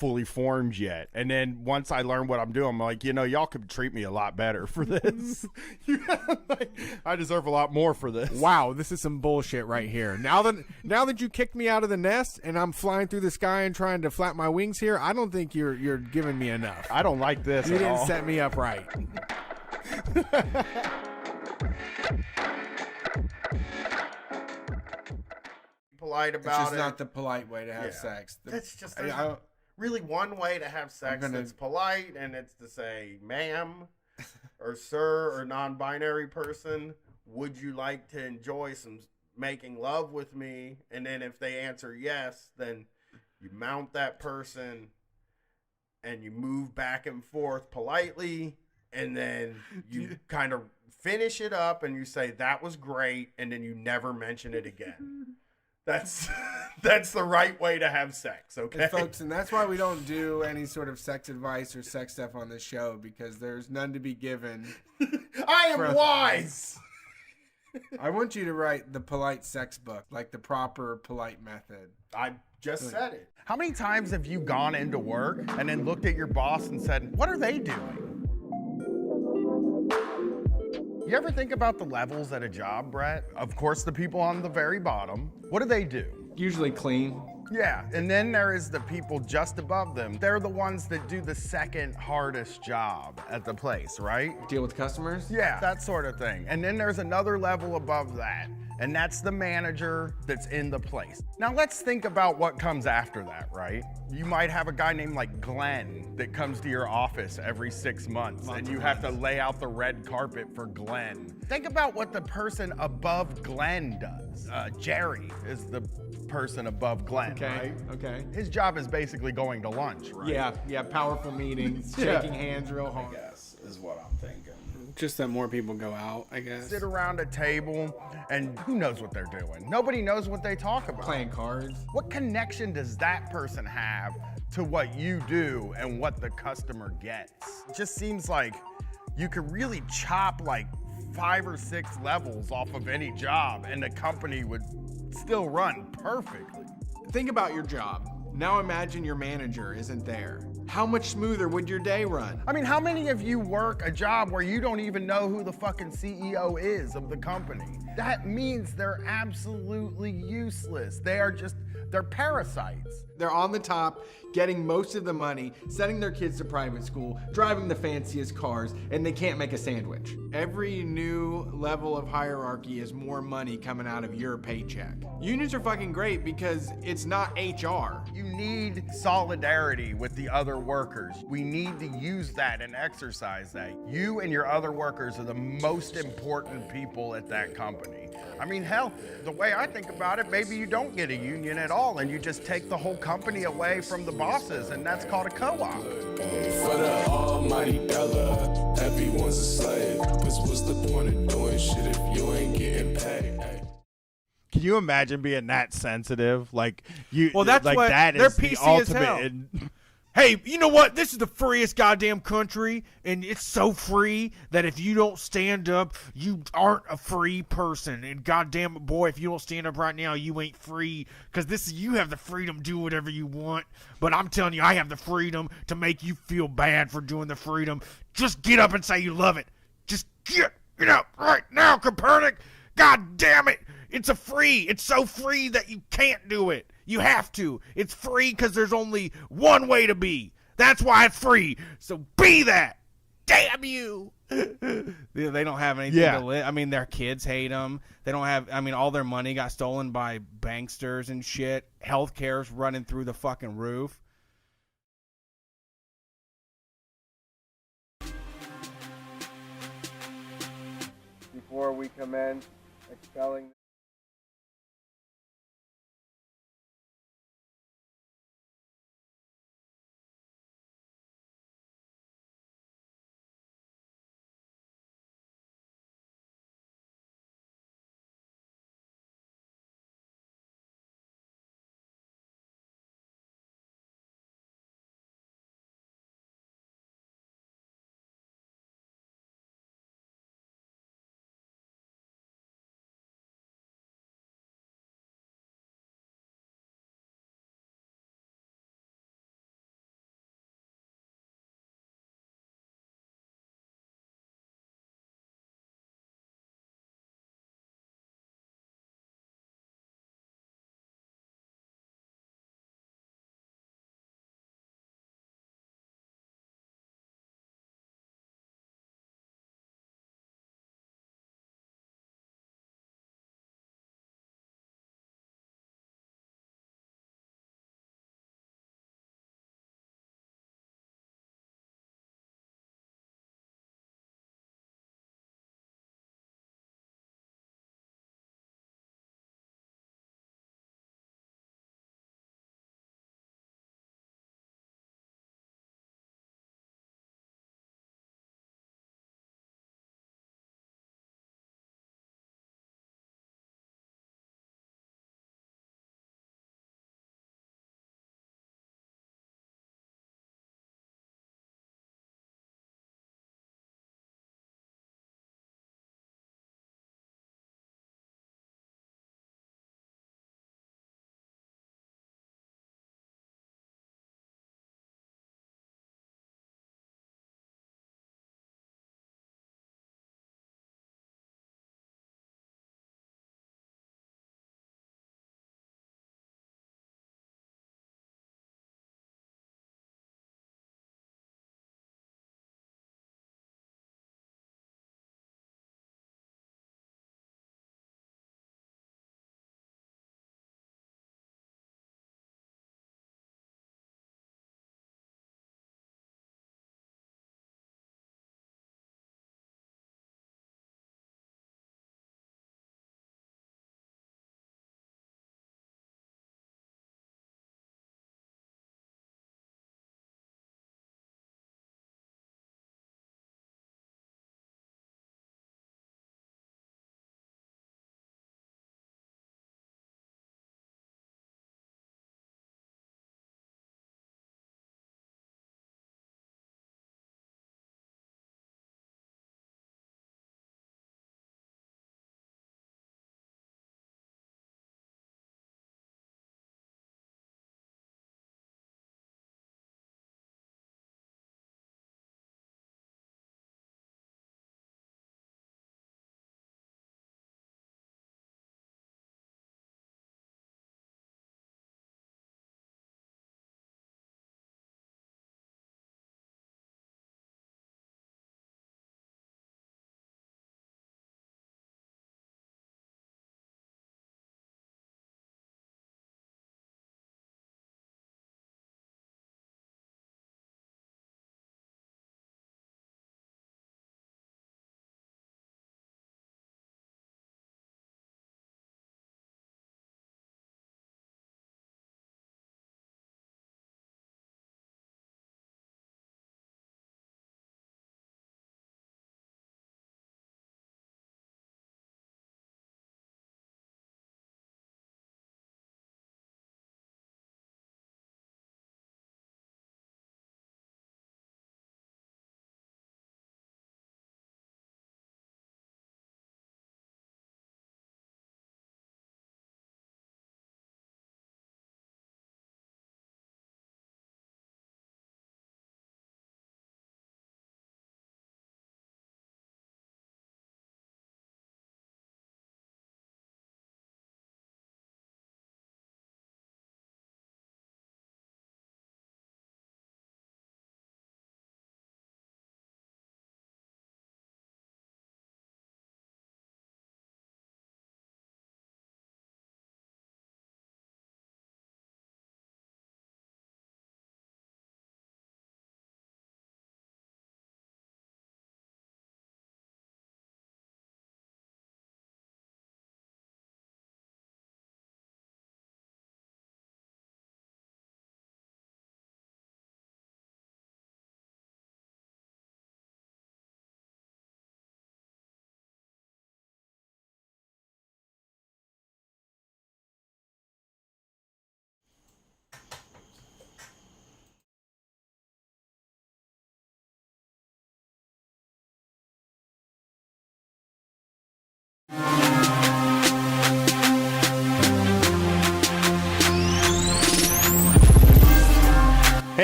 fully formed yet. And then once I learn what I'm doing, I'm like, y'all could treat me a lot better for this. I deserve a lot more for this. Wow, this is some bullshit right here. Now that you kicked me out of the nest and I'm flying through the sky and trying to flap my wings here, I don't think you're giving me enough. I don't like this You at didn't all. set me up right. Polite It's about just it. not the polite way to have Yeah. sex. That's just I- really one way to have sex that's polite, and it's to say, ma'am, or sir, or non-binary person, would you like to enjoy some making love with me? And then if they answer yes, then you mount that person and you move back and forth politely, and then you kind of finish it up and you say that was great, and then you never mention it again. That's the right way to have sex, okay? And folks, and that's why we don't do any sort of sex advice or sex stuff on this show, because there's none to be given. I am wise. I want you to write the polite sex book, like the proper polite method. I just said it. How many times have you gone into work and then looked at your boss and said, what are they doing? You ever think about the levels at a job, Brett? Of course, the people on the very bottom. What do they do? Usually clean. Yeah, and then there is the people just above them. They're the ones that do the second hardest job at the place, right? Deal with customers? Yeah, that sort of thing. And then there's another level above that, and that's the manager that's in the place. Now let's think about what comes after that, right? You might have a guy named like Glenn that comes to your office every 6 months, and you have to lay out the red carpet for Glenn. Think about what the person above Glenn does. Jerry is the person above Glenn, right? Okay. His job is basically going to lunch, right? Yeah, powerful meetings, shaking hands real hard. Yes, is what I'm thinking. Just that more people go out, I guess. Sit around a table, and who knows what they're doing? Nobody knows what they talk about. Playing cards. What connection does that person have to what you do and what the customer gets? It just seems like you could really chop like 5 or 6 levels off of any job, and the company would still run perfectly. Think about your job. Now imagine your manager isn't there. How much smoother would your day run? I mean, how many of you work a job where you don't even know who the fucking CEO is of the company? That means they're absolutely useless. They're parasites. They're on the top, getting most of the money, sending their kids to private school, driving the fanciest cars, and they can't make a sandwich. Every new level of hierarchy is more money coming out of your paycheck. Unions are fucking great because it's not HR. You need solidarity with the other workers. We need to use that and exercise that. You and your other workers are the most important people at that company. I mean, hell, the way I think about it, maybe you don't get a union at all and you just take the whole company away from the bosses, and that's called a co-op. For the almighty dollar, everyone's a slave. Cause what's the point of doing shit if you ain't getting paid? Ay. Can you imagine being that sensitive? Like you. Well, that's like what that they're is the PC as ultimate. hell. Hey, you know what? This is the freest goddamn country, and it's so free that if you don't stand up, you aren't a free person. And goddamn it, boy, if you don't stand up right now, you ain't free. Because you have the freedom to do whatever you want. But I'm telling you, I have the freedom to make you feel bad for doing the freedom. Just get up and say you love it. Just get up right now, Copernic. God damn it. It's so free that you can't do it. You have to. It's free because there's only one way to be. That's why it's free. So be that. Damn you. They don't have anything to live. I mean, their kids hate them. They don't have, all their money got stolen by banksters and shit. Healthcare's running through the fucking roof. Before we commence expelling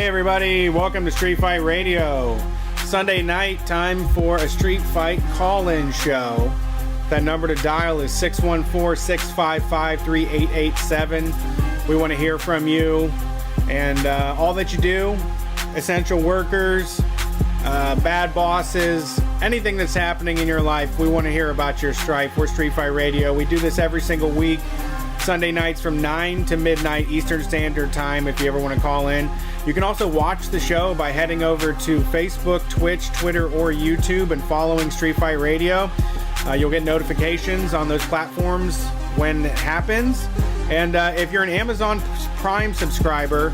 Hey everybody, welcome to Street Fight Radio. Sunday night, time for a Street Fight call-in show. That number to dial is 614-655-3887. We want to hear from you and all that you do, essential workers, bad bosses, anything that's happening in your life. We want to hear about your strife. We're Street Fight Radio. We do this every single week, Sunday nights from 9 to midnight Eastern Standard Time if you ever want to call in. You can also watch the show by heading over to Facebook, Twitch, Twitter, or YouTube and following Street Fight Radio. You'll get notifications on those platforms when it happens. And if you're an Amazon Prime subscriber,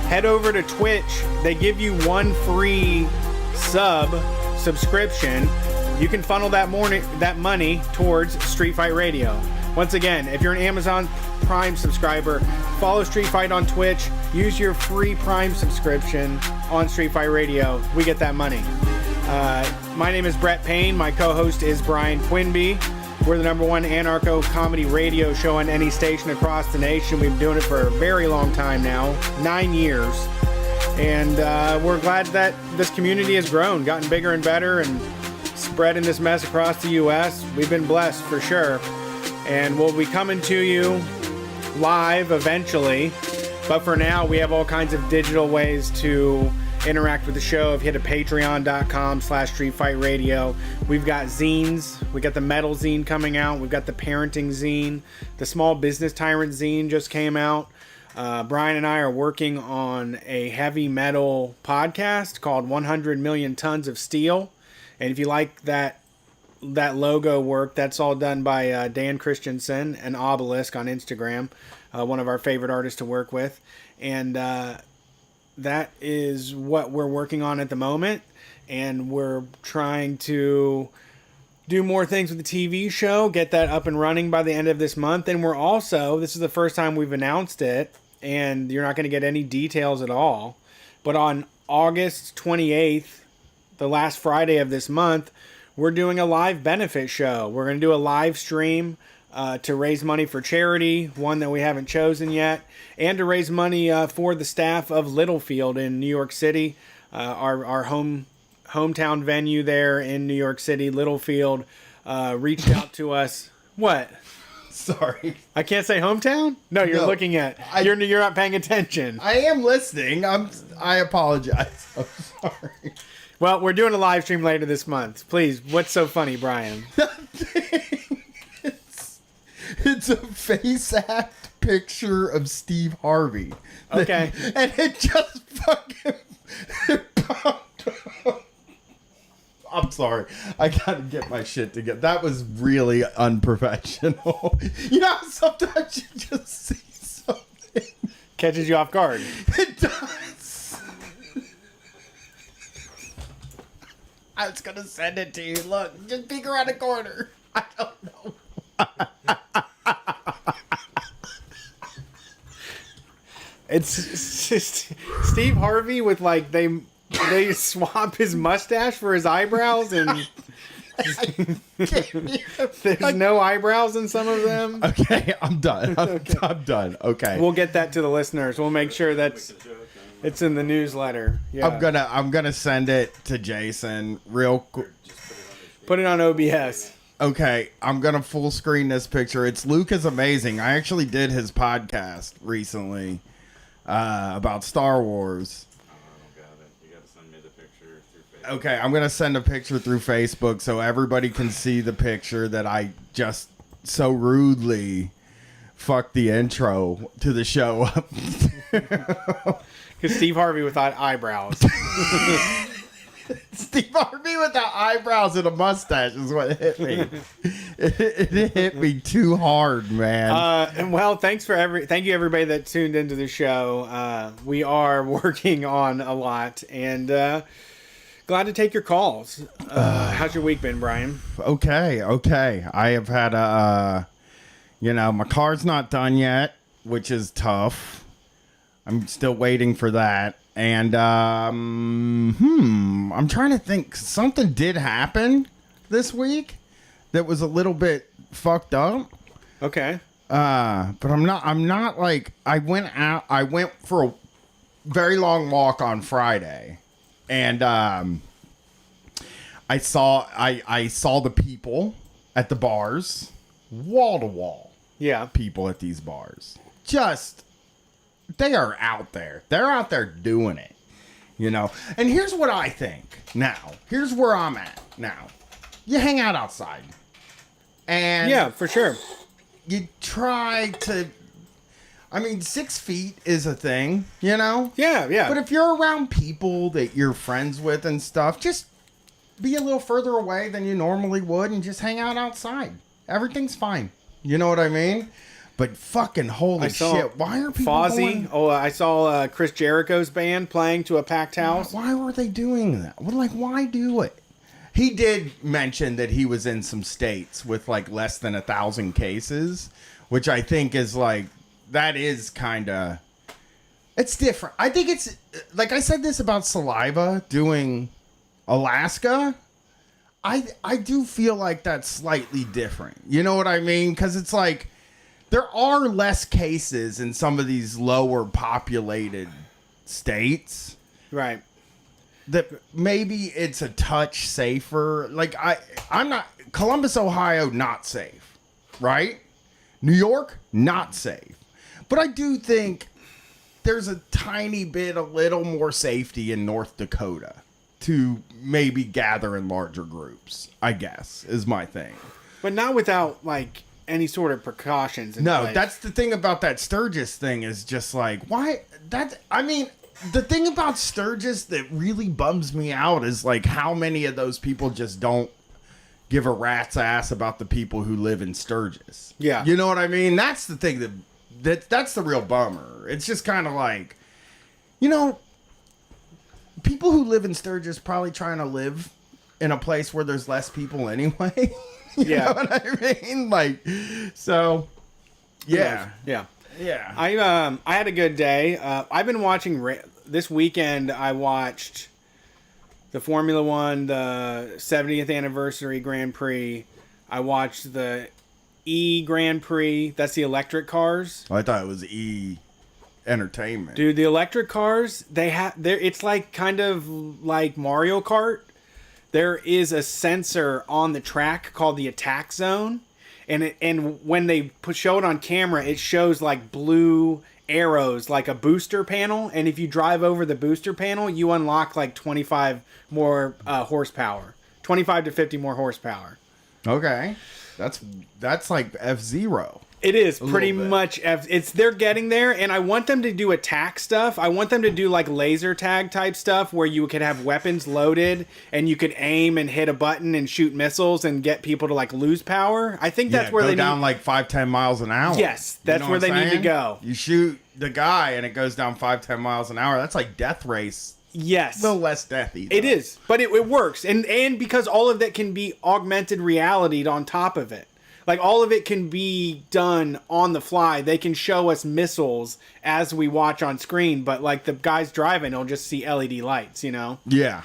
head over to Twitch. They give you one free subscription. You can funnel that money towards Street Fight Radio. Once again, if you're an Amazon Prime subscriber, follow Street Fight on Twitch. Use your free Prime subscription on Street Fight Radio. We get that money. My name is Brett Payne. My co-host is Brian Quinby. We're the #1 anarcho comedy radio show on any station across the nation. We've been doing it for a very long time now, 9 years. And we're glad that this community has grown, gotten bigger and better, and spreading this mess across the U.S. We've been blessed for sure. And we'll be coming to you live eventually. But for now, we have all kinds of digital ways to interact with the show. If you hit to patreon.com/streetfightradio, we've got zines. We got the metal zine coming out. We've got the parenting zine. The small business tyrant zine just came out. Brian and I are working on a heavy metal podcast called 100 Million Tons of Steel. And if you like that logo work, that's all done by Dan Christensen and Obelisk on Instagram, one of our favorite artists to work with. And that is what we're working on at the moment. And we're trying to do more things with the TV show, get that up and running by the end of this month. And we're also, this is the first time we've announced it, and you're not going to get any details at all, but on August 28th, the last Friday of this month, we're doing a live benefit show. We're going to do a live stream to raise money for charity, one that we haven't chosen yet, and to raise money for the staff of Littlefield in New York City, our hometown venue there in New York City. Littlefield reached out to us. What? Sorry. I can't say hometown? No, you're looking at. You're not paying attention. I am listening. I apologize. I'm sorry. Well, we're doing a live stream later this month. Please, what's so funny, Brian? It's a face act picture of Steve Harvey. Okay. And it just fucking popped up. I'm sorry. I gotta get my shit together. That was really unprofessional. You know, sometimes you just see something. Catches you off guard. It does. I was gonna send it to you. Look, just peek around the corner. I don't know. It's just Steve Harvey with like they swap his mustache for his eyebrows, and there's no eyebrows in some of them. Okay, I'm done. I'm done. Okay. We'll get that to the listeners. We'll make sure that's it's in the newsletter. Yeah. I'm gonna send it to Jason real quick. Put it on OBS. Okay, I'm gonna full screen this picture. It's Luke is Amazing. I actually did his podcast recently about Star Wars. Okay, I'm going to send a picture through Facebook so everybody can see the picture that I just so rudely fucked the intro to the show up. Because Steve Harvey without eyebrows. Steve Harvey without eyebrows and a mustache is what hit me. It hit me too hard, man. And well, thank you everybody that tuned into the show. We are working on a lot, and glad to take your calls. How's your week been, Brian? Okay. I have had my car's not done yet, which is tough. I'm still waiting for that. And I'm trying to think. Something did happen this week that was a little bit fucked up. Okay. But I'm not like I went for very long walk on Friday, and I saw the people at the bars, wall to wall. Yeah. People at these bars, just they are out there. They're out there doing it, you know. And here's what I think. Now, here's where I'm at. Now, you hang out outside, and Yeah, for sure. you try to. I mean, 6 feet is a thing, you know? Yeah, yeah. But if you're around people that you're friends with and stuff, just be a little further away than you normally would and just hang out outside. Everything's fine. You know what I mean? But fucking holy shit. Why are people Fozzy. going... I saw Chris Jericho's band playing to a packed house. Why were they doing that? Well, like, why do it? He did mention that he was in some states with like less than 1,000 cases, which I think is like... That is kind of, it's different. I think it's, like I said this about Saliva doing Alaska. I do feel like that's slightly different. You know what I mean? Because it's like, there are less cases in some of these lower populated states. Right. That maybe it's a touch safer. Like, I'm not, Columbus, Ohio, not safe. Right? New York, not safe. But I do think there's a tiny bit, a little more safety in North Dakota to maybe gather in larger groups, I guess, is my thing. But not without, like, any sort of precautions. No, place. that's the thing about that Sturgis thing is just like, why? I mean, the thing about Sturgis that really bums me out is, like, how many of those people just don't give a rat's ass about the people who live in Sturgis. Yeah. You know what I mean? That's the thing that's the real bummer. It's just kind of like, you know, people who live in Sturgis probably trying to live in a place where there's less people anyway. You know what I mean? Like, so, yeah. Yeah. Yeah. I had a good day. I've been watching this weekend. I watched the Formula One, the 70th anniversary Grand Prix. I watched the E Grand Prix. That's the electric cars. I thought it was E Entertainment. Dude, the electric cars, it's like kind of like Mario Kart. There is a sensor on the track called the attack zone. And when they show it on camera, it shows like blue arrows, like a booster panel. And if you drive over the booster panel, you unlock like 25 more horsepower. 25 to 50 more horsepower. Okay. That's like F-Zero. It is pretty much. They're getting there, and I want them to do attack stuff. I want them to do like laser tag type stuff where you could have weapons loaded and you could aim and hit a button and shoot missiles and get people to like lose power. I think that's where go they down need, like 5-10 miles an hour. Yes, You that's know where what they I'm need to saying? go. You shoot the guy and it goes down 5-10 miles an hour. That's like Death Race. Yes, A little less deathy. it though. is, but it works, and because all of that can be augmented reality on top of it. Like, all of it can be done on the fly. They can show us missiles as we watch on screen, but, like, the guys driving will just see LED lights, you know? Yeah.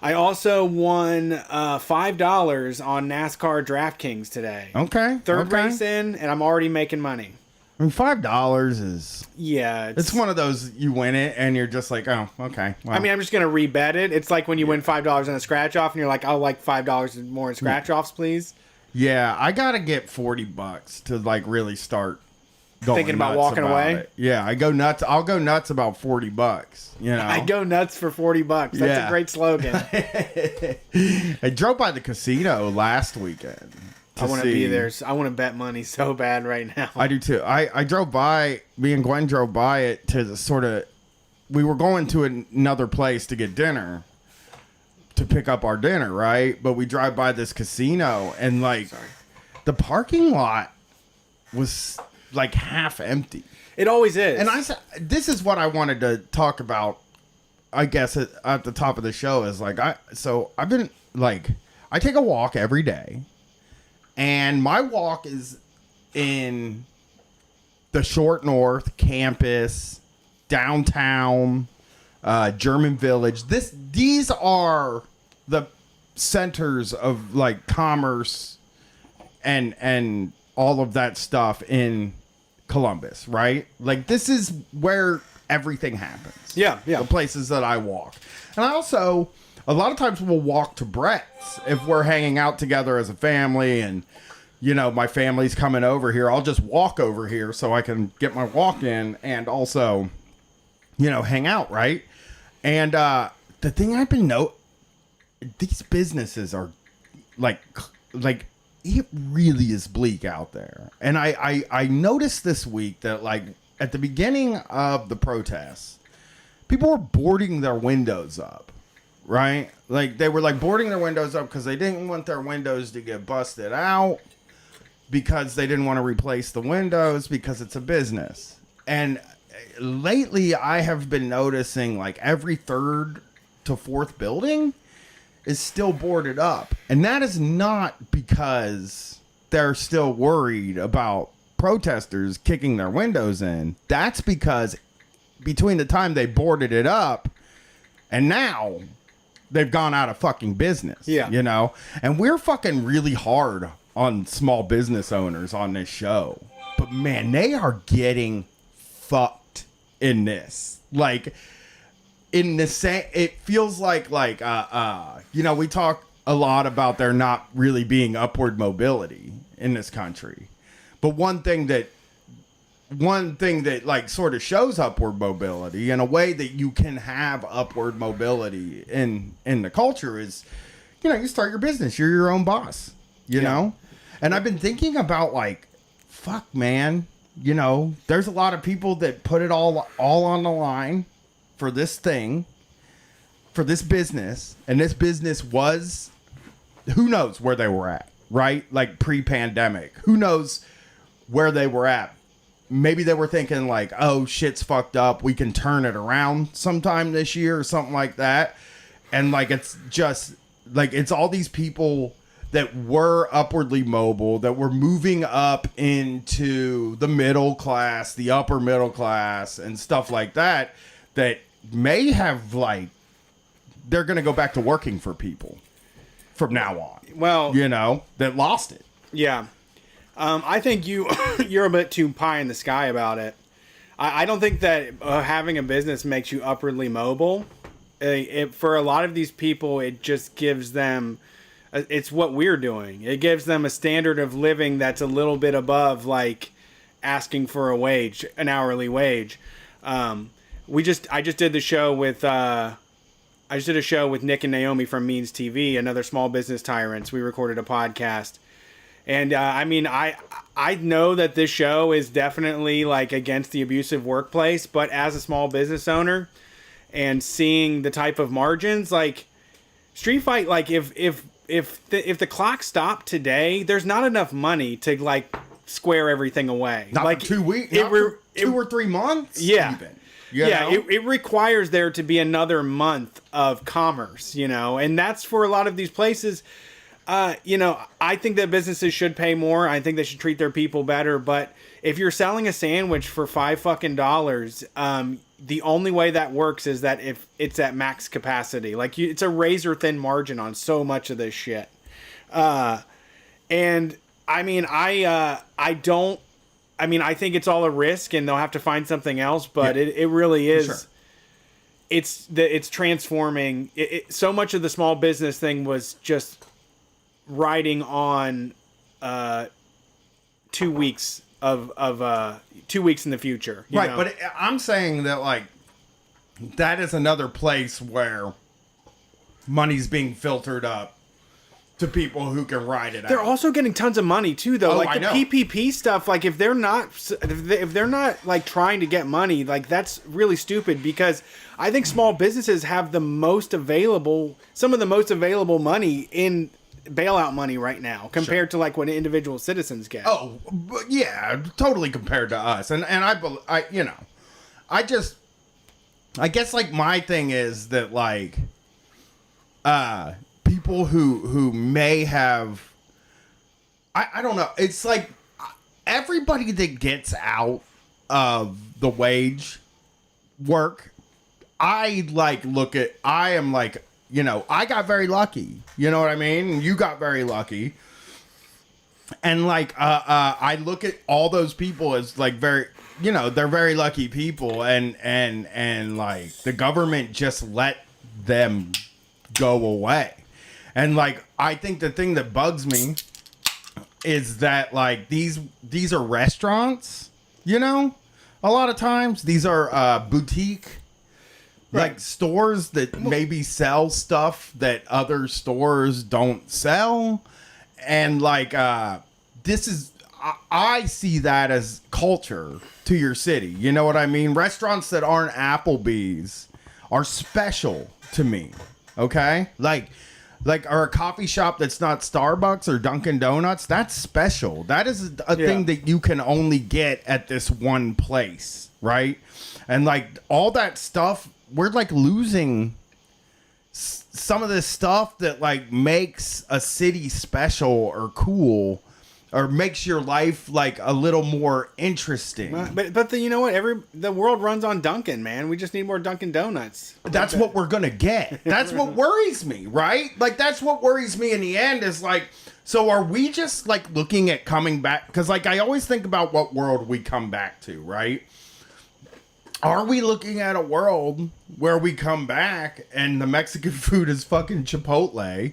I also won $5 on NASCAR DraftKings today. Okay. Third okay. race in, and I'm already making money. I mean, $5 is... Yeah. It's one of those, you win it, and you're just like, oh, okay. Well. I mean, I'm just going to rebet it. It's like when you win $5 on a scratch-off, and you're like, I'll like $5 more in scratch-offs, please. Yeah, I gotta get $40 to like really start going Thinking about nuts walking away? it. Yeah, I go nuts. I'll go nuts about $40. You know, I go nuts for $40. That's Yeah. a great slogan. I drove by the casino last weekend. I want to be there. I want to bet money so bad right now. I do too. I drove by. Me and Gwen drove by it to the sort of. We were going to another place to get dinner. To pick up our dinner, right? But we drive by this casino and like the parking lot was like half empty. It always is. And I said, this is what I wanted to talk about, I guess, at the top of the show is like, I've been like, I take a walk every day and my walk is in the Short North campus, downtown, German Village. These are the centers of like commerce and all of that stuff in Columbus, right? Like this is where everything happens. Yeah. The places that I walk. And I also, a lot of times we'll walk to Brett's if we're hanging out together as a family and, you know, my family's coming over here. I'll just walk over here so I can get my walk in and also, you know, hang out, right? And the thing I've been these businesses are like it really is bleak out there. And I noticed this week that, like, at the beginning of the protests, people were boarding their windows up, right? Like, they were, like, boarding their windows up because they didn't want their windows to get busted out, because they didn't want to replace the windows, because it's a business. And lately, I have been noticing, like, every third to fourth building is still boarded up. And that is not because they're still worried about protesters kicking their windows in. That's because between the time they boarded it up and now, they've gone out of fucking business. Yeah. You know? And we're fucking really hard on small business owners on this show. But man, they are getting fucked in this. Like, in the same, it feels like you know, we talk a lot about there not really being upward mobility in this country, but one thing that like sort of shows upward mobility in a way that you can have upward mobility in the culture is, you know, you start your business, you're your own boss, you know. And I've been thinking about, like, fuck, man, you know, there's a lot of people that put it all on the line for this thing, for this business, and this business was, who knows where they were at, right? Like, pre-pandemic, who knows where they were at. Maybe they were thinking, like, oh, shit's fucked up, we can turn it around sometime this year or something like that. And, like, it's just, like, it's all these people that were upwardly mobile, that were moving up into the middle class, the upper middle class, and stuff like that, that may have, like, they're going to go back to working for people from now on. Well, you know, that lost it. Yeah. I think you're a bit too pie in the sky about it. I don't think that having a business makes you upwardly mobile. For a lot of these people, it just gives them, it's what we're doing. It gives them a standard of living that's a little bit above, like, asking for a wage, an hourly wage. I just did the show with Nick and Naomi from Means TV, another small business tyrants. We recorded a podcast, and I mean, I know that this show is definitely, like, against the abusive workplace, but as a small business owner and seeing the type of margins, like, Street Fight, like, if the clock stopped today, there's not enough money to, like, square everything away. Not like, for 2 weeks, not for 2 or 3 months. Yeah. Even. Yeah, it requires there to be another month of commerce, you know, and that's for a lot of these places. You know, I think that businesses should pay more. I think they should treat their people better. But if you're selling a sandwich for $5, the only way that works is that if it's at max capacity, like, it's a razor thin margin on so much of this shit. And I mean, I think it's all a risk, and they'll have to find something else. But yeah, it really is. Sure. It's transforming. So much of the small business thing was just riding on 2 weeks of 2 weeks in the future. You know? But I'm saying that, like, that is another place where money's being filtered up to people who can ride it out. They're also getting tons of money too, though. Oh, like, the PPP stuff, like, if they're not like trying to get money, like, that's really stupid, because I think small businesses have some of the most available money in bailout money right now compared to, like, what individual citizens get. Oh, yeah, totally compared to us. And I you know, I guess, like, my thing is that, like, people who may have, I don't know, it's like everybody that gets out of the wage work, I am like, you know, I got very lucky, you know what I mean? You got very lucky. And, like, I look at all those people as, like, very, you know, they're very lucky people, and like the government just let them go away. And like, I think the thing that bugs me is that like these are restaurants, you know, a lot of times these are boutique like stores that maybe sell stuff that other stores don't sell. And like this is, I see that as culture to your city. You know what I mean? Restaurants that aren't Applebee's are special to me. Okay? Like or a coffee shop that's not Starbucks or Dunkin' Donuts, that's special. That is a thing that you can only get at this one place, right? And like all that stuff, we're like losing some of this stuff that like makes a city special or cool, or makes your life like a little more interesting. But you know what? The world runs on Dunkin', man. We just need more Dunkin' Donuts. That's what we're gonna get. That's what worries me, right? Like that's what worries me in the end is like, so are we just like looking at coming back? Because like I always think about what world we come back to, right? Are we looking at a world where we come back and the Mexican food is fucking Chipotle,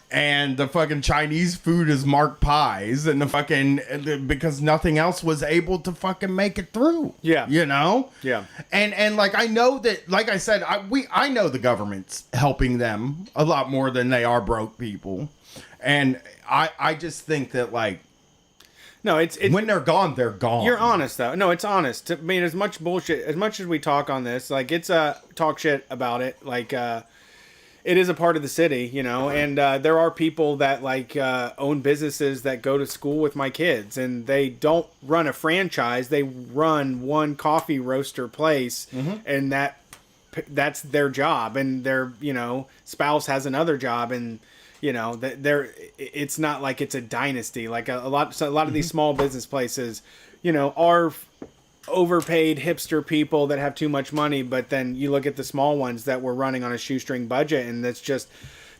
and the fucking Chinese food is Mark Pies, and the fucking, because nothing else was able to fucking make it through. Yeah. You know? Yeah. And like, I know that, like I said, I know the government's helping them a lot more than they are broke people. And I just think that like, no, it's when they're gone, they're gone. You're honest though. No, it's honest. I mean, as much bullshit, as much as we talk on this, like it's talk shit about it. Like, it is a part of the city, you know, and there are people that like own businesses that go to school with my kids, and they don't run a franchise. They run one coffee roaster place, and that's their job, and their, you know, spouse has another job, and you know, it's not like it's a dynasty. Like a lot of these small business places, you know, are overpaid hipster people that have too much money, but then you look at the small ones that were running on a shoestring budget, and that's just,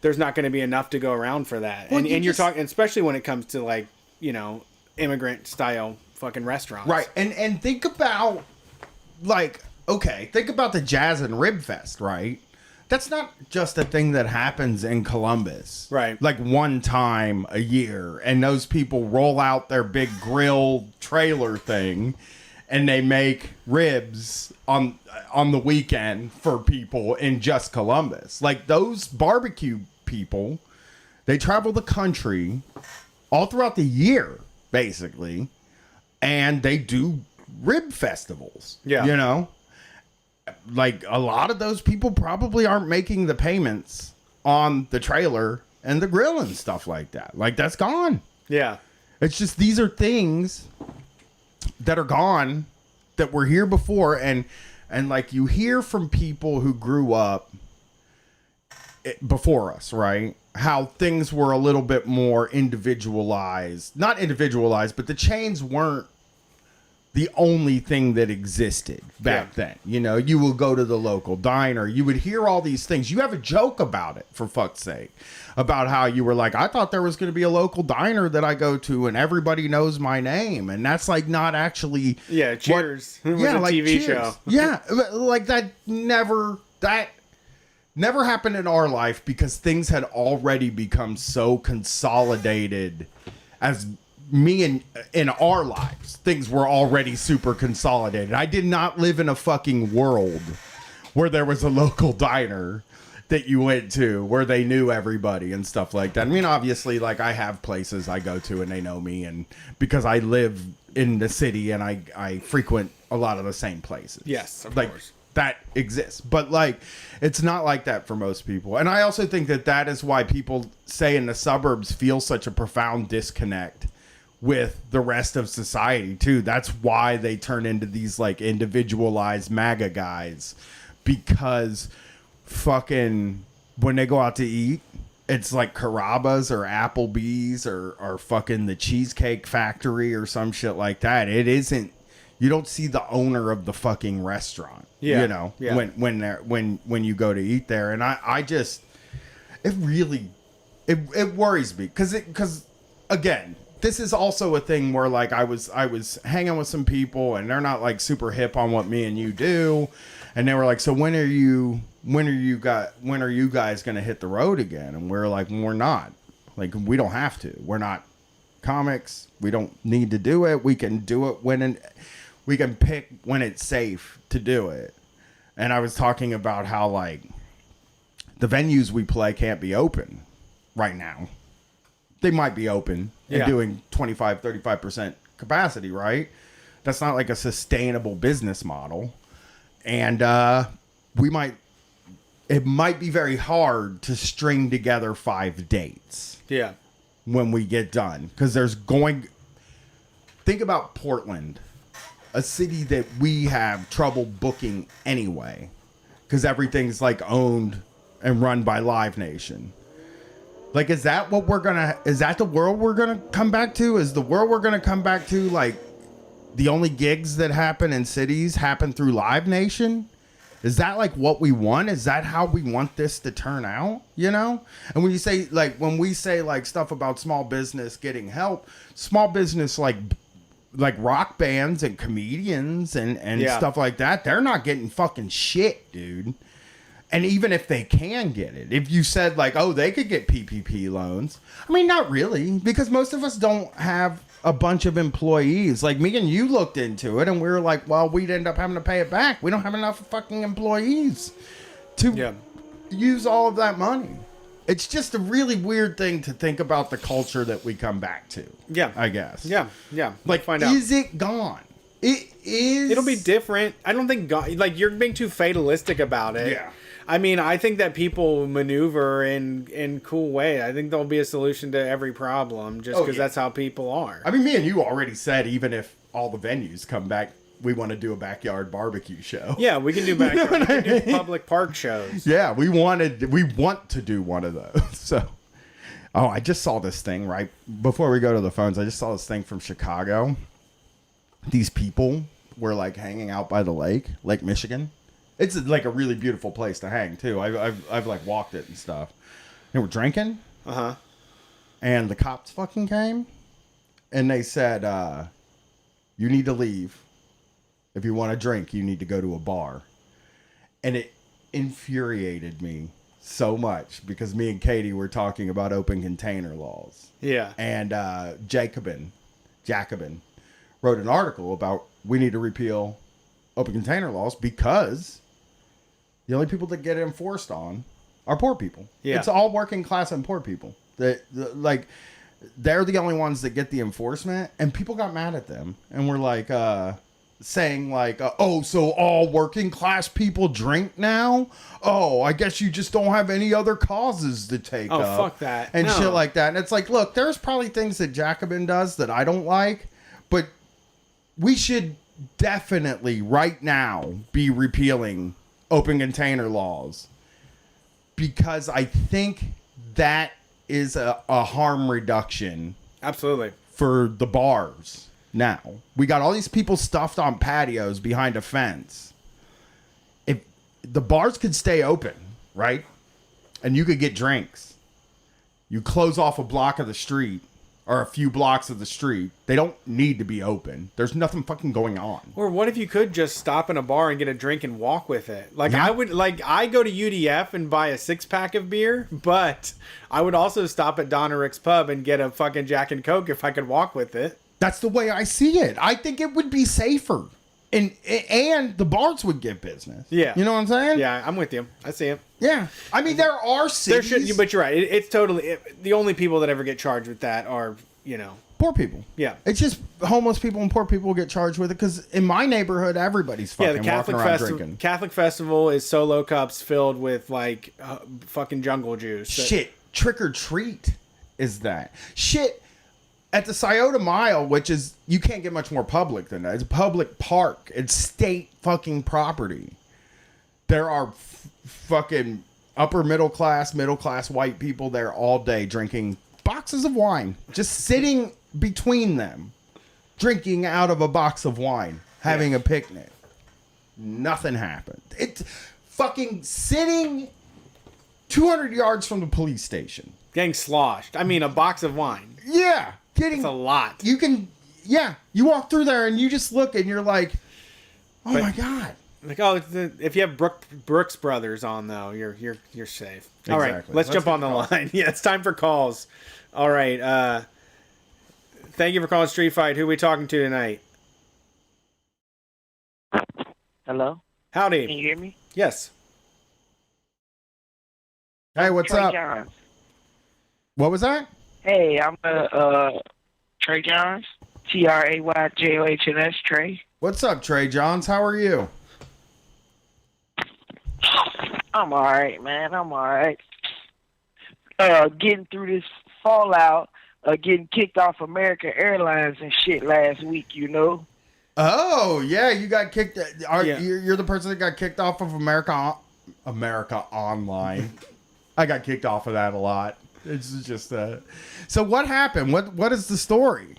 there's not going to be enough to go around for that. Well, and you're talking, especially when it comes to like, you know, immigrant style fucking restaurants. Right. And think about like, okay, think about the Jazz and Rib Fest, right? That's not just a thing that happens in Columbus. Right. Like one time a year, and those people roll out their big grill trailer thing, and they make ribs on the weekend for people in just Columbus. Like those barbecue people, they travel the country all throughout the year, basically, and they do rib festivals. Yeah. You know? Like a lot of those people probably aren't making the payments on the trailer and the grill and stuff like that. Like that's gone. Yeah. It's just, these are things that are gone that were here before, and like you hear from people who grew up before us, right? How things were a little bit more individualized. Not individualized, but the chains weren't the only thing that existed back then. You know, you would go to the local diner, you would hear all these things. You have a joke about it, for fuck's sake, about how you were like, I thought there was going to be a local diner that I go to and everybody knows my name. And that's like not actually. Yeah, Cheers. It was a like TV Cheers. show. Yeah, like that never happened in our life, because things had already become so consolidated. As me and in our lives, things were already super consolidated. I did not live in a fucking world where there was a local diner that you went to where they knew everybody and stuff like that. I mean, obviously, like I have places I go to and they know me, and because I live in the city and I frequent a lot of the same places. Yes, of course. That exists, but like it's not like that for most people. And I also think that is why people say in the suburbs feel such a profound disconnect with the rest of society too. That's why they turn into these like individualized MAGA guys, because fucking when they go out to eat, it's like Carrabba's or Applebee's or fucking the Cheesecake Factory or some shit like that. It isn't, you don't see the owner of the fucking restaurant. Yeah. You know, yeah. when you go to eat there. And I just, it really, it worries me because again, this is also a thing where like I was hanging with some people and they're not like super hip on what me and you do, and they were like, so when are you guys gonna hit the road again? And we're like, we're not. Like, we don't have to. We're not comics. We don't need to do it. We can do it we can pick when it's safe to do it. And I was talking about how like the venues we play can't be open right now. They might be open and doing 25, 35% capacity, right? That's not like a sustainable business model. And it might be very hard to string together 5 dates. Yeah. When we get done. Because think about Portland, a city that we have trouble booking anyway. Because everything's like owned and run by Live Nation. Like, is that the world we're gonna come back to? Is the world we're gonna come back to like the only gigs that happen in cities happen through Live Nation? Is that like what we want? Is that how we want this to turn out? You know? And when we say like stuff about small business getting help, small business like rock bands and comedians and stuff like that, they're not getting fucking shit, dude. And even if they can get it, if you said like, oh, they could get PPP loans. I mean, not really, because most of us don't have a bunch of employees. Like me and you looked into it and we were like, well, we'd end up having to pay it back. We don't have enough fucking employees to use all of that money. It's just a really weird thing to think about the culture that we come back to. Yeah. I guess. Yeah. Yeah. Like, find out. Is it gone? It is. It'll be different. I don't think, like, you're being too fatalistic about it. Yeah. I mean, I think that people maneuver in cool way. I think there'll be a solution to every problem just because that's how people are. I mean, me and you already said even if all the venues come back, we want to do a backyard barbecue show. Yeah, we can do backyard. We can do public park shows. Yeah, we want to do one of those. So, I just saw this thing right before we go to the phones. I just saw this thing from Chicago. These people were like hanging out by the Lake Michigan. It's like a really beautiful place to hang too. I've like walked it and stuff. They were drinking. And the cops fucking came, and they said, "You need to leave. If you want to drink, you need to go to a bar." And it infuriated me so much because me and Katie were talking about open container laws. Yeah. And Jacobin wrote an article about we need to repeal open container laws because the only people that get enforced on are poor people. Yeah. It's all working class and poor people. They're the only ones that get the enforcement, and people got mad at them and were like saying like, oh, so all working class people drink now? Oh, I guess you just don't have any other causes to take up. Oh, fuck that. And shit like that. And it's like, look, there's probably things that Jacobin does that I don't like, but we should definitely right now be repealing open container laws because I think that is a harm reduction. Absolutely. For the bars. Now we got all these people stuffed on patios behind a fence. If the bars could stay open, right, and you could get drinks, you close off a block of the street or a few blocks of the street. They don't need to be open. There's nothing fucking going on. Or what if you could just stop in a bar and get a drink and walk with it? Like I would, like I go to UDF and buy a 6-pack of beer, but I would also stop at Don or Rick's Pub and get a fucking Jack and Coke if I could walk with it. That's the way I see it. I think it would be safer. And the bars would get business. Yeah. You know what I'm saying? Yeah, I'm with you. I see it. Yeah. I mean, there are cities. There should, but you're right. It's totally... the only people that ever get charged with that are, poor people. Yeah. It's just homeless people and poor people get charged with it because in my neighborhood, everybody's fucking walking around drinking. Catholic Festival is solo cups filled with, like, fucking jungle juice. Shit. Trick or treat is that. Shit. At the Scioto Mile, which is, you can't get much more public than that. It's a public park. It's state fucking property. There are fucking upper middle class white people there all day drinking boxes of wine. Just sitting between them. Drinking out of a box of wine. Having a picnic. Nothing happened. It's fucking sitting 200 yards from the police station. Getting sloshed. I mean, a box of wine. Yeah. getting It's a lot. You can, yeah. You walk through there and you just look and you're like, oh But- my god. Like, oh, if you have Brooks Brothers on though, you're safe. All right, Exactly. let's Let's jump get on the the calls. line. Yeah, it's time for calls. All right. Thank you for calling Street Fight. Who are we talking to tonight? Hello? Can Howdy. you hear me? Yes. Hey, what's Trey up? Johns. What was that? Hey, I'm Trey Johns. TRAYJOHNS, Trey. What's up, Trey Johns? How are you? I'm alright, man. I'm alright. Getting through this fallout, getting kicked off American Airlines and shit last week, you know? Oh, yeah, you got kicked. Yeah. You're the person that got kicked off of America Online. I got kicked off of that a lot. It's just So what happened? What is the story?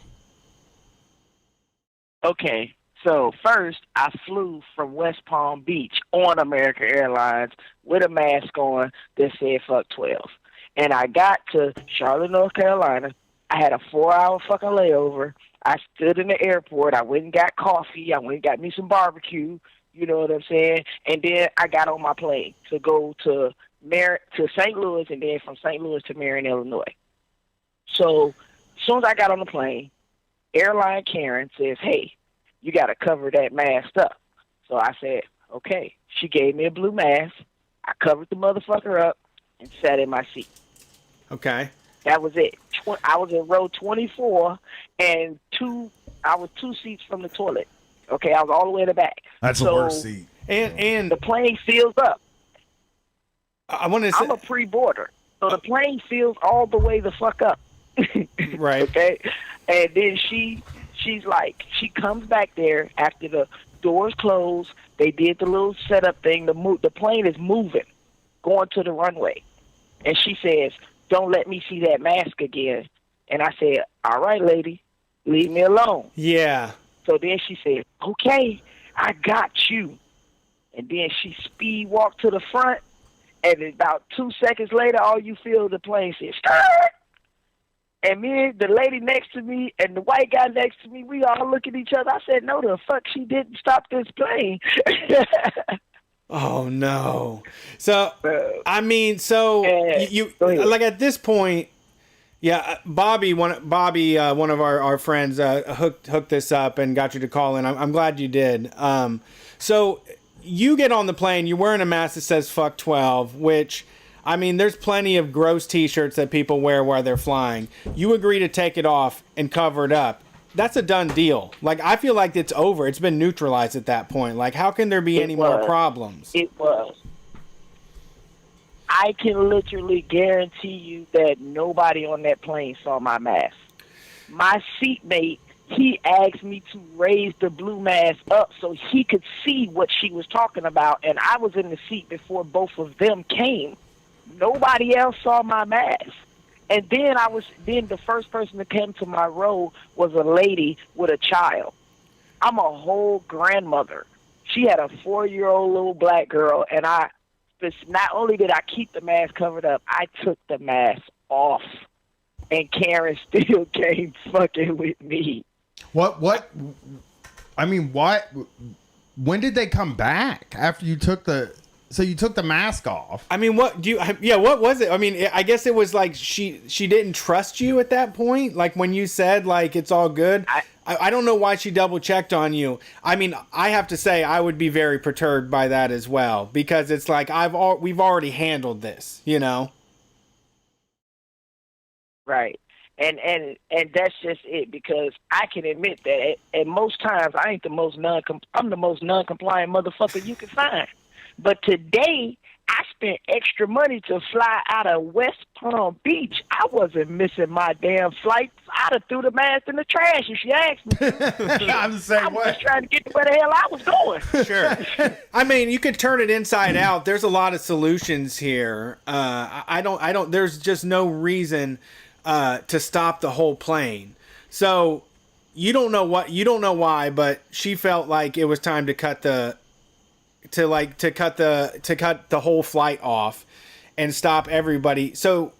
Okay, so first I flew from West Palm Beach on American Airlines with a mask on that said fuck 12. And I got to Charlotte, North Carolina. I had a 4-hour fucking layover. I stood in the airport. I went and got coffee. I went and got me some barbecue. You know what I'm saying? And then I got on my plane to go to St. Louis, and then from St. Louis to Marion, Illinois. So as soon as I got on the plane, Airline Karen says, hey, you got to cover that mask up. So I said, okay. She gave me a blue mask. I covered the motherfucker up and sat in my seat. Okay. That was it. I was in row 24, and I was 2 seats from the toilet. Okay, I was all the way in the back. That's So the worst seat. And the plane fills up. I want to say I'm a pre-boarder, so the plane fills all the way the fuck up. right. Okay, and then she's like, she comes back there after the doors closed. They did the little setup thing. The plane is moving, going to the runway, and she says, "Don't let me see that mask again." And I said, "All right, lady, leave me alone." Yeah. So then she said, "Okay, I got you." And then she speed walked to the front, and about 2 seconds later, all you feel the plane says, "Skirt!" And me, the lady next to me, and the white guy next to me, we all look at each other. I said, "No, the fuck, she didn't stop this plane." Oh no. So I mean, Yeah. you Go ahead. like at this point, yeah. Bobby, one of our friends, hooked this up and got you to call in. I'm glad you did. So you get on the plane. You're wearing a mask that says "fuck 12," which. I mean, there's plenty of gross T-shirts that people wear while they're flying. You agree to take it off and cover it up. That's a done deal. Like, I feel like it's over. It's been neutralized at that point. Like, how can there be any more problems? It was. I can literally guarantee you that nobody on that plane saw my mask. My seatmate, he asked me to raise the blue mask up so he could see what she was talking about, and I was in the seat before both of them came. Nobody else saw my mask. And then the first person that came to my row was a lady with a child. I'm a whole grandmother. She had a 4-year-old little black girl, and not only did I keep the mask covered up, I took the mask off. And Karen still came fucking with me. What? I mean, what? When did they come back after you took the? So you took the mask off. I mean, what was it? I mean, I guess it was like she didn't trust you at that point. Like when you said like it's all good. I don't know why she double checked on you. I mean, I have to say I would be very perturbed by that as well because it's like we've already handled this, you know. Right. And that's just it, because I can admit that at most times I'm the most non-compliant motherfucker you can find. But today, I spent extra money to fly out of West Palm Beach. I wasn't missing my damn flight. I'd have threw the mask in the trash if she asked me. I'm the same I way. was just trying to get to where the hell I was going. Sure. I mean, you could turn it inside out. There's a lot of solutions here. There's just no reason to stop the whole plane. So you don't know why, but she felt like it was time to cut the whole flight off and stop everybody. So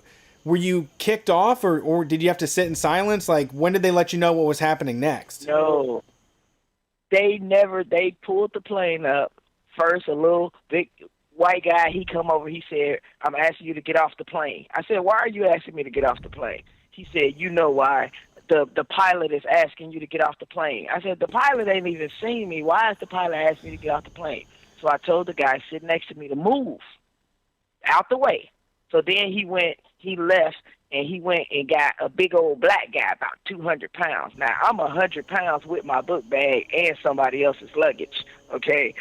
were you kicked off, or did you have to sit in silence? Like, when did they let you know what was happening next? No, they pulled the plane up. First, a little big white guy, he come over, he said, I'm asking you to get off the plane. I said, why are you asking me to get off the plane? He said, you know why. The pilot is asking you to get off the plane. I said, the pilot ain't even seen me. Why is the pilot asking me to get off the plane? So I told the guy sitting next to me to move out the way. So then he left, and he went and got a big old black guy, about 200 pounds. Now, I'm 100 pounds with my book bag and somebody else's luggage, okay?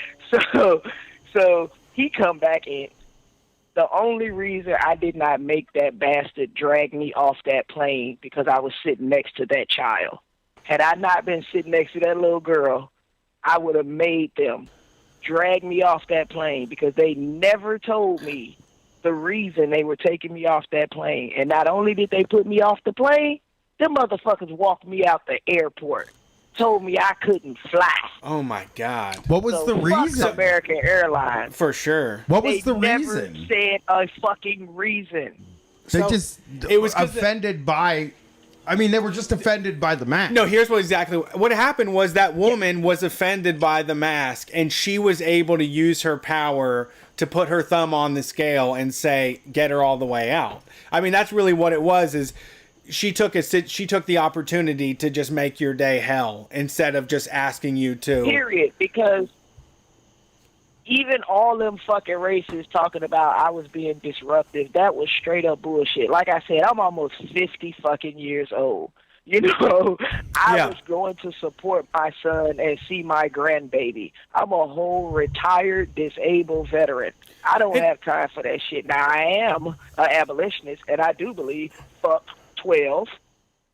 So he come back in. The only reason I did not make that bastard drag me off that plane because I was sitting next to that child. Had I not been sitting next to that little girl, I would have made them drag me off that plane because they never told me the reason they were taking me off that plane. And not only did they put me off the plane, them motherfuckers walked me out the airport. Told me I couldn't fly. Oh my God. What was So the fuck reason? American Airlines. For sure. What was They the never reason? said a fucking reason. They So, just it was 'cause offended by. I mean, they were just offended by the mask. No, here's what happened was that woman was offended by the mask, and she was able to use her power to put her thumb on the scale and say, get her all the way out. I mean, that's really what it was, is she took the opportunity to just make your day hell instead of just asking you to. Period. Because even all them fucking racists talking about I was being disruptive, that was straight up bullshit. Like I said, I'm almost 50 fucking years old. You know, I was going to support my son and see my grandbaby. I'm a whole retired, disabled veteran. I don't have time for that shit. Now, I am an abolitionist, and I do believe fuck 12,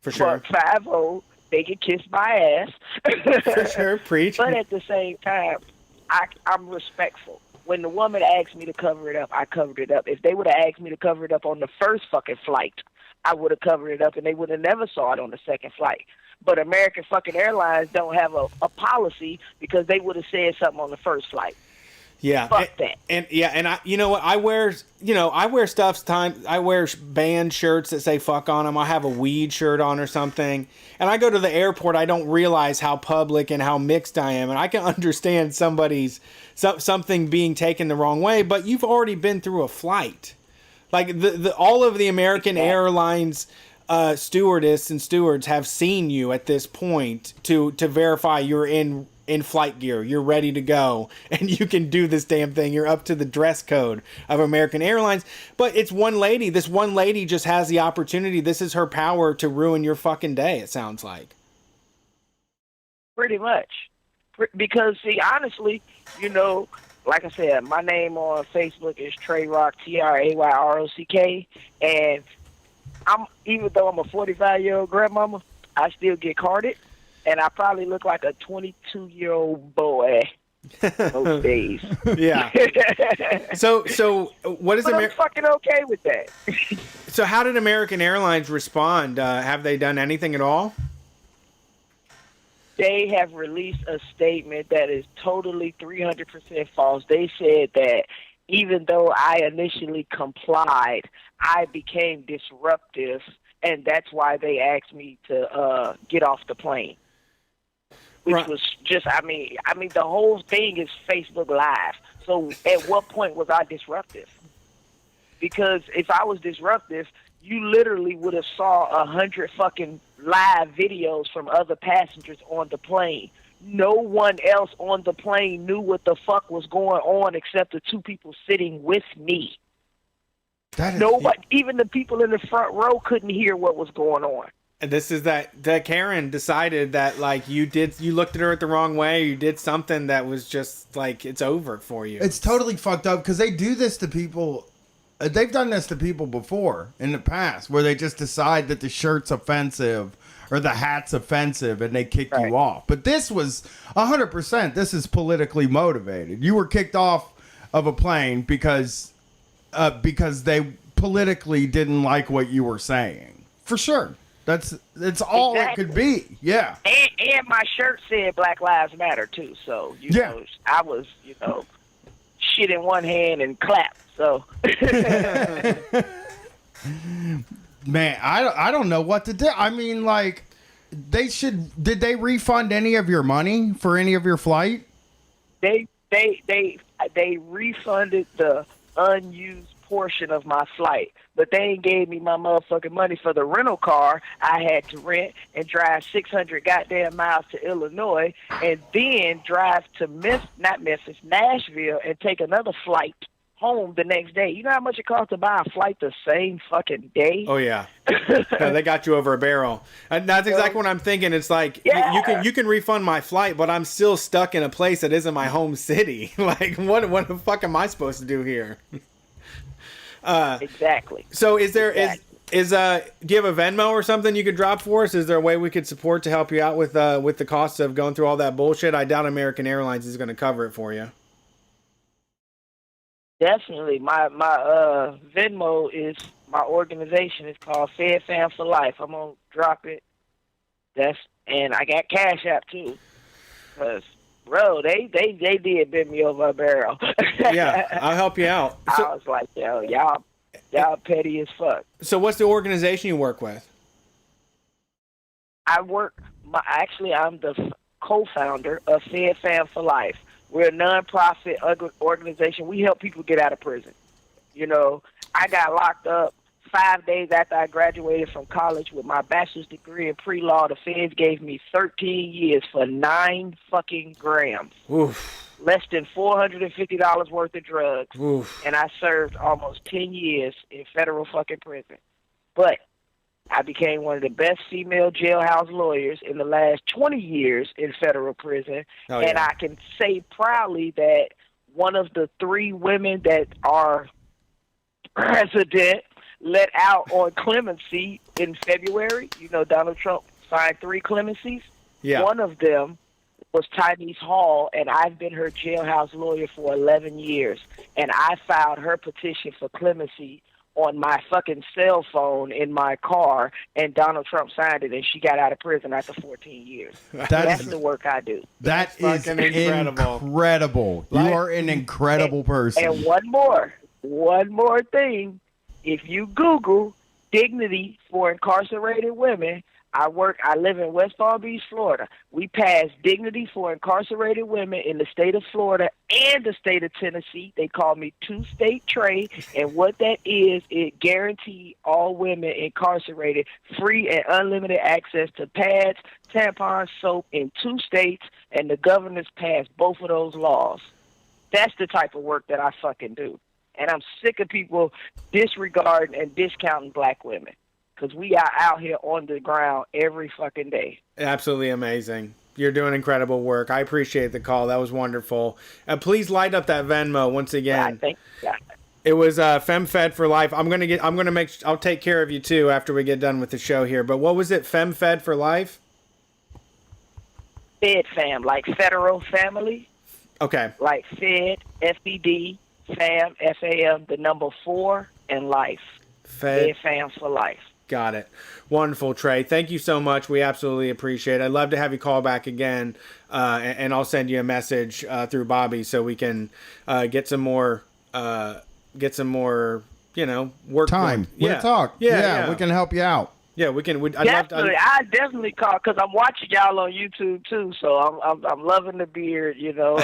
For sure. fuck 5-0, they can kiss my ass. For sure, preach. But at the same time, I'm respectful. When the woman asked me to cover it up, I covered it up. If they would have asked me to cover it up on the first fucking flight, I would have covered it up, and they would have never saw it on the second flight. But American fucking Airlines don't have a policy because they would have said something on the first flight. Yeah, Fuck that. And I, you know what, I wear stuff. I wear band shirts that say "fuck" on them. I have a weed shirt on or something, and I go to the airport. I don't realize how public and how mixed I am, and I can understand something being taken the wrong way. But you've already been through a flight, like all of the American Airlines stewardess and stewards have seen you at this point to verify you're in flight gear, you're ready to go, and you can do this damn thing. You're up to the dress code of American Airlines. But it's one lady. This one lady just has the opportunity. This is her power to ruin your fucking day, it sounds like. Pretty much. Because, see, honestly, you know, like I said, my name on Facebook is Trey Rock, TRAYROCK, and even though I'm a 45-year-old grandmama, I still get carded. And I probably look like a 22-year-old boy most days. Yeah. So what is But I'm fucking okay with that. So how did American Airlines respond? Have they done anything at all? They have released a statement that is totally 300% false. They said that even though I initially complied, I became disruptive, and that's why they asked me to get off the plane. Which was just, I mean, the whole thing is Facebook Live. So at what point was I disruptive? Because if I was disruptive, you literally would have saw 100 fucking live videos from other passengers on the plane. No one else on the plane knew what the fuck was going on except the two people sitting with me. Nobody, even the people in the front row couldn't hear what was going on. And this is that Karen decided that, like, you looked at her the wrong way, you did something that was just like, it's over for you. It's totally fucked up because they do this to people. They've done this to people before in the past where they just decide that the shirt's offensive or the hat's offensive and they kick you off. But this was 100%. This is politically motivated. You were kicked off of a plane because they politically didn't like what you were saying. For sure. That's all exactly. It could be. Yeah. And my shirt said Black Lives Matter too. So you know, I was, shit in one hand and clap. So Man, I don't know what to do. I mean, like, did they refund any of your money for any of your flight? They refunded the unused portion of my flight, but they ain't gave me my motherfucking money for the rental car I had to rent and drive 600 goddamn miles to Illinois and then drive to Nashville and take another flight home the next day. You know how much it costs to buy a flight the same fucking day? Oh yeah, no, they got you over a barrel. And that's exactly what I'm thinking. It's like you can refund my flight, but I'm still stuck in a place that isn't my home city. Like what the fuck am I supposed to do here? Exactly. So is there do you have a Venmo or something you could drop for us? Is there a way we could support to help you out with the costs of going through all that bullshit? I doubt American Airlines is going to cover it for you. Definitely. My Venmo is my organization. It's called Fed Fam for Life. I'm gonna drop it. And I got Cash App too. Cause bro, they did bend me over a barrel. Yeah, I'll help you out. So, I was like, yo, y'all petty as fuck. So what's the organization you work with? I'm the co-founder of Fed Fam for Life. We're a non-profit organization. We help people get out of prison. You know, I got locked up 5 days after I graduated from college with my bachelor's degree in pre-law. The feds gave me 13 years for 9 fucking grams. Oof. Less than $450 worth of drugs. Oof. And I served almost 10 years in federal fucking prison. But I became one of the best female jailhouse lawyers in the last 20 years in federal prison. Oh, yeah. And I can say proudly that one of the 3 women that are president let out on clemency in February. You know, Donald Trump signed 3 clemencies. Yeah. One of them was Tynese Hall, and I've been her jailhouse lawyer for 11 years. And I filed her petition for clemency on my fucking cell phone in my car, and Donald Trump signed it, and she got out of prison after 14 years. That's the work I do. That is fucking incredible. incredible. You are an incredible person. And one more thing. If you Google dignity for incarcerated women, I live in West Palm Beach, Florida. We passed dignity for incarcerated women in the state of Florida and the state of Tennessee. They call me two-state Trey, and what that is, it guarantees all women incarcerated free and unlimited access to pads, tampons, soap in 2 states, and the governors passed both of those laws. That's the type of work that I fucking do. And I'm sick of people disregarding and discounting black women. Because we are out here on the ground every fucking day. Absolutely amazing. You're doing incredible work. I appreciate the call. That was wonderful. Please light up that Venmo once again. It was FemFed for Life. I'll take care of you too after we get done with the show here. But what was it? FemFed for Life? Fed Fam, like federal family. Okay. Like Fed, FED, Fam, FAM, the number 4, and Life. Fed Fam for Life. Got it. Wonderful, Trey. Thank you so much. We absolutely appreciate it. I'd love to have you call back again, and I'll send you a message through Bobby so we can get some more, work time. Yeah. We'll talk. Yeah, we can help you out. Yeah, we can. I definitely call because I'm watching y'all on YouTube too. So I'm loving the beard. You know,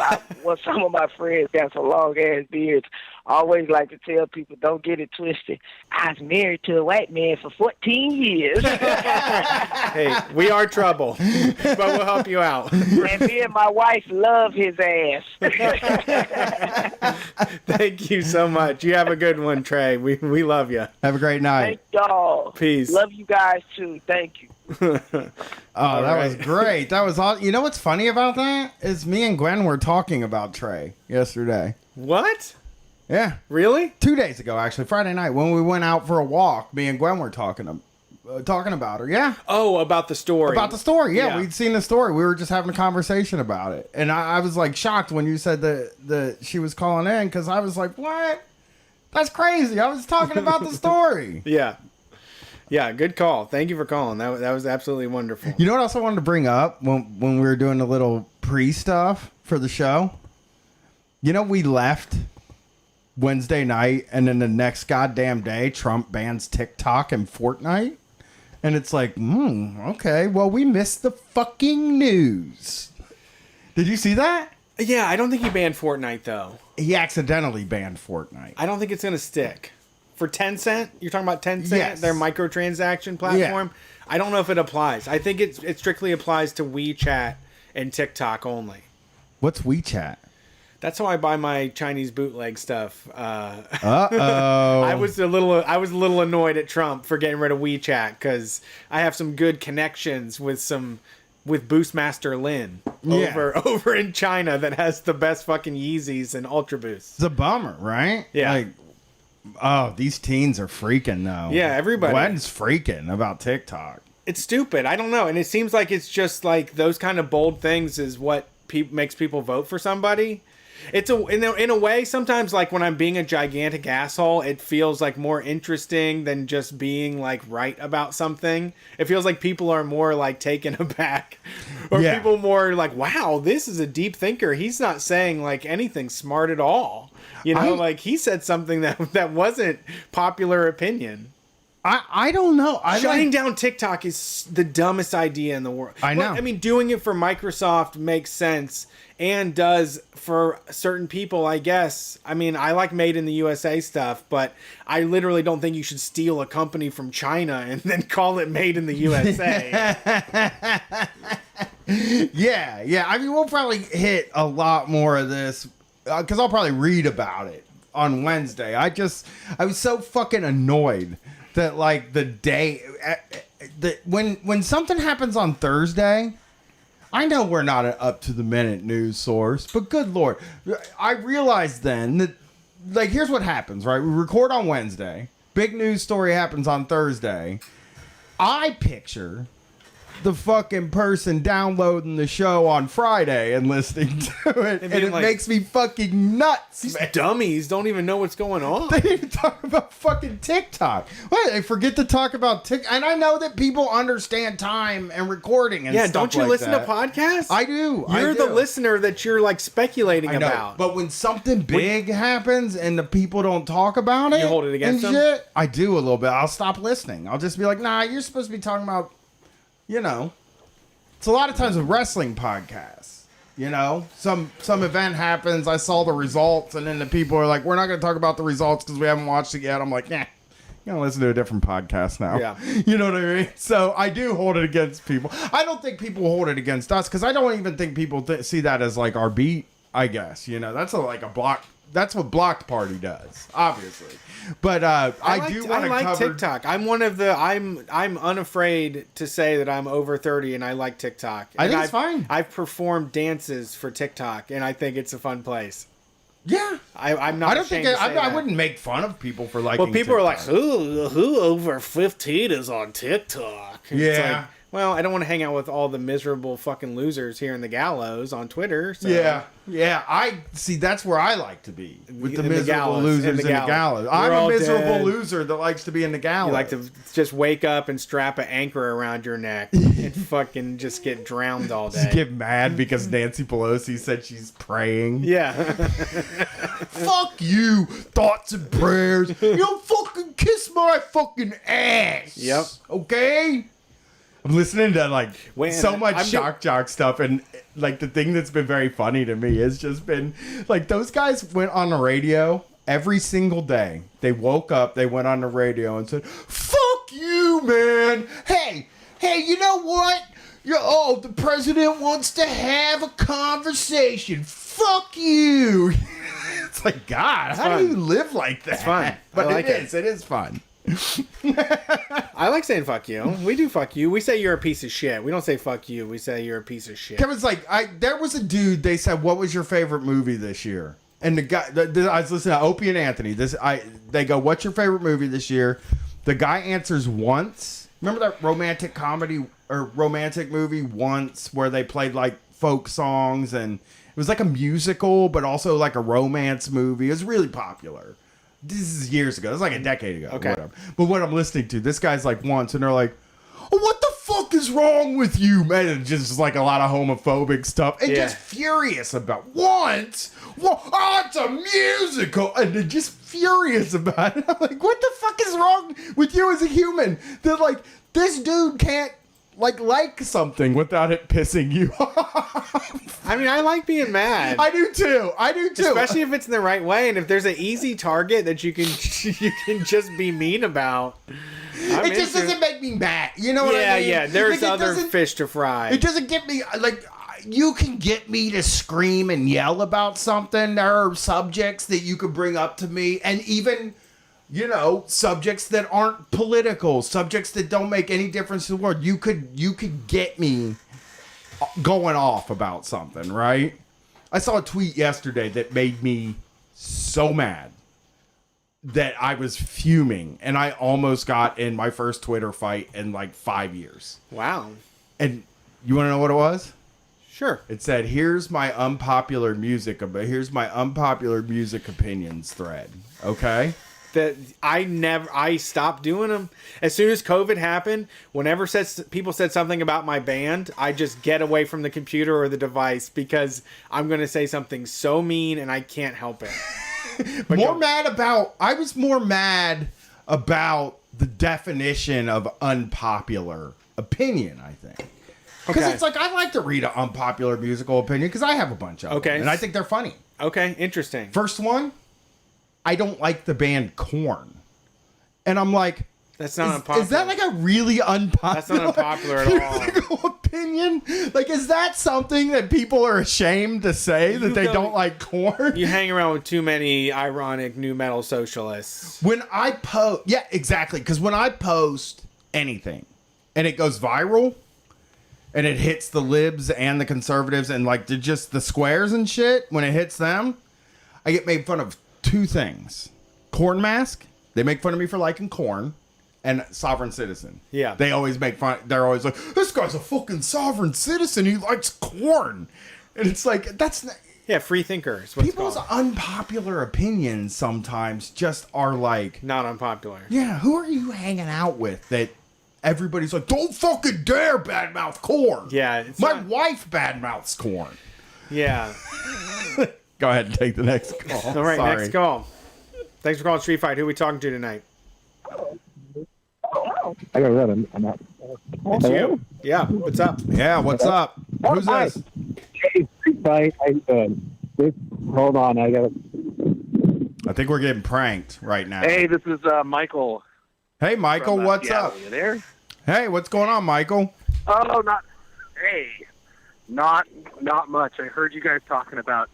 some of my friends got some long ass beards. I always like to tell people, don't get it twisted. I was married to a white man for 14 years. Hey, we are trouble, but we'll help you out. And me and my wife love his ass. Thank you so much. You have a good one, Trey. We love you. Have a great night. Thank y'all. Peace. Love you guys too. Thank you. Was great. That was all. You know what's funny about that is me and Gwen were talking about Trey yesterday. What? Yeah. Really? 2 days ago, actually, Friday night when we went out for a walk. Me and Gwen were talking about her. Yeah. Oh, about the story. About the story. Yeah, Yeah. we'd seen the story. We were just having a conversation about it, and I was like shocked when you said that she was calling in because I was like, what? That's crazy. I was talking about the story. Yeah. Yeah, good call. Thank you for calling. That was absolutely wonderful. You know what else I wanted to bring up when we were doing the little pre-stuff for the show? You know, we left Wednesday night, and then the next goddamn day, Trump bans TikTok and Fortnite. And it's like, okay, well, we missed the fucking news. Did you see that? Yeah, I don't think he banned Fortnite, though. He accidentally banned Fortnite. I don't think it's going to stick. For Tencent? You're talking about Tencent? Yes. Their microtransaction platform? I don't know if it applies. I think it strictly applies to WeChat and TikTok only. What's WeChat? That's how I buy my Chinese bootleg stuff. Uh-oh. I was a little annoyed at Trump for getting rid of WeChat because I have some good connections with Boostmaster Lin over in China that has the best fucking Yeezys and Ultra Boosts. It's a bummer, right? Yeah. Like, oh, these teens are freaking though. Yeah, everybody. Gwen's freaking about TikTok. It's stupid. I don't know, and it seems like it's just like those kind of bold things is what makes people vote for somebody. It's in a way, sometimes like when I'm being a gigantic asshole, it feels like more interesting than just being like right about something. It feels like people are more like taken aback, or people more like, wow, this is a deep thinker. He's not saying like anything smart at all. You know, like he said something that wasn't popular opinion. I don't know. Shutting down TikTok is the dumbest idea in the world. I know. But, I mean, doing it for Microsoft makes sense and does for certain people, I guess. I mean, I like made in the USA stuff, but I literally don't think you should steal a company from China and then call it made in the USA. Yeah. I mean, we'll probably hit a lot more of this because I'll probably read about it on Wednesday. I was so fucking annoyed that like the day when something happens on Thursday, I know we're not an up to the minute news source, but good Lord, I realized then that like here's what happens, right? We record on Wednesday, big news story happens on Thursday. I picture the fucking person downloading the show on Friday and listening to it, and it makes me fucking nuts. These dummies don't even know what's going on. They didn't even talk about fucking TikTok. What? They forget to talk about TikTok. And I know that people understand time and recording and stuff don't you like listen that. to podcasts? I do. You're the listener that you're like speculating I know, about. but when something big happens and the people don't talk about it, You hold it against and them? shit, I do a little bit. I'll stop listening. I'll just be like, nah, you're supposed to be talking about, you know. It's a lot of times with wrestling podcasts. You know, some event happens, I saw the results, and then the people are like, we're not going to talk about the results because we haven't watched it yet. I'm like, nah, you're going to listen to a different podcast now. Yeah. You know what I mean? So I do hold it against people. I don't think people hold it against us because I don't even think people see that as like our beat, I guess. You know, that's like a block. That's what Blocked Party does, obviously. But I do want to like cover TikTok. I'm one of the. I'm unafraid to say that I'm over 30 and I like TikTok. I think I've, it's fine. I've performed dances for TikTok, and I think it's a fun place. Yeah, I'm not. I don't think I wouldn't make fun of people for liking. Well, people TikTok. are like, who over 15 is on TikTok? It's Yeah. like, well, I don't want to hang out with all the miserable fucking losers here in the gallows on Twitter. So. Yeah. I see. That's where I like to be with the In the miserable gallows, losers in in the the gallows. We're I'm a all miserable dead. loser that likes to be in the gallows. You like to just wake up and strap an anchor around your neck and fucking just get drowned all day. Just get mad because Nancy Pelosi said she's praying. Yeah. Fuck you, thoughts and prayers. You don't fucking kiss my fucking ass. Yep. Okay? I'm listening to like so much I'm shock jock stuff, and like the thing that's been very funny to me has just been like those guys went on the radio every single day. They woke up, they went on the radio and said, "Fuck you, man. Hey, you know what? The president wants to have a conversation. Fuck you." It's like, God, how do you live like that? It's fun. But I like it is fun. I like saying fuck you. We do fuck you. We say you're a piece of shit. We don't say fuck you. We say you're a piece of shit. Kevin's like, there was a dude, they said, what was your favorite movie this year? And the guy, I was listening to Opie and Anthony. They go, what's your favorite movie this year? The guy answers Once. Remember that romantic comedy or romantic movie Once where they played like folk songs and it was like a musical, but also like a romance movie. It was really popular. This is years ago. It was like a decade ago. Okay. Or whatever. But what I'm listening to, this guy's like Once, and they're like, oh, what the fuck is wrong with you, man? And just like a lot of homophobic stuff, and just furious about what? Well, oh, it's a musical, and they're just furious about it. I'm like, what the fuck is wrong with you as a human? That like this dude can't like something without it pissing you off. I mean, I like being mad. I do too. Especially if it's in the right way, and if there's an easy target that you can just be mean about. It just doesn't make me mad. You know what I mean? Yeah, there's like, other fish to fry. It doesn't get me, like, you can get me to scream and yell about something. There are subjects that you could bring up to me, and even, you know, subjects that aren't political, subjects that don't make any difference in the world. You could get me going off about something, right? I saw a tweet yesterday that made me so mad that I was fuming, and I almost got in my first Twitter fight in like 5 years. Wow. And you want to know what it was? Sure. It said, here's my unpopular music opinions thread. Okay? That I stopped doing them. As soon as COVID happened, whenever people said something about my band, I just get away from the computer or the device because I'm going to say something so mean and I can't help it. I was more mad about the definition of unpopular opinion, I think. Because it's like, I like to read an unpopular musical opinion because I have a bunch of them. And I think they're funny. Okay, interesting. First one, I don't like the band Korn. And I'm like, that's not unpopular. Is that like a really unpopular? That's not unpopular at all. Opinion? Like, is that something that people are ashamed to say that they don't like Korn? You hang around with too many ironic new metal socialists. When I post, yeah, exactly. Because when I post anything and it goes viral and it hits the libs and the conservatives and like just the squares and shit, when it hits them, I get made fun of two things. Korn Mask, they make fun of me for liking Korn. And Sovereign Citizen. Yeah. They always make fun. They're always like, this guy's a fucking sovereign citizen. He likes Korn. And it's like, that's not... Yeah, free thinkers. People's unpopular opinions sometimes just are like... Not unpopular. Yeah, who are you hanging out with that everybody's like, don't fucking dare badmouth Korn. Yeah. My wife badmouths Korn. Yeah. Go ahead and take the next call. All right, Sorry. next call. Thanks for calling Street Fight. Who are we talking to tonight? I gotta run. I'm out. It's you. Yeah. What's up? Yeah. What's up? Who's this? Hey, Fight. How you doing? Hold on. I think we're getting pranked right now. Hey, this is Michael. Hey, Michael. From, what's Seattle. up? You there? Hey, what's going on, Michael? Oh, not much. I heard you guys talking about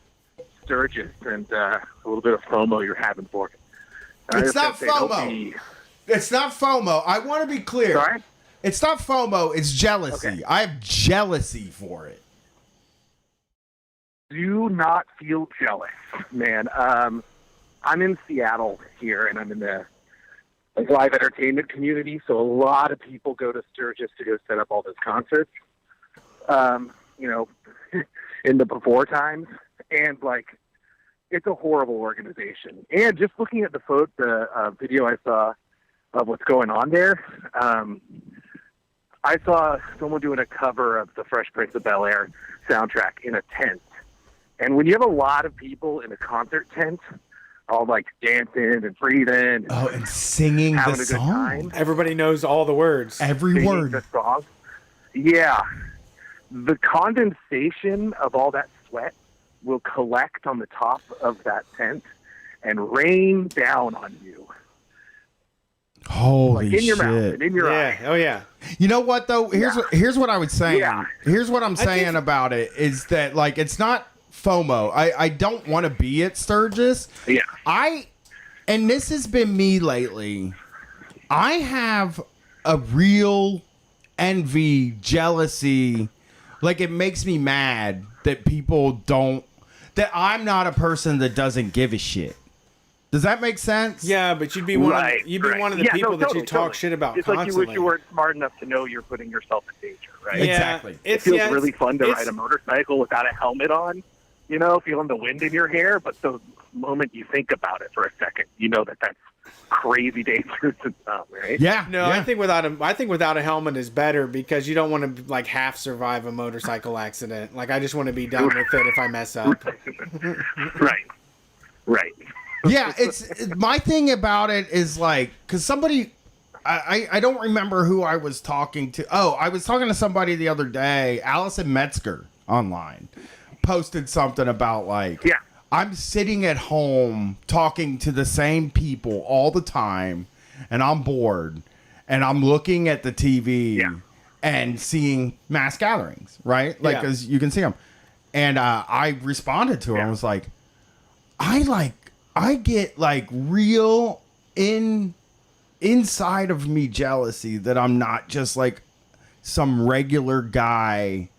Sturgis and a little bit of FOMO you're having for it. It's not FOMO. It's not FOMO. I want to be clear. Sorry? It's not FOMO. It's jealousy. Okay. I have jealousy for it. Do not feel jealous, man. I'm in Seattle here, and I'm in the live entertainment community, so a lot of people go to Sturgis to go set up all those concerts, in the before times. And, it's a horrible organization. And just looking at the video I saw of what's going on there, I saw someone doing a cover of the Fresh Prince of Bel-Air soundtrack in a tent. And when you have a lot of people in a concert tent, all dancing and breathing, and singing having the a good song. time, Everybody knows all the words. Every singing word. the song. Yeah, the condensation of all that sweat will collect on the top of that tent and rain down on you. Holy in your shit. mouth and in your eye. Oh yeah. You know what though? Here's what I was saying. Yeah. Here's what I'm saying about it is that it's not FOMO. I don't want to be at Sturgis. Yeah. And this has been me lately. I have a real envy, jealousy. It makes me mad that that I'm not a person that doesn't give a shit. Does that make sense? Yeah, but you'd be one of the people that you talk totally. shit about It's constantly. like you wish you weren't smart enough to know you're putting yourself in danger, right? Yeah, Exactly. It feels really fun to ride a motorcycle without a helmet on, feeling the wind in your hair, but the moment you think about it for a second, you know that's crazy dangerous and stuff, right? Yeah. No, yeah. I think without a helmet is better because you don't want to like half survive a motorcycle accident. Like I just want to be done with it if I mess up. Right. Yeah, it's my thing about it is like, because somebody, I don't remember who I was talking to. Oh, I was talking to somebody the other day. Allison Metzger online posted something about like, Yeah. I'm sitting at home talking to the same people all the time, and I'm bored, and I'm looking at the TV Yeah. and seeing mass gatherings, right? Like, Yeah. because you can see them. And I responded to her. I was like, I get like real inside of me jealousy that I'm not just like some regular guy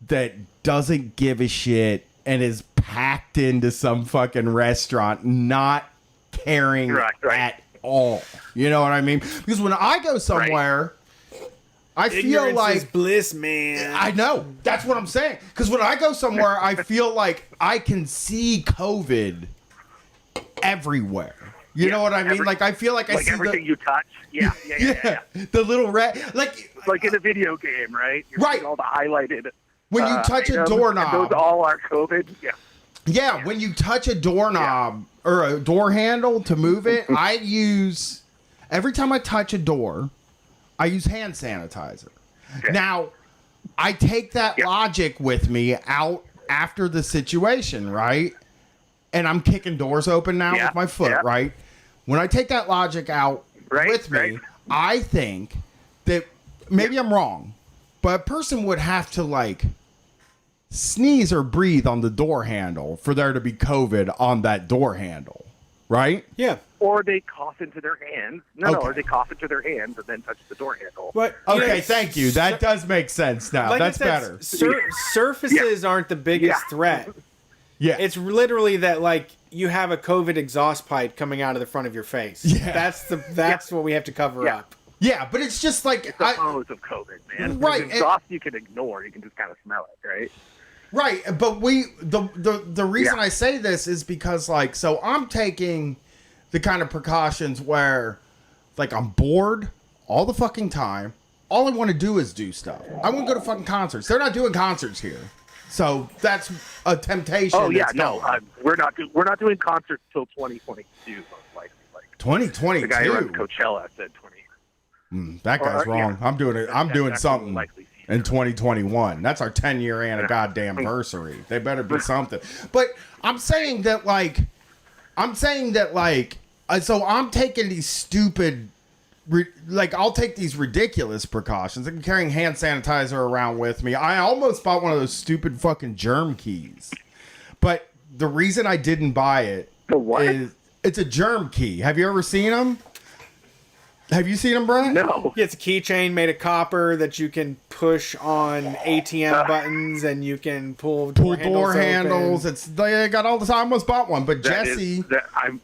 that doesn't give a shit and is packed into some fucking restaurant, not caring Right. at all. You know what I mean? Because when I go somewhere, I feel Ignorance like is bliss, man. I know. That's what I'm saying. Because when I go somewhere, I feel like I can see COVID everywhere. You know what I mean? Like I feel like I Like see everything you touch. Yeah. the little red. Like Like in a video game, right? You're Right. seeing all the highlighted. when you touch a items, and doorknob. those all are COVID. Yeah. Yeah, when you touch a doorknob or a door handle to move it, I use every time I touch a door, I use hand sanitizer. Okay. Now, I take that logic with me out after the situation, right? And I'm kicking doors open now Yeah, with my foot, yeah. right? When I take that logic out Right, with me, right. I think that maybe I'm wrong, but a person would have to like sneeze or breathe on the door handle for there to be COVID on that door handle, right? Yeah. Or they cough into their hands. No, Okay. or they cough into their hands and then touch the door handle. But you Okay, know, thank you. That does make sense now. like I That's said, better. Surfaces aren't the biggest Yeah. threat. Yeah. It's literally that like you have a COVID exhaust pipe coming out of the front of your face. Yeah. That's what we have to cover Yeah. up. Yeah, but it's just like The pose of COVID, man. Right, There's exhaust you can ignore. You can just kind of smell it, right? right, but the reason I say this is because like so I'm taking the kind of precautions where like I'm bored all the fucking time. All I want to do is do stuff. I want to go to fucking concerts. They're not doing concerts here. So that's a temptation. Oh yeah, that's no, going. we're not doing concerts till 2022. Most likely. Like 2022. the guy who runs Coachella said 20. That guy's Or, wrong. yeah. I'm doing it. I'm doing That's something likely season. in 2021. That's our 10-year goddamn anniversary. They better be something. But I'm saying that like, so I'm taking these stupid, I'll take these ridiculous precautions. I'm carrying hand sanitizer around with me. I almost bought one of those stupid fucking germ keys, but the reason I didn't buy it The what? is it's a germ key. Have you ever seen them? Have you seen them, Brent? No. Yeah, it's a keychain made of copper that you can push on ATM buttons and you can pull door handles. open. It's they got all this. I almost bought one, but That Jesse, is- that- I'm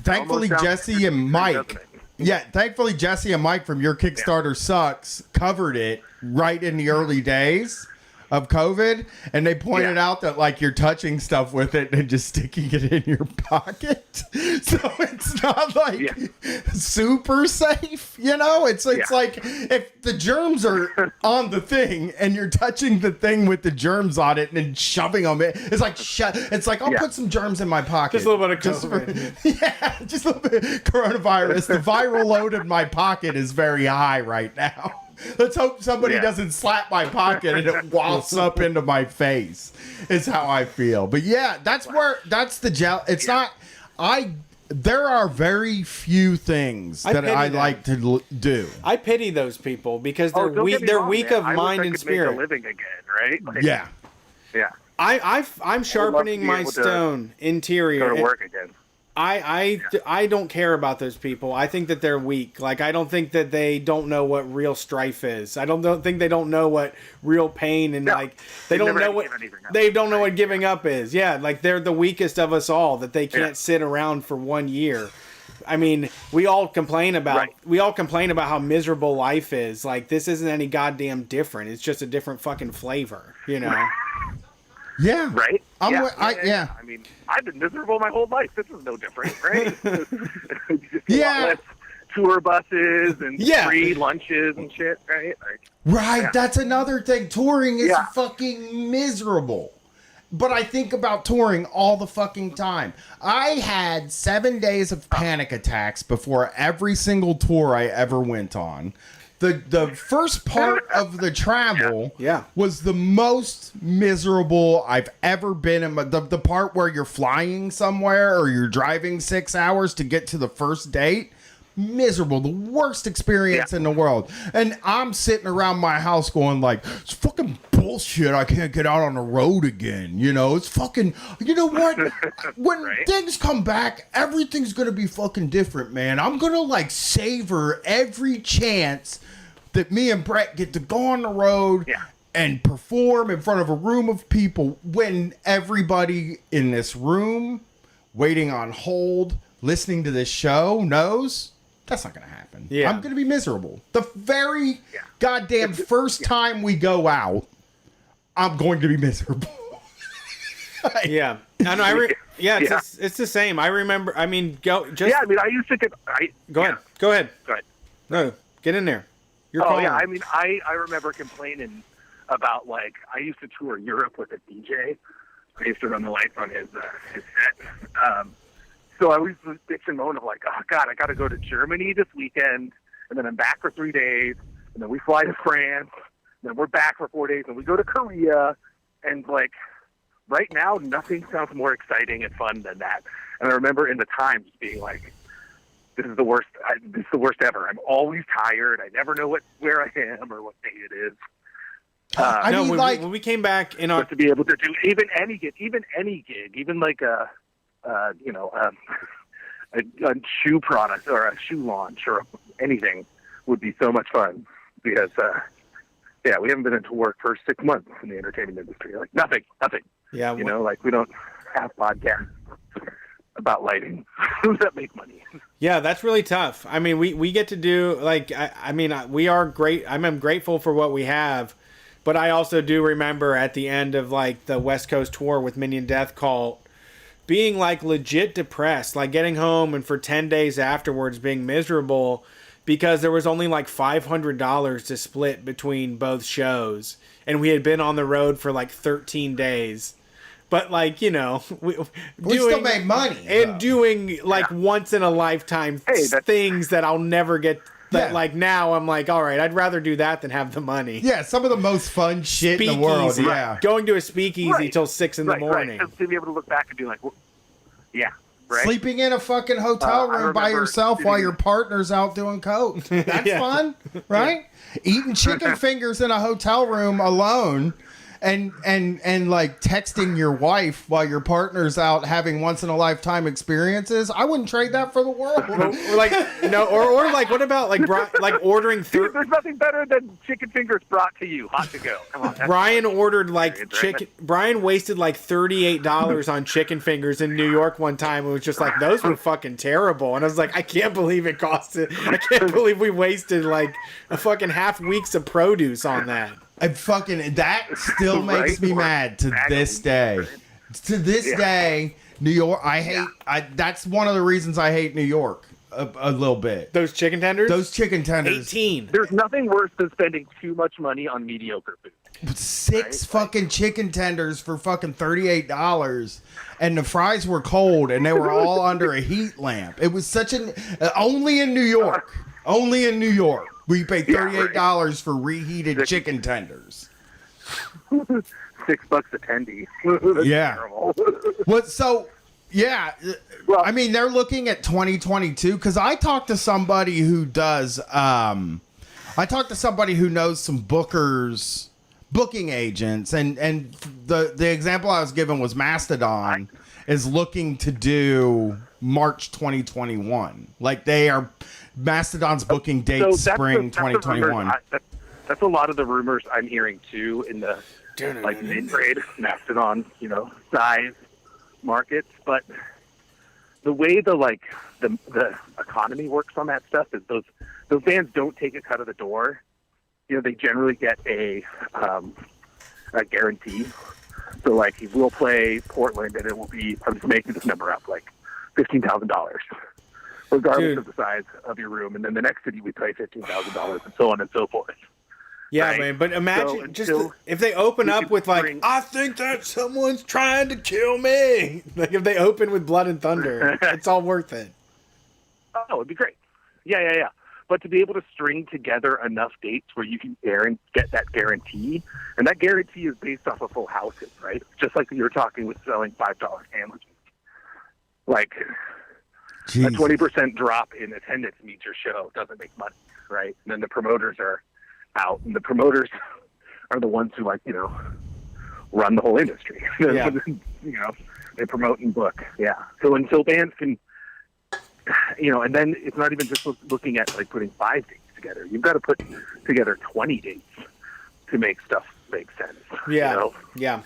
thankfully almost Jesse down- and Mike, doesn't it? yeah, thankfully Jesse and Mike from Your Kickstarter Sucks covered it right in the early days of COVID, and they pointed out that like you're touching stuff with it and just sticking it in your pocket, so it's not like super safe, you know. It's like if the germs are on the thing and you're touching the thing with the germs on it and then shoving them in, it's like I'll put some germs in my pocket, Just a little bit of COVID. just a little bit of coronavirus. The viral load in my pocket is very high right now. Let's hope somebody doesn't slap my pocket and it wafts up into my face. Is how I feel. But yeah, that's the gel. It's not. There are very few things that I like to do. I pity those people because Oh, they're don't weak. get me They're wrong, weak man. of I wish mind I and could make a spirit. living again, right? Like, Yeah. Yeah. I'm sharpening be my able to stone interior. Go to work again. I don't care about those people. I think that they're weak. Like I don't think that they don't know what real strife is. I don't think they don't know what real pain and like they don't know what what giving up is. Yeah, like they're the weakest of us all. That they can't sit around for 1 year. I mean, we all complain about how miserable life is. Like this isn't any goddamn different. It's just a different fucking flavor, you know. Yeah. Right. Yeah. I mean, I've been miserable my whole life. This is no different, right? Just Yeah. less tour buses and Yeah. free lunches and shit, right? Like, Right, Yeah. that's another thing. Touring is Yeah. fucking miserable. But I think about touring all the fucking time. I had 7 days of panic attacks before every single tour I ever went on. The first part of the travel Yeah. was the most miserable I've ever been in. The part where you're flying somewhere or you're driving 6 hours to get to the first date. Miserable, the worst experience in the world. And I'm sitting around my house going like, it's fucking bullshit. I can't get out on the road again. You know, it's fucking, you know what? When things come back, everything's going to be fucking different, man. I'm going to like savor every chance that me and Brett get to go on the road and perform in front of a room of people when everybody in this room waiting on hold, listening to this show knows that's not going to happen. Yeah. I'm going to be miserable. The very goddamn first time we go out, I'm going to be miserable. Yeah. No, it's the same. I remember, I mean, I used to get, Go ahead. Go ahead. No, get in there. You're Oh, calling. yeah, I mean, I remember complaining about, like, I used to tour Europe with a DJ. I used to run the lights on his set. So I was bitching and moaning, like, oh, God, I got to go to Germany this weekend, and then I'm back for 3 days, and then we fly to France, and then we're back for 4 days, and we go to Korea, and, like, right now, nothing sounds more exciting and fun than that. And I remember in the Times being like, this is the worst. This is the worst ever. I'm always tired. I never know where I am or what day it is. When we came back in our But to be able to do even any gig, even like a shoe product or a shoe launch or anything would be so much fun because we haven't been into work for 6 months in the entertainment industry. Like nothing. Yeah, like we don't have podcasts about lighting that make money. Yeah, that's really tough. I mean, we get to do we are great. I'm grateful for what we have, but I also do remember at the end of like the West Coast tour with Minion Death Cult being like legit depressed, like getting home and for 10 days afterwards being miserable because there was only like $500 to split between both shows, and we had been on the road for like 13 days. But like, we still made money and doing like once in a lifetime things that I'll never get. Like now I'm like, all right, I'd rather do that than have the money. Yeah, some of the most fun shit in the world. Speakeasy. Yeah, going to a speakeasy till 6 in the morning. Right. To be able to look back and be like, right. Sleeping in a fucking hotel room by yourself while your partner's out doing coke. That's fun, right? Eating chicken fingers in a hotel room alone. And like texting your wife while your partner's out having once in a lifetime experiences, I wouldn't trade that for the world. Or like what about like ordering? There's nothing better than chicken fingers brought to you, hot to go. Come on. Brian ordered like chicken. Brian wasted like $38 on chicken fingers in New York one time. It was just like those were fucking terrible, and I was like, I can't believe it cost it. I can't believe we wasted like a fucking half week's of produce on that. And fucking that still makes me mad to this day. To this day, New York. That's one of the reasons I hate New York a little bit. Those chicken tenders. 18. There's nothing worse than spending too much money on mediocre food. 6 fucking chicken tenders for fucking $38, and the fries were cold, and they were all under a heat lamp. It was such an only in New York. Only in New York. We pay $38 for reheated chicken tenders. $6 a tendy. Yeah. What? So, yeah. Well, I mean, they're looking at 2022 because I talked to somebody who does. I talked to somebody who knows some bookers, booking agents, and the example I was given was Mastodon is looking to do March 2021. Like they are. Mastodon's booking dates spring 2021. That's a lot of the rumors I'm hearing too in the like mid-grade Mastodon, size markets. But the way the economy works on that stuff is those bands don't take a cut of the door. They generally get a guarantee So like we'll play Portland, and it will be, I'm just making this number up, like $15,000, regardless Dude. of the size of your room. And then the next city we play $15,000, and so on and so forth. Yeah, Right. man. But imagine So just until if they open we up could with like, bring- I think that someone's trying to kill me. Like if they open with Blood and Thunder, it's all worth it. Oh, it'd be great. Yeah. But to be able to string together enough dates where you can get that guarantee, and that guarantee is based off of full houses, right? Just like you were talking with selling $5 sandwiches. Like a 20% drop in attendance means your show doesn't make money, right? And then the promoters are out, and the promoters are the ones who, like, you know, run the whole industry. Yeah. You know, they promote and book. Yeah. So until bands can, you know, and then it's not even just looking at like putting 5 dates together. You've got to put together 20 dates to make stuff make sense. Yeah. You know? Yeah.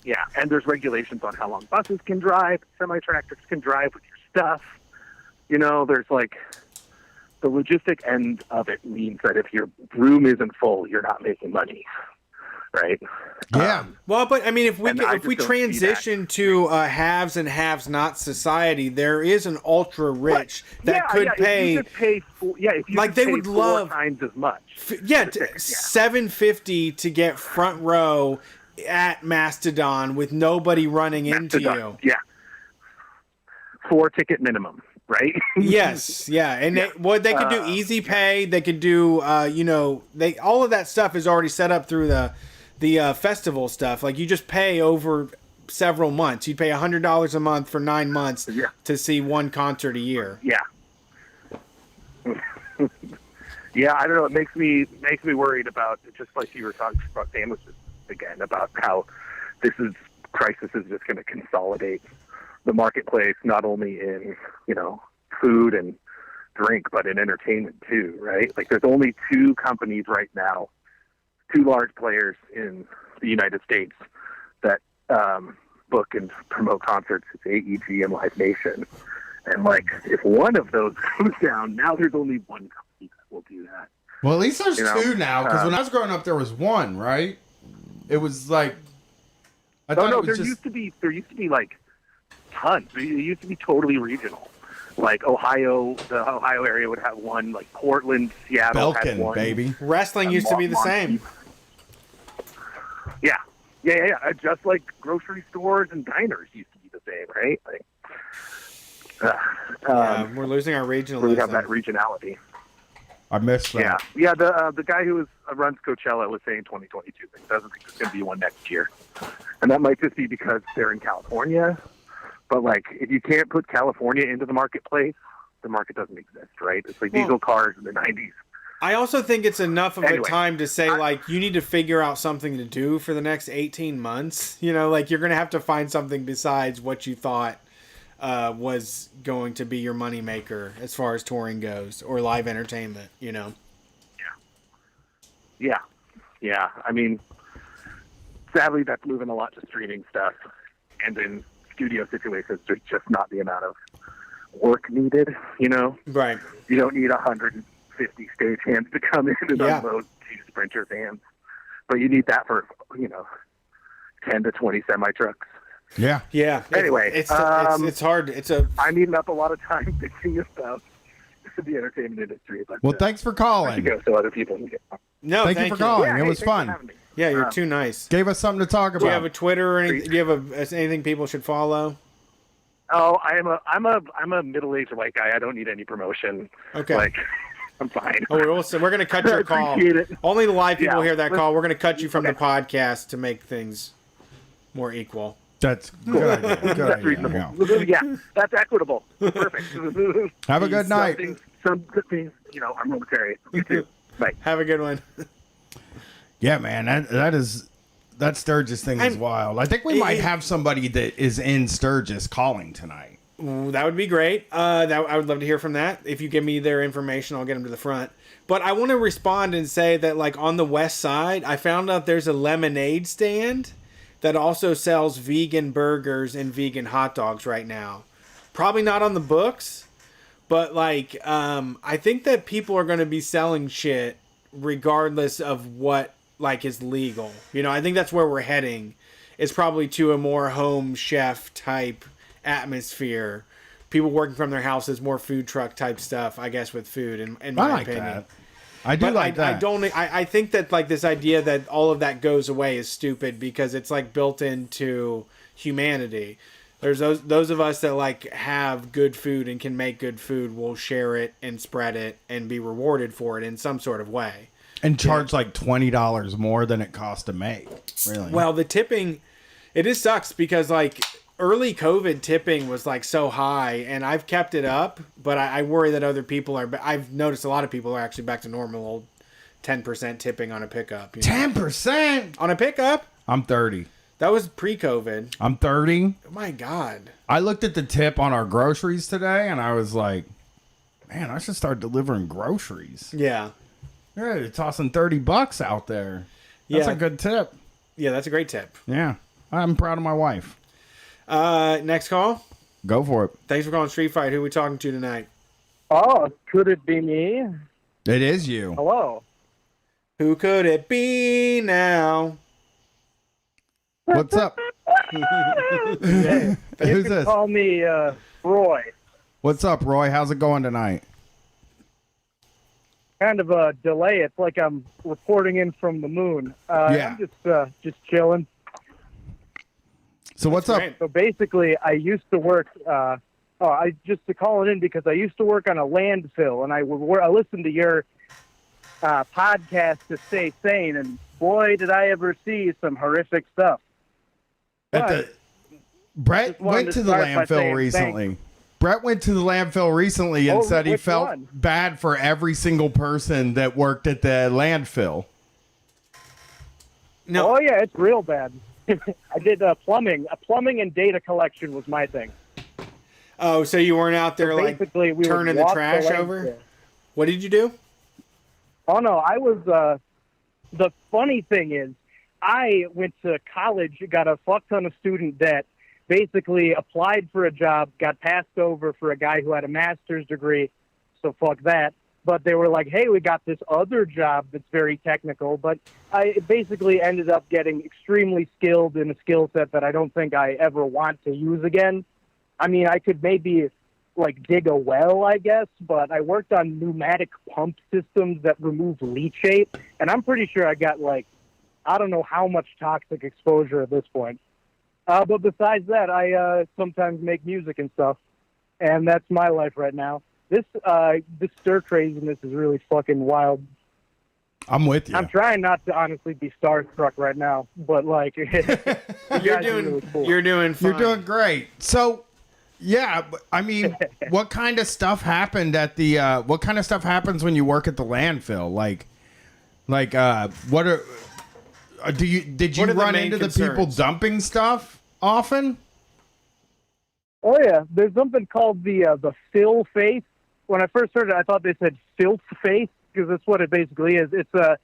Yeah, and there's regulations on how long buses can drive, semi-tractors can drive with your stuff. You know, there's like the logistic end of it means that if your room isn't full, you're not making money, right? Yeah. Well, but I mean, if we And I if we just don't see that. transition to a haves and have-not society, there is an ultra rich that could pay. If you just pay if you like just they pay would 4 love times as much. $750 to get front row at Mastodon with nobody running into you. Yeah. 4 ticket minimum, right? Yes, yeah, and they could do easy pay. They could do, you know, all of that stuff is already set up through the festival stuff. Like you just pay over several months. You'd pay $100 a month for 9 months to see one concert a year. Yeah. Yeah, I don't know. It makes me worried about, just like you were talking about sandwiches again, about how crisis is just going to consolidate the marketplace, not only in, you know, food and drink, but in entertainment too, right? Like there's only 2 companies right now, 2 large players in the United States that book and promote concerts. It's AEG and Live Nation. And like, if one of those goes down, now there's only one company that will do that. Well, at least there's You know, 2 now, because when I was growing up, there was 1, right? It was like, I No, thought no, it was there used to be like tons. It used to be totally regional. Like Ohio, the Ohio area would have one. Like Portland, Seattle had Belkin, one. baby. Wrestling used to be the same. Yeah. Just like grocery stores and diners used to be the same, right? Like, We're losing our we have that regionalism. regionality. I missed that. Yeah. The guy who runs Coachella was saying 2022. He doesn't think there's going to be one next year, and that might just be because they're in California. But like, if you can't put California into the marketplace, the market doesn't exist, right? It's like diesel cars in the 90s. I also think it's enough of Anyway, a time to say, like, you need to figure out something to do for the next 18 months. You know, like, you're going to have to find something besides what you thought was going to be your moneymaker as far as touring goes or live entertainment, you know? Yeah. I mean, sadly, that's moving a lot to streaming stuff. And in studio situations, there's just not the amount of work needed, you know? Right. You don't need 150 stagehands to come in and unload 2 Sprinter vans. But you need that for, you know, 10 to 20 semi-trucks. Yeah. Yeah. Anyway, it's hard. I'm eating up a lot of time thinking about the entertainment industry. But, Well, thanks for I calling. should go so other people can get on. No, Thank you for calling. Yeah, It was thanks for fun. having me. Yeah, you're too nice. Gave us something to talk Do you have a about. Twitter or anything? Do you have anything people should follow? Oh, I'm a middle-aged white guy. I don't need any promotion. Okay. Like, I'm fine. Oh, we're going to cut your I call. appreciate it. Only the live people Yeah. hear that call. We're going to cut you from the Okay. podcast to make things more equal. That's good idea. Good That's idea. reasonable. Yeah. Yeah, that's equitable. Perfect. Have a good night. Some good things, you know, I'm military. You too. Bye. Have a good one. Yeah, man. That Sturgis thing is wild. I think we might have somebody that is in Sturgis calling tonight. Ooh, that would be great. I would love to hear from that. If you give me their information, I'll get them to the front. But I want to respond and say that, like, on the west side, I found out there's a lemonade stand that also sells vegan burgers and vegan hot dogs right now. Probably not on the books, but, like, I think that people are going to be selling shit regardless of what like is legal. You know, I think that's where we're heading. Is probably to a more home chef type atmosphere. People working from their houses, more food truck type stuff, I guess, with food, in my I like opinion. that. I do like that. I think that like this idea that all of that goes away is stupid because it's like built into humanity. There's those of us that like have good food and can make good food will share it and spread it and be rewarded for it in some sort of way. And charge like $20 more than it costs to make. Really? Well, the tipping, it just sucks because like early COVID tipping was like so high, and I've kept it up, but I worry that other people are. I've noticed a lot of people are actually back to normal old 10% tipping on a pickup. 10% on a pickup? I'm 30. That was pre-COVID. I'm 30. Oh my God. I looked at the tip on our groceries today, and I was like, man, I should start delivering groceries. Yeah. Yeah, you're tossing $30 out there. That's a good tip. Yeah, that's a great tip. Yeah. I'm proud of my wife. Next call. Go for it. Thanks for calling Street Fight. Who are we talking to tonight? Oh, could it be me? It is you. Hello. Who could it be now? What's up? Hey, you Who's can this? call me Roy. What's up, Roy? How's it going tonight? Kind of a delay. It's like I'm reporting in from the moon. Yeah. I'm just chilling. So what's up? So basically, I used to work. I just to call it in because I used to work on a landfill, and I listened to your podcast to stay sane, and boy, did I ever see some horrific stuff. Brett went to the landfill recently. Brett went to the landfill recently and said he felt bad for every single person that worked at the landfill. No. Oh yeah, it's real bad. I did plumbing. Plumbing and data collection was my thing. Oh, so you weren't out there like turning the trash over? What did you do? Oh no, I was. The funny thing is, I went to college, got a fuck ton of student debt, basically applied for a job, got passed over for a guy who had a master's degree, so fuck that. But they were like, hey, we got this other job that's very technical, but I basically ended up getting extremely skilled in a skill set that I don't think I ever want to use again. I mean, I could maybe like dig a well, I guess, but I worked on pneumatic pump systems that remove leachate, and I'm pretty sure I got like, I don't know how much toxic exposure at this point. But besides that, I sometimes make music and stuff, and that's my life right now. This stir craziness is really fucking wild. I'm with you. I'm trying not to honestly be starstruck right now, but like you're doing fine. You're doing great. So, yeah, I mean, what kind of stuff happened at the? What kind of stuff happens when you work at the landfill? Like, what are? Did you run into the people dumping stuff often? Oh yeah, there's something called the fill face. When I first heard it, I thought they said filth face because that's what it basically is. It's a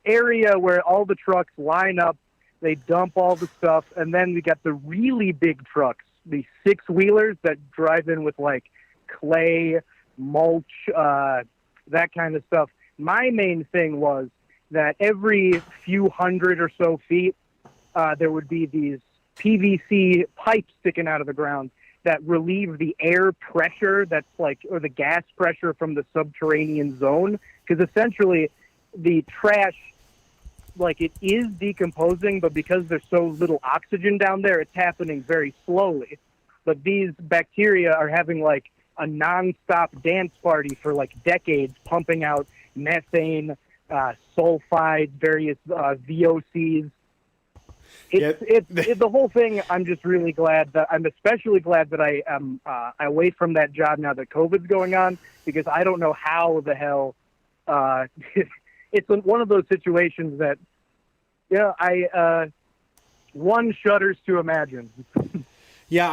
area where all the trucks line up, they dump all the stuff, and then we got the really big trucks, the 6-wheelers that drive in with like clay, mulch, that kind of stuff. My main thing was that every few hundred or so feet, there would be these PVC pipes sticking out of the ground that relieve the air pressure that's like, or the gas pressure from the subterranean zone. Because essentially the trash, like it is decomposing, but because there's so little oxygen down there, it's happening very slowly. But these bacteria are having like a nonstop dance party for like decades, pumping out methane, sulfides, various VOCs. It's the whole thing. I'm just really glad that I'm especially glad that I am away from that job now that COVID's going on, because I don't know how the hell it's one of those situations that one shudders to imagine. Yeah,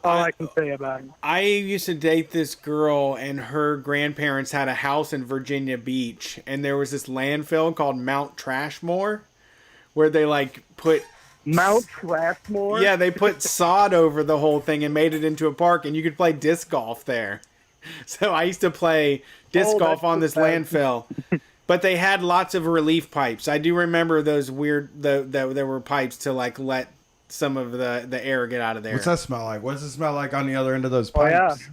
all I can say about it. I used to date this girl, and her grandparents had a house in Virginia Beach, and there was this landfill called Mount Trashmore, where they like put Mount Trashmore. Yeah, they put sod over the whole thing and made it into a park, and you could play disc golf there. So I used to play disc golf on this landfill. But they had lots of relief pipes. I do remember those weird. There were pipes to like let some of the air get out of there. What's that smell like? What does it smell like on the other end of those Oh, pipes? yeah.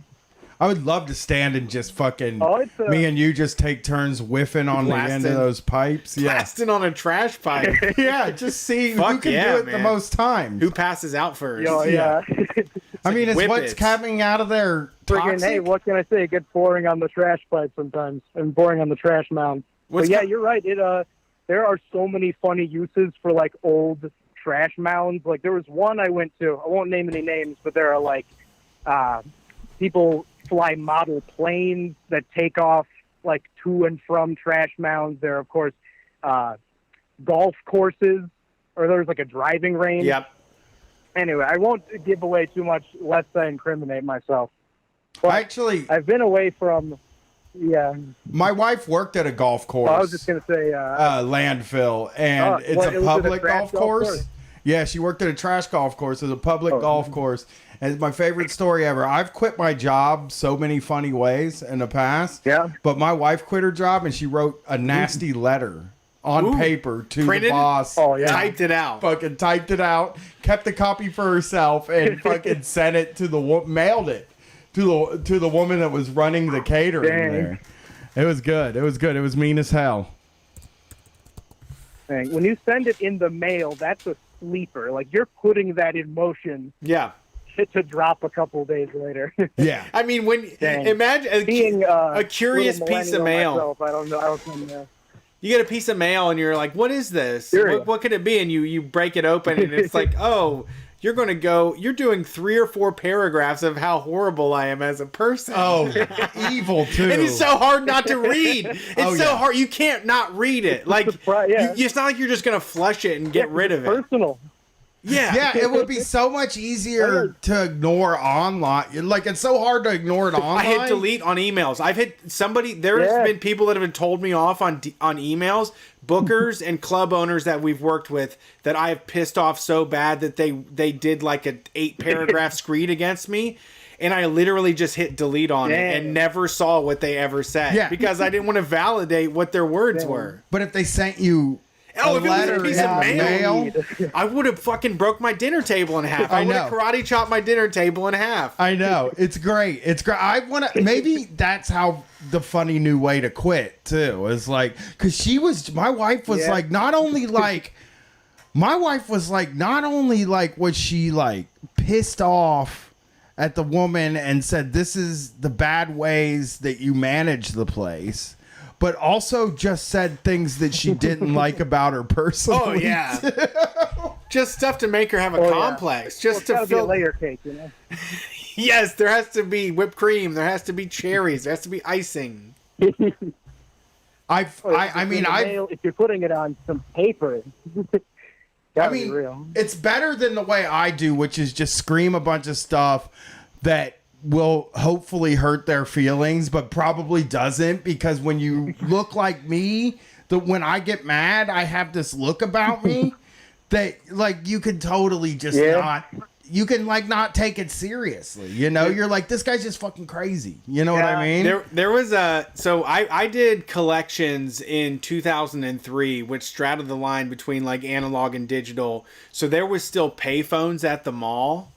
I would love to stand and just fucking it's, me and you just take turns whiffing on the end Blasting. of those pipes. Yeah, Blasting on a trash pipe. yeah. Just see who Fuck can yeah, do it the man. most times. Who passes out first? Yo, yeah. I mean, it's what's whippets. coming out of there. Friggin', Toxic? hey, what can I say? It gets boring on the trash pipe sometimes, and boring on the trash mound. What's But yeah, co- you're right. There are so many funny uses for like old trash mounds. Like there was one I went to. I won't name any names, but there are like people fly model planes that take off like to and from trash mounds. There are of course golf courses, or there's like a driving range. Yep. Anyway, I won't give away too much lest I incriminate myself. But Actually, I've been away from. Yeah, my wife worked at a golf course. well, I was just gonna say. Landfill, and it's what, a it was at a public trash golf golf course. course? Yeah, she worked at a trash golf course. It's a public golf course, and it's my favorite story ever. I've quit my job so many funny ways in the past. Yeah. But my wife quit her job, and she wrote a nasty letter on Ooh. Printed to Printed? the boss. Oh yeah. Typed it out. Fucking typed it out, kept the copy for herself, and fucking sent it to the mailed it to the woman that was running the catering Dang. there. It was good. It was good. It was mean as hell. Thing. When you send it in the mail, that's a sleeper. Like you're putting that in motion Yeah. to drop a couple days later. Yeah. I mean, when Dang. imagine Being a curious little piece of millennial mail. myself, I don't know. I was You get a piece of mail and you're like, "What is this? Sure. What could it be?" And you break it open and it's like, "Oh, you're doing 3 or 4 paragraphs of how horrible I am as a person." Oh, evil too. And it's so hard not to read. It's Oh, so yeah. hard. You can't not read it. Like, Yeah. it's not like you're just going to flush it and get rid of it. personal. Yeah. Yeah, it would be so much easier to ignore online. Like, it's so hard to ignore it online. I hit delete on emails. I've hit somebody. There's Yeah. been people that have told me off on emails, bookers and club owners that we've worked with that I have pissed off so bad that they did like a 8-paragraph screed against me, and I literally just hit delete on it Dang. and never saw what they ever said. Yeah. Because I didn't want to validate what their words were. But if they sent you Oh, a if it was a letter piece in of the mail, mail, I would have fucking broke my dinner table in half. I I would have know. karate chopped my dinner table in half. I know it's great. It's great. I want to. Maybe that's how the funny new way to quit too is like because my wife was Yeah. like not only like was she like pissed off at the woman and said this is the bad ways that you manage the place. But also just said things that she didn't like about her personally. Oh yeah, just stuff to make her have a Oh, yeah. complex. Well, Just it's to gotta be a fill. layer cake, you know. Yes, there has to be whipped cream. There has to be cherries. There has to be icing. I mean, if you're putting it on some paper, gotta be real. it's better than the way I do, which is just scream a bunch of stuff that will hopefully hurt their feelings, but probably doesn't, because when you look like me, when I get mad, I have this look about me that like you can totally just not take it seriously. You know, you're like, this guy's just fucking crazy. You know what I mean? There was so I did collections in 2003, which straddled the line between like analog and digital. So there was still payphones at the mall,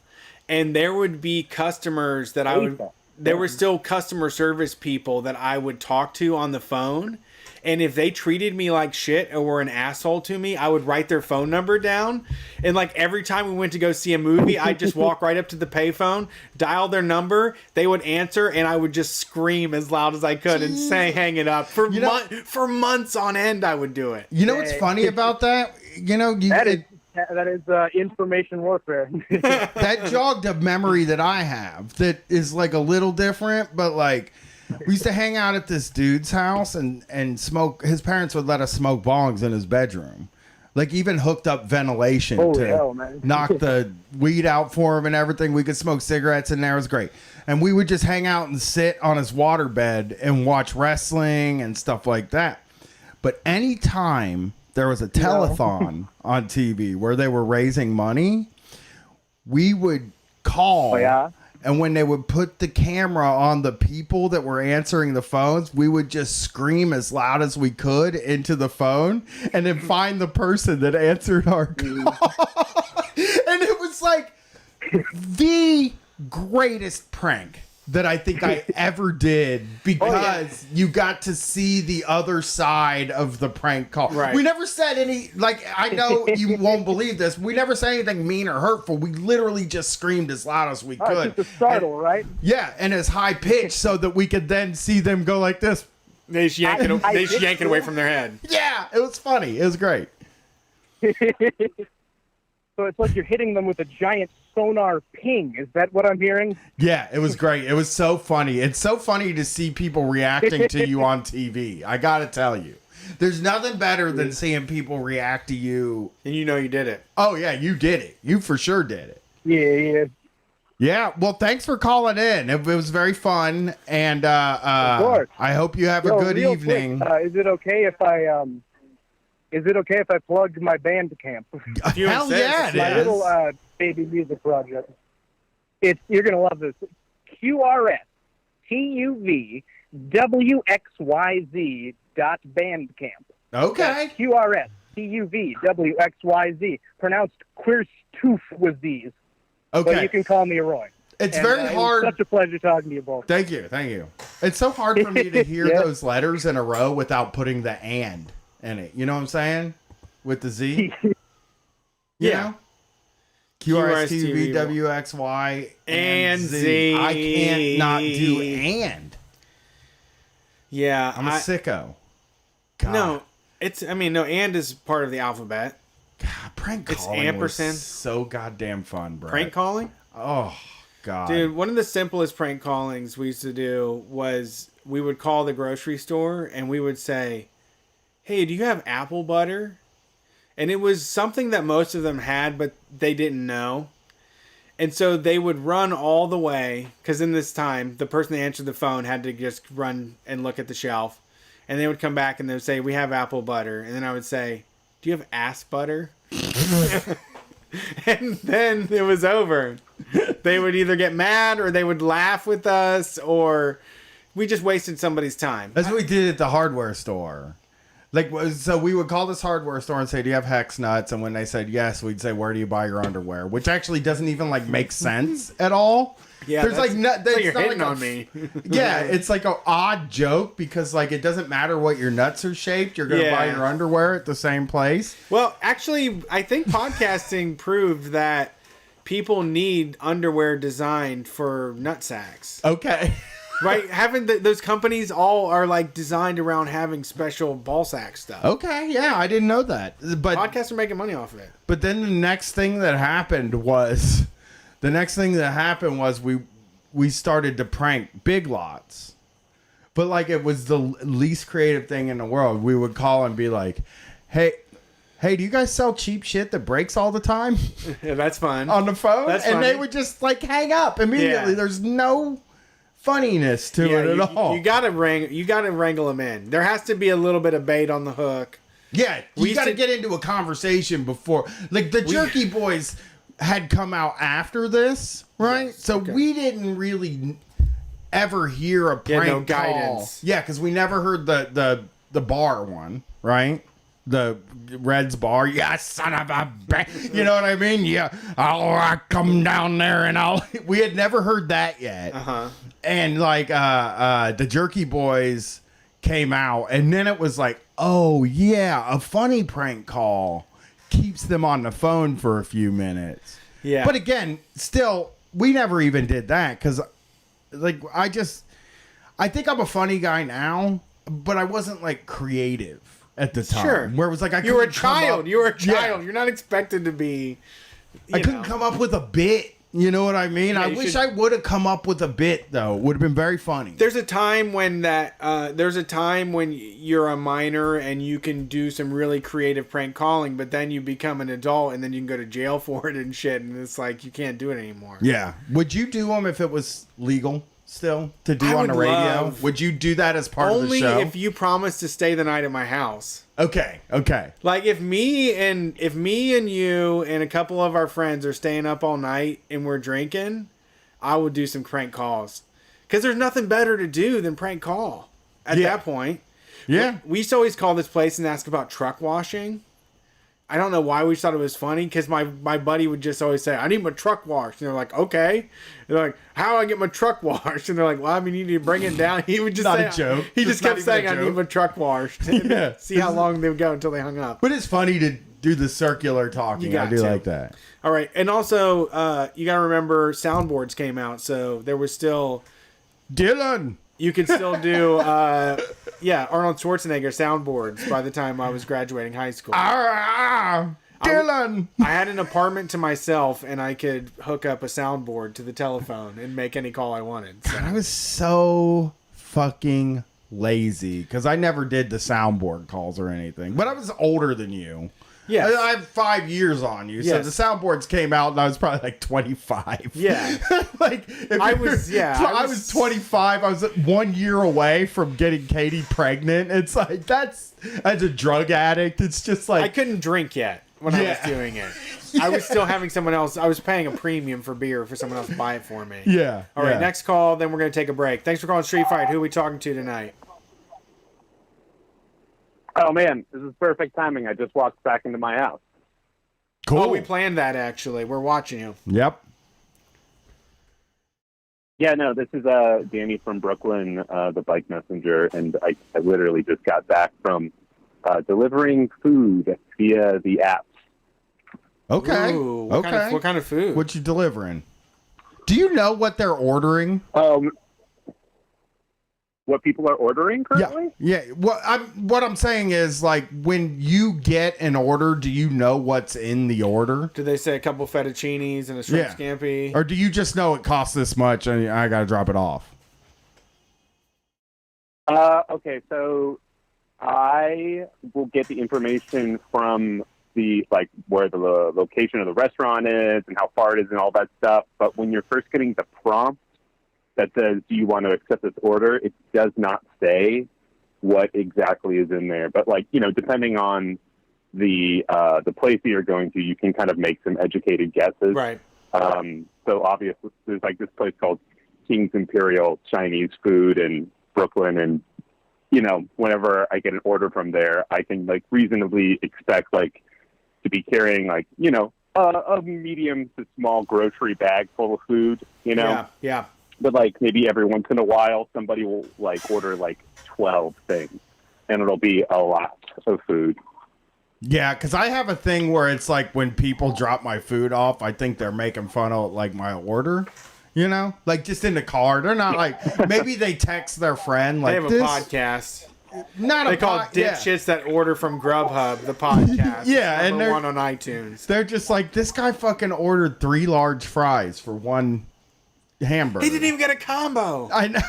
and there would be customers that there were still customer service people that I would talk to on the phone. And if they treated me like shit or were an asshole to me, I would write their phone number down. And like every time we went to go see a movie, I'd just walk right up to the payphone, dial their number, they would answer, and I would just scream as loud as I could and say, hang it up. For months on end, I would do it. You know what's funny about that? You know, That is information warfare. that jogged a memory that I have that is like a little different, but like we used to hang out at this dude's house and smoke. His parents would let us smoke bongs in his bedroom, like even hooked up ventilation Holy to hell, man. knock the weed out for him and everything. We could smoke cigarettes in there. It was great. And we would just hang out and sit on his waterbed and watch wrestling and stuff like that. But anytime there was a telethon on TV where they were raising money, we would call And when they would put the camera on the people that were answering the phones, we would just scream as loud as we could into the phone and then find the person that answered our call. And it was like the greatest prank that I think I ever did because you got to see the other side of the prank call. Right. We never said any, like, I know you won't believe this. We never said anything mean or hurtful. We literally just screamed as loud as we could. Just a startle, right? Yeah, and as high pitched so that we could then see them go like this. They just yank it, they just yank it away from their head. Yeah, it was funny. It was great. So it's like you're hitting them with a giant sonar ping. Is that what I'm hearing? Yeah, it was great. It was so funny. It's so funny to see people reacting to you on TV. I got to tell you. There's nothing better than seeing people react to you. And you know you did it. Oh, yeah, you did it. You for sure did it. Yeah. Yeah, well, thanks for calling in. It was very fun, and Of course. I hope you have a good real evening. Quick, is it okay if I plug my Bandcamp? Hell yeah, it My is. little baby music project. You're gonna love this. QRSTUVWXYZ.bandcamp. Okay. QRSTUVWXYZ. Pronounced Queerstoof with these. Okay. But you can call me Roy. It's And, very it was hard. such a pleasure talking to you both. Thank you. It's so hard for me to hear Yeah. those letters in a row without putting the "and" in it. You know what I'm saying? With the Z. Yeah. QRSTUVWXY and Z. I can't not do "and." Yeah. I'm a sicko. God. No, and is part of the alphabet. God, prank It's calling ampersand. was so goddamn fun, bro. Prank calling? Oh, God. Dude, one of the simplest prank callings we used to do was we would call the grocery store and we would say, "Hey, do you have apple butter?" And it was something that most of them had, but they didn't know. And so they would run all the way, because in this time, the person that answered the phone had to just run and look at the shelf. And they would come back and they would say, "We have apple butter." And then I would say, "Do you have ass butter?" And then it was over. They would either get mad or they would laugh with us, or we just wasted somebody's time. That's what we did at the hardware store. Like, so we would call this hardware store and say, "Do you have hex nuts?" And when they said yes, we'd say, "Where do you buy your underwear?" Which actually doesn't even like make sense at all. Yeah, there's like no, so you're not hitting like on me. Yeah, it's like an odd joke because like it doesn't matter what your nuts are shaped. You're gonna buy Yeah. your underwear at the same place. Well, actually, I think podcasting proved that people need underwear designed for nut sacks. Okay. Right? Those companies all are like designed around having special ball sack stuff. Okay, yeah, I didn't know that. But Podcasts are making money off of it. But then the next thing that happened was we started to prank Big Lots. But like it was the least creative thing in the world. We would call and be like, "Hey, do you guys sell cheap shit that breaks all the time?" Yeah, that's fun. On the phone? That's and they funny. would just like hang up immediately. Yeah. There's no funniness to it at all. You gotta wrangle them in. There has to be a little bit of bait on the hook. Yeah, We you used got to to- get into a conversation before. Like the Jerky Boys had come out after this, right? So we didn't really ever hear a prank no call. guidance. Yeah, because we never heard the bar one, right? The Reds bar. Yeah, son of a bitch. You know what I mean? Yeah, I'll come down there and I'll. We had never heard that yet. Uh-huh. And like the Jerky Boys came out, and then it was like, oh yeah, a funny prank call keeps them on the phone for a few minutes. Yeah. But again, still, we never even did that because, like, I think I'm a funny guy now, but I wasn't like creative at the time. Sure. Where it was like You were a couldn't come child. up- You were a Yeah. child. You're not expected to be. I couldn't come up with a bit. You know what I mean? Yeah, I you wish should- I would have come up with a bit though. Would have been very funny. There's a time when you're a minor and you can do some really creative prank calling, but then you become an adult and then you can go to jail for it and shit, and it's like you can't do it anymore. Yeah. Would you do them if it was legal still to do I on the would radio? love- Would you do that as part of the Only show? if you promise to stay the night at my house. Okay. Like if me and you and a couple of our friends are staying up all night and we're drinking, I would do some prank calls. Because there's nothing better to do than prank call at that point. Yeah. We used to always call this place and ask about truck washing. I don't know why we thought it was funny, because my buddy would just always say, I need my truck washed. And they're like, okay. And they're like, how do I get my truck washed? And they're like, well, I mean, you need to bring it down. He would just Not say, a joke. He Just just not kept even a saying, I need joke. my truck washed. Yeah. See how long they would go until they hung up. But it's funny to do the circular talking. You got I do to. like that. All right. And also, you got to remember soundboards came out. So there was still... Dylan. You could still do, Arnold Schwarzenegger soundboards by the time I was graduating high school. Dylan. I had an apartment to myself, and I could hook up a soundboard to the telephone and make any call I wanted. So. I was so fucking lazy because I never did the soundboard calls or anything. But I was older than you. Yeah, I have 5 years on you, so Yes. the soundboards came out, and I was probably like 25. Yeah, like if I you were- was. Yeah, I was 25. I was 1 year away from getting Katie pregnant. It's like as a drug addict, it's just like I couldn't drink yet when I was doing it. I was still having someone else. I was paying a premium for beer for someone else to buy it for me. Yeah. All right, yeah. next call. Then we're gonna take a break. Thanks for calling Street Fight. Who are we talking to tonight? Oh man, this is perfect timing. I just walked back into my house. Cool. Oh, we planned that actually. We're watching you. Yep. Yeah, no, this is Danny from Brooklyn, the bike messenger, and I literally just got back from delivering food via the app. Okay. Ooh, what kind of food? What you delivering? Do you know what they're ordering? What people are ordering currently? Yeah. What I'm saying is, like, when you get an order, do you know what's in the order? Did they say a couple fettuccinis and a shrimp scampi? Or do you just know it costs this much and I got to drop it off? Okay, so I will get the information from the, like, where the location of the restaurant is and how far it is and all that stuff. But when you're first getting the prompt that says, do you want to accept this order, it does not say what exactly is in there. But, like, you know, depending on the place that you're going to, you can kind of make some educated guesses. Right. So obviously there's like this place called King's Imperial Chinese Food in Brooklyn, and you know, whenever I get an order from there, I can like reasonably expect like to be carrying like, you know, a medium to small grocery bag full of food, you know? Yeah. But like maybe every once in a while somebody will like order like 12 things and it'll be a lot of food. Yeah, because I have a thing where it's like when people drop my food off, I think they're making fun of like my order. You know, like just in the car. They're not like, maybe they text their friend like they have this. a podcast. Not they a call it dipshits that order from Grubhub, the podcast. Yeah, It's and number they're one on iTunes. They're just like, this guy fucking ordered 3 large fries for one hamburger. He didn't even get a combo. I know.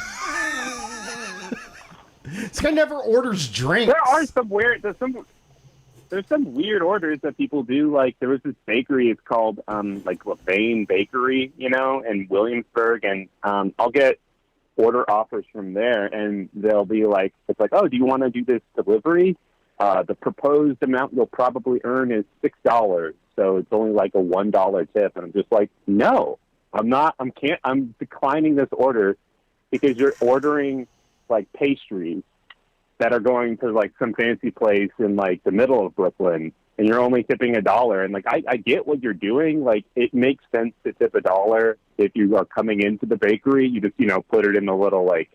This guy never orders drinks. There are some weird. There's some weird orders that people do. Like there was this bakery. It's called like Levane Bakery, you know, in Williamsburg, and I'll get order offers from there, and they'll be like, it's like, oh, do you want to do this delivery? The proposed amount you'll probably earn is $6, so it's only like a $1 tip, and I'm just like, no, I'm not. I'm declining this order because you're ordering like pastries that are going to like some fancy place in like the middle of Brooklyn, and you're only tipping $1. And like, I get what you're doing. Like, it makes sense to tip $1 if you are coming into the bakery. You just, you know, put it in the little like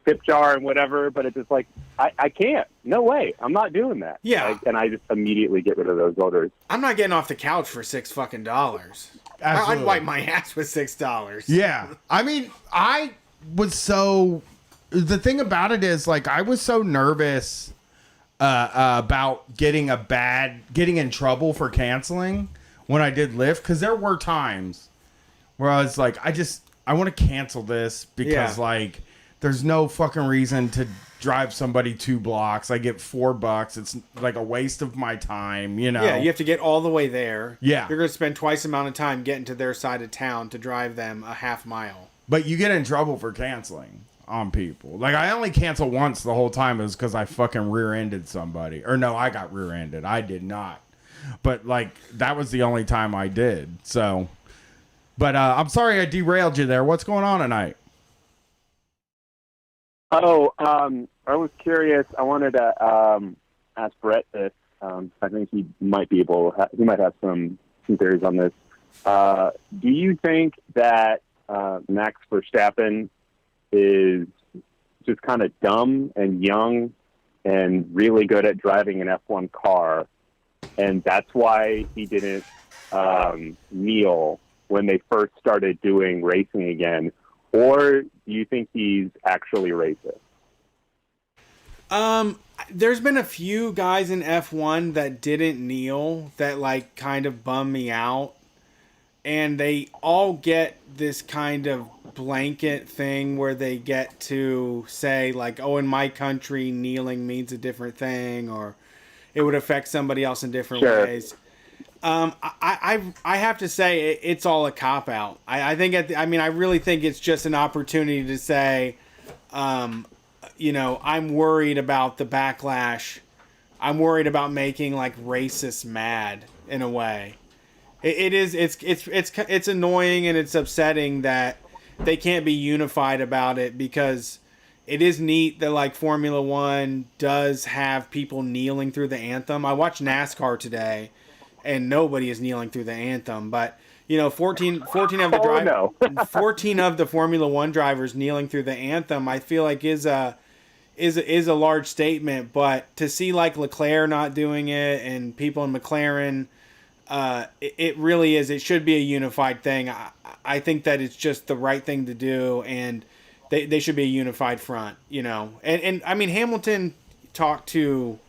tip jar and whatever. But it's just like, I can't. No way. I'm not doing that. Yeah. Like, and I just immediately get rid of those orders. I'm not getting off the couch for $6 fucking. Absolutely. I'd wipe my ass with $6. Yeah. I mean, I was so... The thing about it is, like, I was so nervous about getting in trouble for canceling when I did Lyft, because there were times where I was like, I want to cancel this because, like, there's no fucking reason to drive somebody 2 blocks. I get $4. It's like a waste of my time, you know? Yeah, you have to get all the way there. Yeah. You're going to spend twice the amount of time getting to their side of town to drive them a half mile. But you get in trouble for canceling on people. Like, I only canceled once the whole time. It was because I fucking rear-ended somebody. Or no, I got rear-ended. I did not. But, like, that was the only time I did. So, But I'm sorry I derailed you there. What's going on tonight? Oh, I was curious. I wanted to ask Brett this. I think he might be able. He might have some theories on this. Do you think that Max Verstappen is just kind of dumb and young and really good at driving an F1 car, and that's why he didn't kneel when they first started doing racing again? Or do you think he's actually racist? There's been a few guys in F1 that didn't kneel that like kind of bum me out. And they all get this kind of blanket thing where they get to say like, oh, in my country, kneeling means a different thing, or it would affect somebody else in different ways. I have to say it's all a cop out. I really think it's just an opportunity to say, I'm worried about the backlash. I'm worried about making like racists mad in a way. It's annoying and it's upsetting that they can't be unified about it, because it is neat that like Formula One does have people kneeling through the anthem. I watched NASCAR today, and nobody is kneeling through the anthem, but 14 of the 14 of the Formula One drivers kneeling through the anthem, I feel like is a large statement. But to see like Leclerc not doing it and people in McLaren, it really is. It should be a unified thing. I think that it's just the right thing to do, and they should be a unified front, And I mean, Hamilton talked to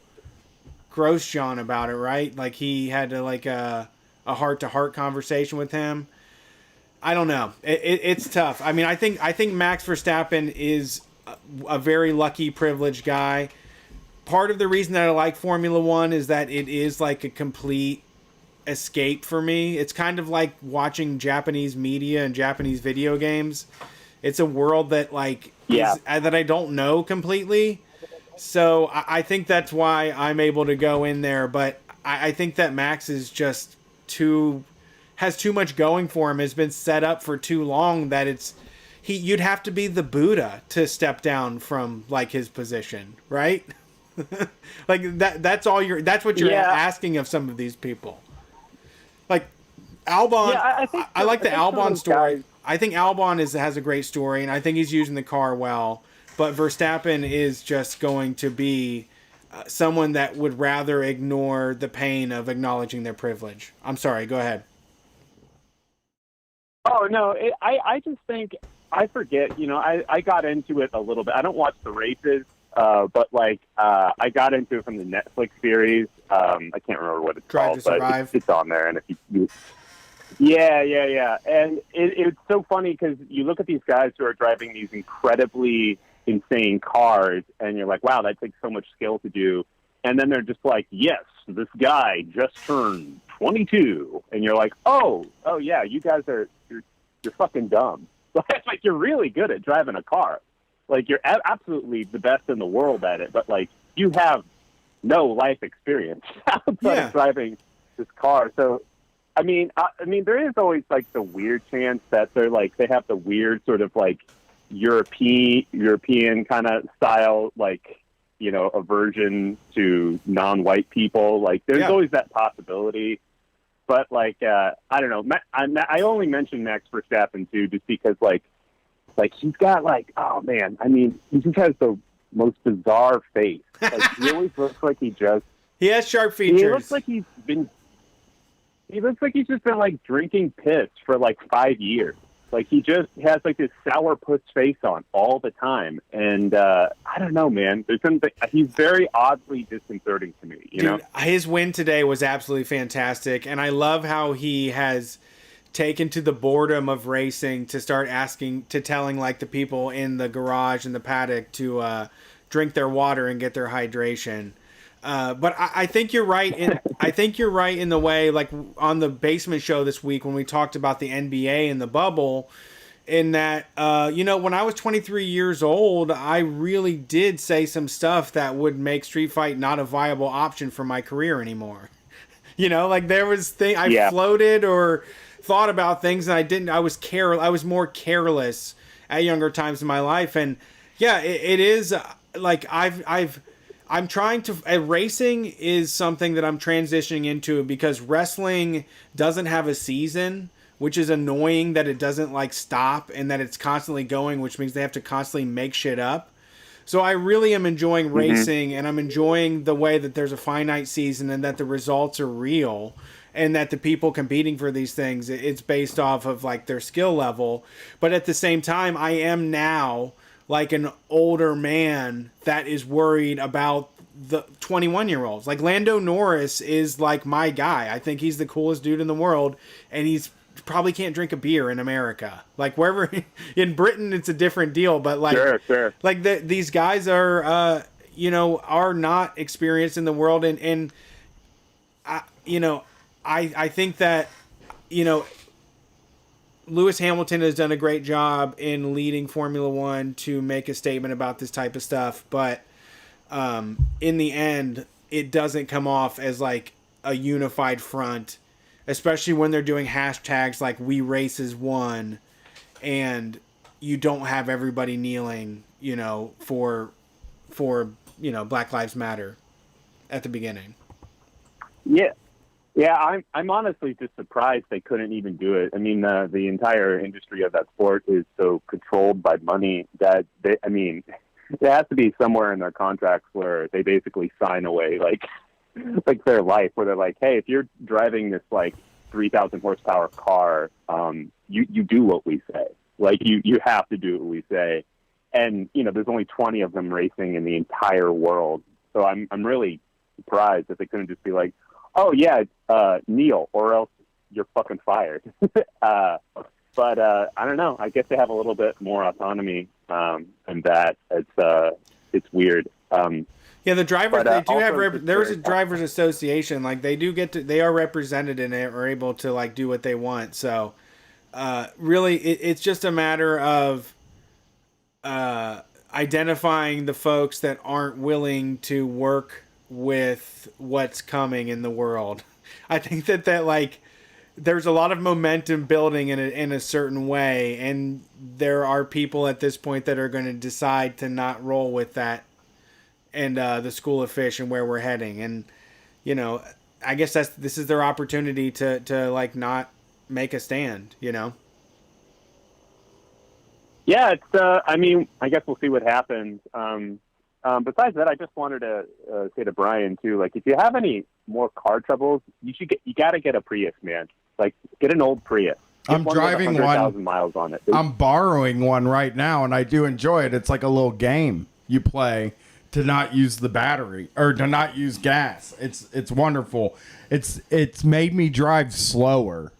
Grosjean about it, right? Like he had to like a heart-to-heart conversation with him. I don't know. It's tough. I mean, I think Max Verstappen is a very lucky, privileged guy. Part of the reason that I like Formula One is that it is like a complete escape for me. It's kind of like watching Japanese media and Japanese video games. It's a world that that I don't know completely. So I think that's why I'm able to go in there. But I think that Max is just has too much going for him. Has been set up for too long that you'd have to be the Buddha to step down from like his position, right? Like that's what you're asking of some of these people. Like Albon, I like the Albon story. Guys. I think Albon has a great story, and I think he's using the car well. But Verstappen is just going to be someone that would rather ignore the pain of acknowledging their privilege. I'm sorry, go ahead. Oh, no, I just think, I forget, I got into it a little bit. I don't watch the races, but I got into it from the Netflix series. I can't remember what it's Drive called, to Survive. But it's on there. And if you Yeah. And it's so funny because you look at these guys who are driving these incredibly insane cars, and you're like, wow, that takes so much skill to do. And then they're just like, yes, this guy just turned 22. And you're like, oh yeah, you guys you're fucking dumb. Like, you're really good at driving a car. Like, you're absolutely the best in the world at it. But, like, you have no life experience outside of driving this car. So, I mean, there is always like the weird chance that they have the weird sort of like European kind of style, like, aversion to non-white people. Like, there's always that possibility. But like, I don't know. I only mentioned Max Verstappen too, just because like he's got like, oh man, I mean, he just has the most bizarre face. Like, he always looks like he has sharp features. He looks like he's just been like drinking piss for like 5 years. Like, he just has like this sourpuss face on all the time. And I don't know, man. He's very oddly disconcerting to me, you know? His win today was absolutely fantastic. And I love how he has taken to the boredom of racing to start telling like the people in the garage and the paddock to drink their water and get their hydration. But I think you're right. I think you're right in the way, like on the Basement Show this week when we talked about the NBA and the bubble, in that, when I was 23 years old, I really did say some stuff that would make Street Fight not a viable option for my career anymore. Like there was I floated or thought about things, and I was more careless at younger times in my life. And yeah, it is like I'm trying to racing is something that I'm transitioning into, because wrestling doesn't have a season, which is annoying that it doesn't like stop and that it's constantly going, which means they have to constantly make shit up. So I really am enjoying racing, and I'm enjoying the way that there's a finite season and that the results are real, and that the people competing for these things, it's based off of like their skill level. But at the same time, I am now like an older man that is worried about the 21-year-olds. Like Lando Norris is like my guy. I think he's the coolest dude in the world, and he's probably can't drink a beer in America. Like wherever in Britain, it's a different deal. But like, Sure. like these guys are, are not experienced in the world, and I think that, Lewis Hamilton has done a great job in leading Formula One to make a statement about this type of stuff, but in the end, it doesn't come off as like a unified front, especially when they're doing hashtags like "We Race as One," and you don't have everybody kneeling, for Black Lives Matter at the beginning. Yeah, I'm honestly just surprised they couldn't even do it. I mean, the entire industry of that sport is so controlled by money that there has to be somewhere in their contracts where they basically sign away like their life, where they're like, hey, if you're driving this like 3,000 horsepower car, you do what we say. Like you have to do what we say. And there's only 20 of them racing in the entire world, so I'm really surprised that they couldn't just be like, oh yeah, kneel, or else you're fucking fired. But I don't know. I guess they have a little bit more autonomy than that. It's weird. Yeah, the drivers, they do have. There's a very drivers association. Like they do they are represented in it, or able to like do what they want. So, really, it's just a matter of identifying the folks that aren't willing to work with what's coming in the world. I think that like there's a lot of momentum building in a certain way, and there are people at this point that are going to decide to not roll with that and the school of fish and where we're heading. And I guess this is their opportunity to like not make a stand. Yeah, it's I guess we'll see what happens. Besides that, I just wanted to say to Brian too, like if you have any more car troubles, you got to get a Prius, man. Like get an old Prius. I'm driving one. 100,000 miles on it. I'm borrowing one right now, and I do enjoy it. It's like a little game you play to not use the battery or to not use gas. It's wonderful. It's made me drive slower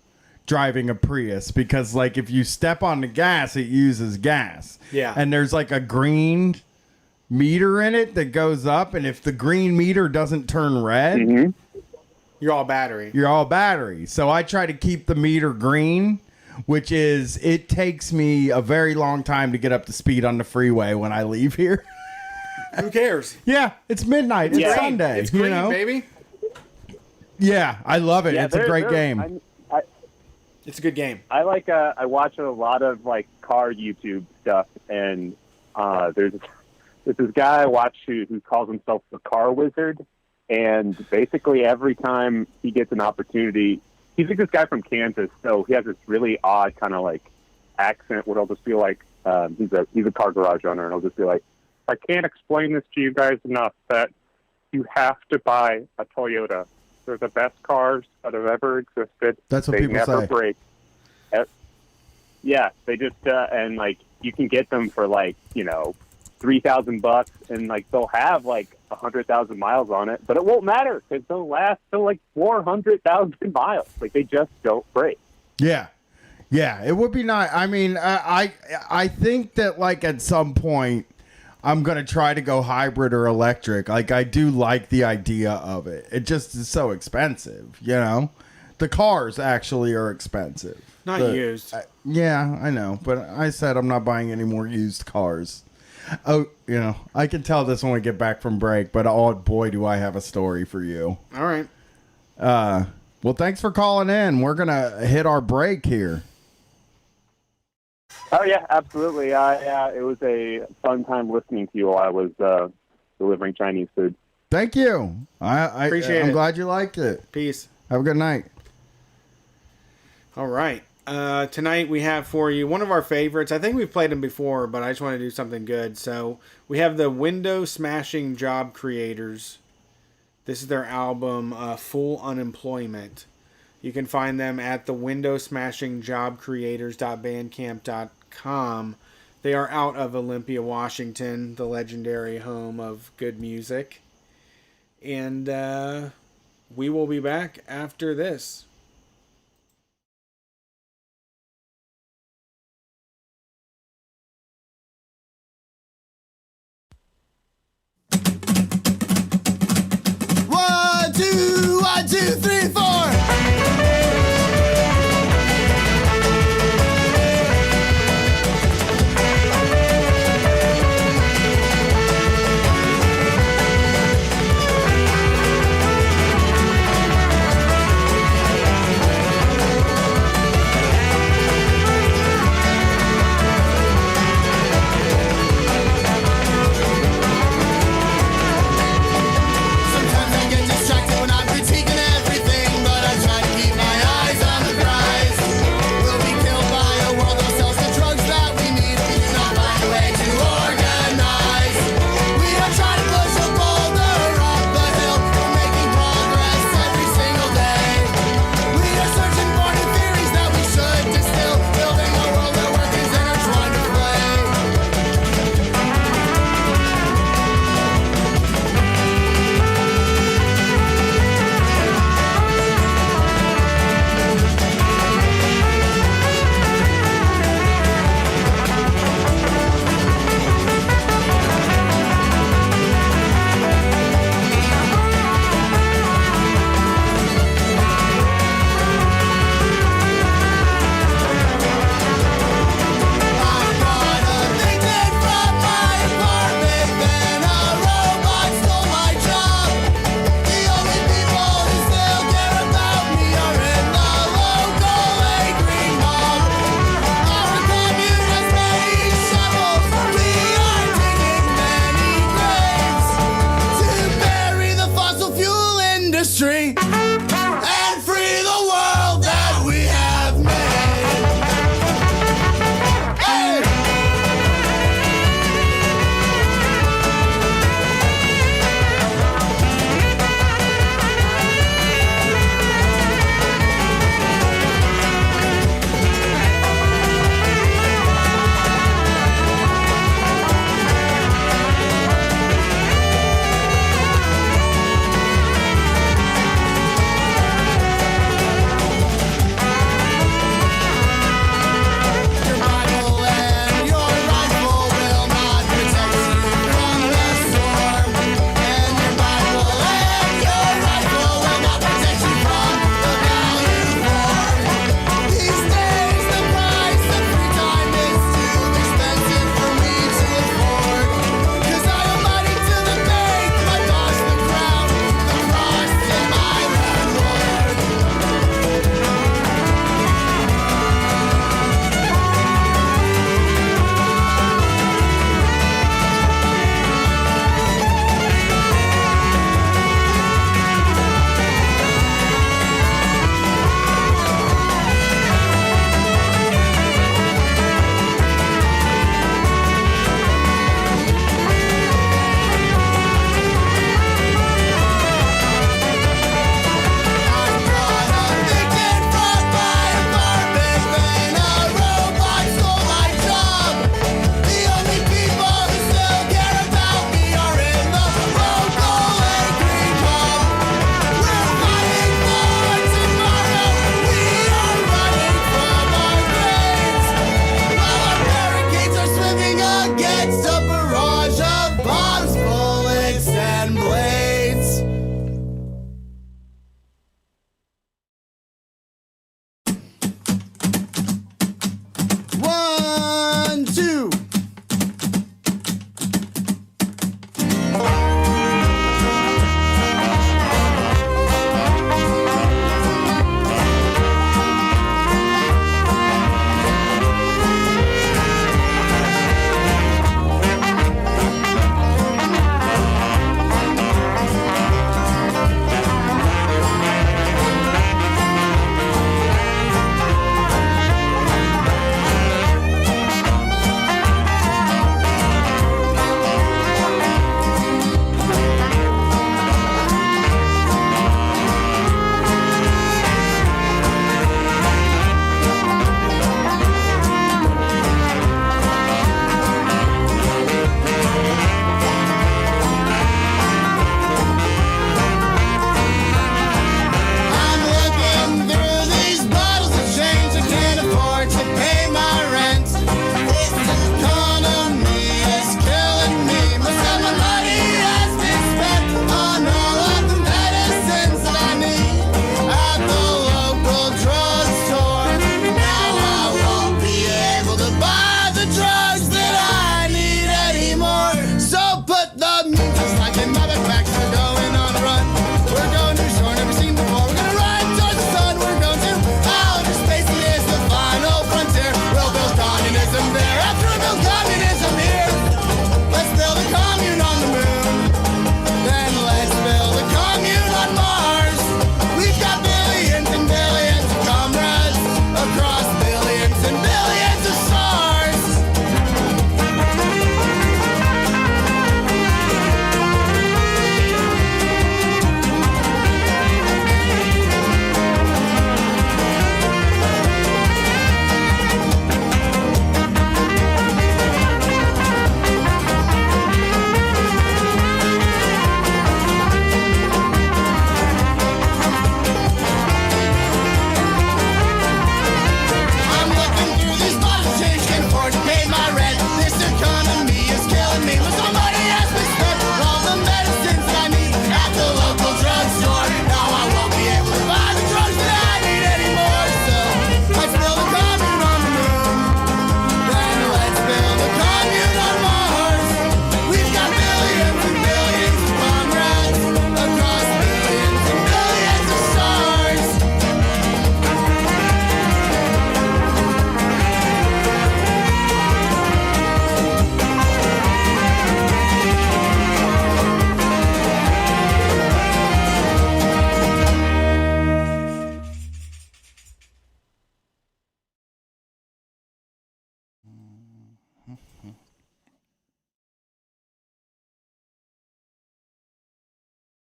driving a Prius, because like if you step on the gas, it uses gas. Yeah. And there's like a green meter in it that goes up, and if the green meter doesn't turn red, you're all battery. So I try to keep the meter green, which is it takes me a very long time to get up to speed on the freeway when I leave here. Who cares? Yeah, it's midnight. It's Sunday. It's green, baby. Yeah, I love it. It's a great game. It's a good game. I like. I watch a lot of like car YouTube stuff, and there's this guy I watch who calls himself the Car Wizard, and basically every time he gets an opportunity, he's like this guy from Kansas, so he has this really odd kind of like accent where I'll just be like, he's a car garage owner, and I'll just be like, I can't explain this to you guys enough that you have to buy a Toyota. They're the best cars that have ever existed. That's what they people never say. break. Yeah, they just and like you can get them for like $3,000, and like they'll have like 100,000 miles on it, but it won't matter because they'll last till like 400,000 miles. Like they just don't break. Yeah, it would be nice. I mean, I think that like at some point I'm gonna try to go hybrid or electric. Like I do like the idea of it. It just is so expensive, The cars actually are expensive. Not used. Yeah, I know, but I said I'm not buying any more used cars. Oh, I can tell this when we get back from break, but oh boy, do I have a story for you. All right. Well, thanks for calling in. We're going to hit our break here. Oh yeah, absolutely. It was a fun time listening to you while I was delivering Chinese food. Thank you. Appreciate I'm it. glad you liked it. Peace. Have a good night. All right. Tonight we have for you one of our favorites. I think we've played them before, but I just want to do something good. So we have the Window Smashing Job Creators. This is their album, Full Unemployment. You can find them at the windowsmashingjobcreators.bandcamp.com. They are out of Olympia, Washington, the legendary home of good music. And we will be back after this. One, two, three, four. Sometimes I get distracted when I'm critiquing everything, but I try to keep my eyes on the prize. We'll be killed by a world that sells the drugs that we need. We do not find a way to organize. We are trying to push a boulder up the hill. We're making progress every single day. We are searching for new theories that we should distill, building a world where work is intertwined with play. Industry and free the world that we have made. Hey!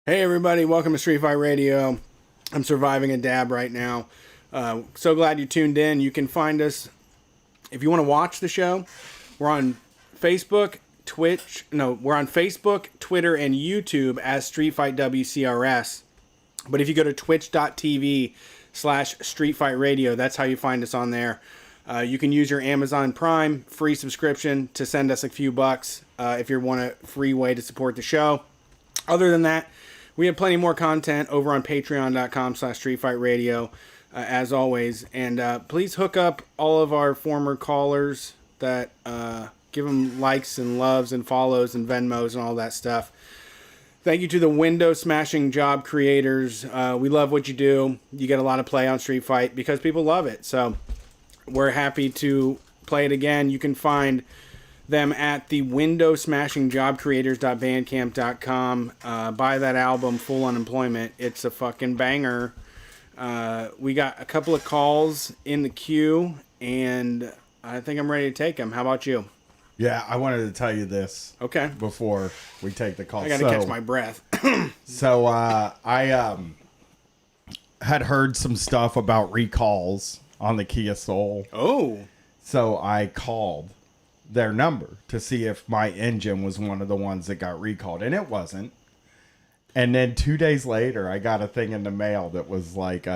Hey everybody, welcome to Street Fight Radio. I'm surviving a dab right now. So glad you tuned in. You can find us, if you want to watch the show, we're on Facebook, we're on Facebook, Twitter, and YouTube as Street Fight WCRS. But if you go to twitch.tv/Street Fight Radio, that's how you find us on there. You can use your Amazon Prime free subscription to send us a few bucks if you want a free way to support the show. Other than that, we have plenty more content over on patreon.com/Street Fight Radio, as always. And please hook up all of our former callers that give them likes and loves and follows and Venmos and all that stuff. Thank you to the window smashing job creators. We love what you do. You get a lot of play on Street Fight because people love it. So we're happy to play it again. You can find them at the windowsmashingjobcreators.bandcamp.com. Buy that album, Full Unemployment. It's a fucking banger. We got a couple of calls in the queue, and I think I'm ready to take them. How about you? Yeah, I wanted to tell you this. Okay. Before we take the call. I got to catch my breath. So I had heard some stuff about recalls on the Kia Soul. Oh. So I called their number to see if my engine was one of the ones that got recalled, and it wasn't. And then 2 days later, I got a thing in the mail that was like,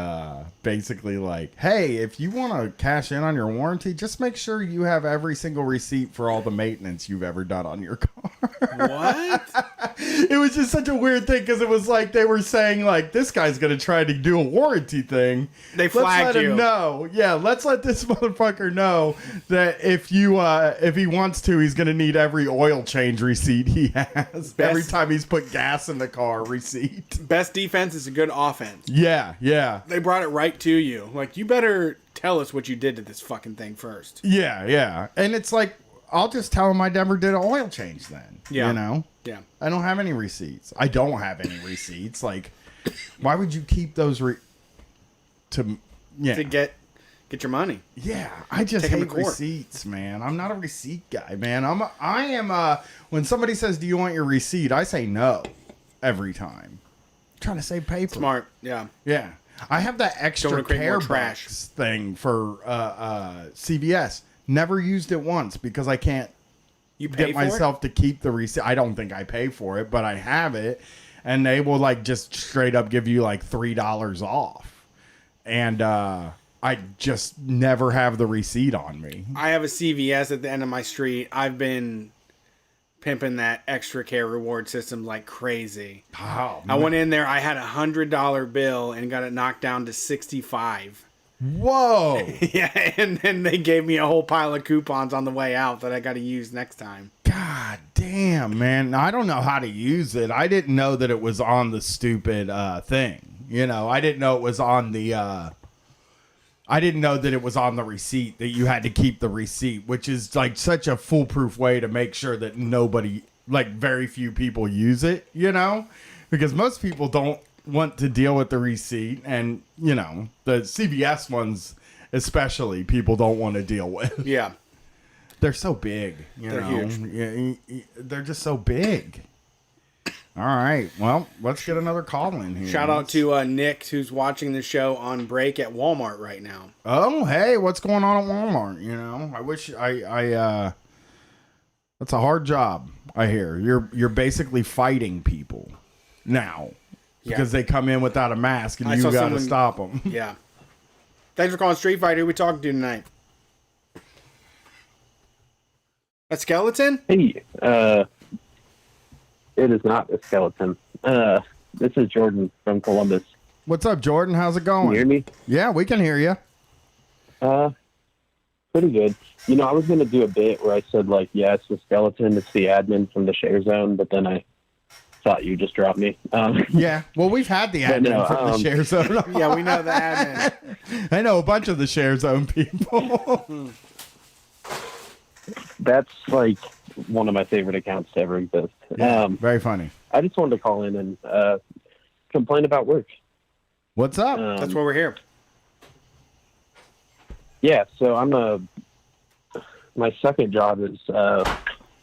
basically like, hey, if you want to cash in on your warranty, just make sure you have every single receipt for all the maintenance you've ever done on your car. What? It was just such a weird thing because it was like they were saying like, this guy's going to try to do a warranty thing. They flagged let's let you. him know. Yeah, let's let this motherfucker know that if he wants to, he's going to need every oil change receipt he has. Every time he's put gas in the car. Receipt. Best defense is a good offense. Yeah, yeah. They brought it right to you. Like, you better tell us what you did to this fucking thing first. Yeah, yeah. And it's like, I'll just tell him I never did an oil change then. Yeah. You know? Yeah. I don't have any receipts. I don't have any receipts. Like, why would you keep those to get your money? Yeah, I just Take 'em to hate court. receipts, man. I'm not a receipt guy, man. I am when somebody says, "Do you want your receipt?" I say no. Every time. I'm trying to save paper. Smart, yeah. Yeah. I have that extra wanna create care more trash. box thing for CVS. Never used it once because I can't You pay get for myself to keep the receipt. I don't think I pay for it, but I have it. And they will like just straight up give you like $3 off. And I just never have the receipt on me. I have a CVS at the end of my street. I've been pimping that extra care reward system like crazy. Oh, I went in there, I had $100 bill and got it knocked down to 65. Whoa. Yeah, and then they gave me a whole pile of coupons on the way out that I got to use next time. God damn, man. I don't know how to use it. I didn't know that it was on the stupid thing. You know, I didn't know it was on the I didn't know that it was on the receipt, that you had to keep the receipt, which is like such a foolproof way to make sure that nobody, like very few people use it, you know? Because most people don't want to deal with the receipt. And, you know, the CVS ones especially, people don't want to deal with. Yeah. They're so big. They're huge. Yeah, they're just so big. All right. Well, let's get another call in here. Shout out to Nick, who's watching the show on break at Walmart right now. Oh, hey, what's going on at Walmart? You know, I wish I that's a hard job, I hear. You're basically fighting people now because they come in without a mask and you got to stop them. Yeah. Thanks for calling Street Fighter. Who we talking to tonight? A skeleton? Hey, it is not a skeleton. This is Jordan from Columbus. What's up, Jordan? How's it going? Can you hear me? Yeah, we can hear you. Pretty good. You know, I was going to do a bit where I said, like, yeah, it's the skeleton, it's the admin from the share zone, but then I thought you just dropped me. Yeah, well, we've had the But admin no, from the share zone. Yeah, we know the admin. I know a bunch of the share zone people. That's, like, one of my favorite accounts to ever exist. Yeah, very funny. I just wanted to call in and complain about work. What's up? That's why we're here. Yeah, so my second job is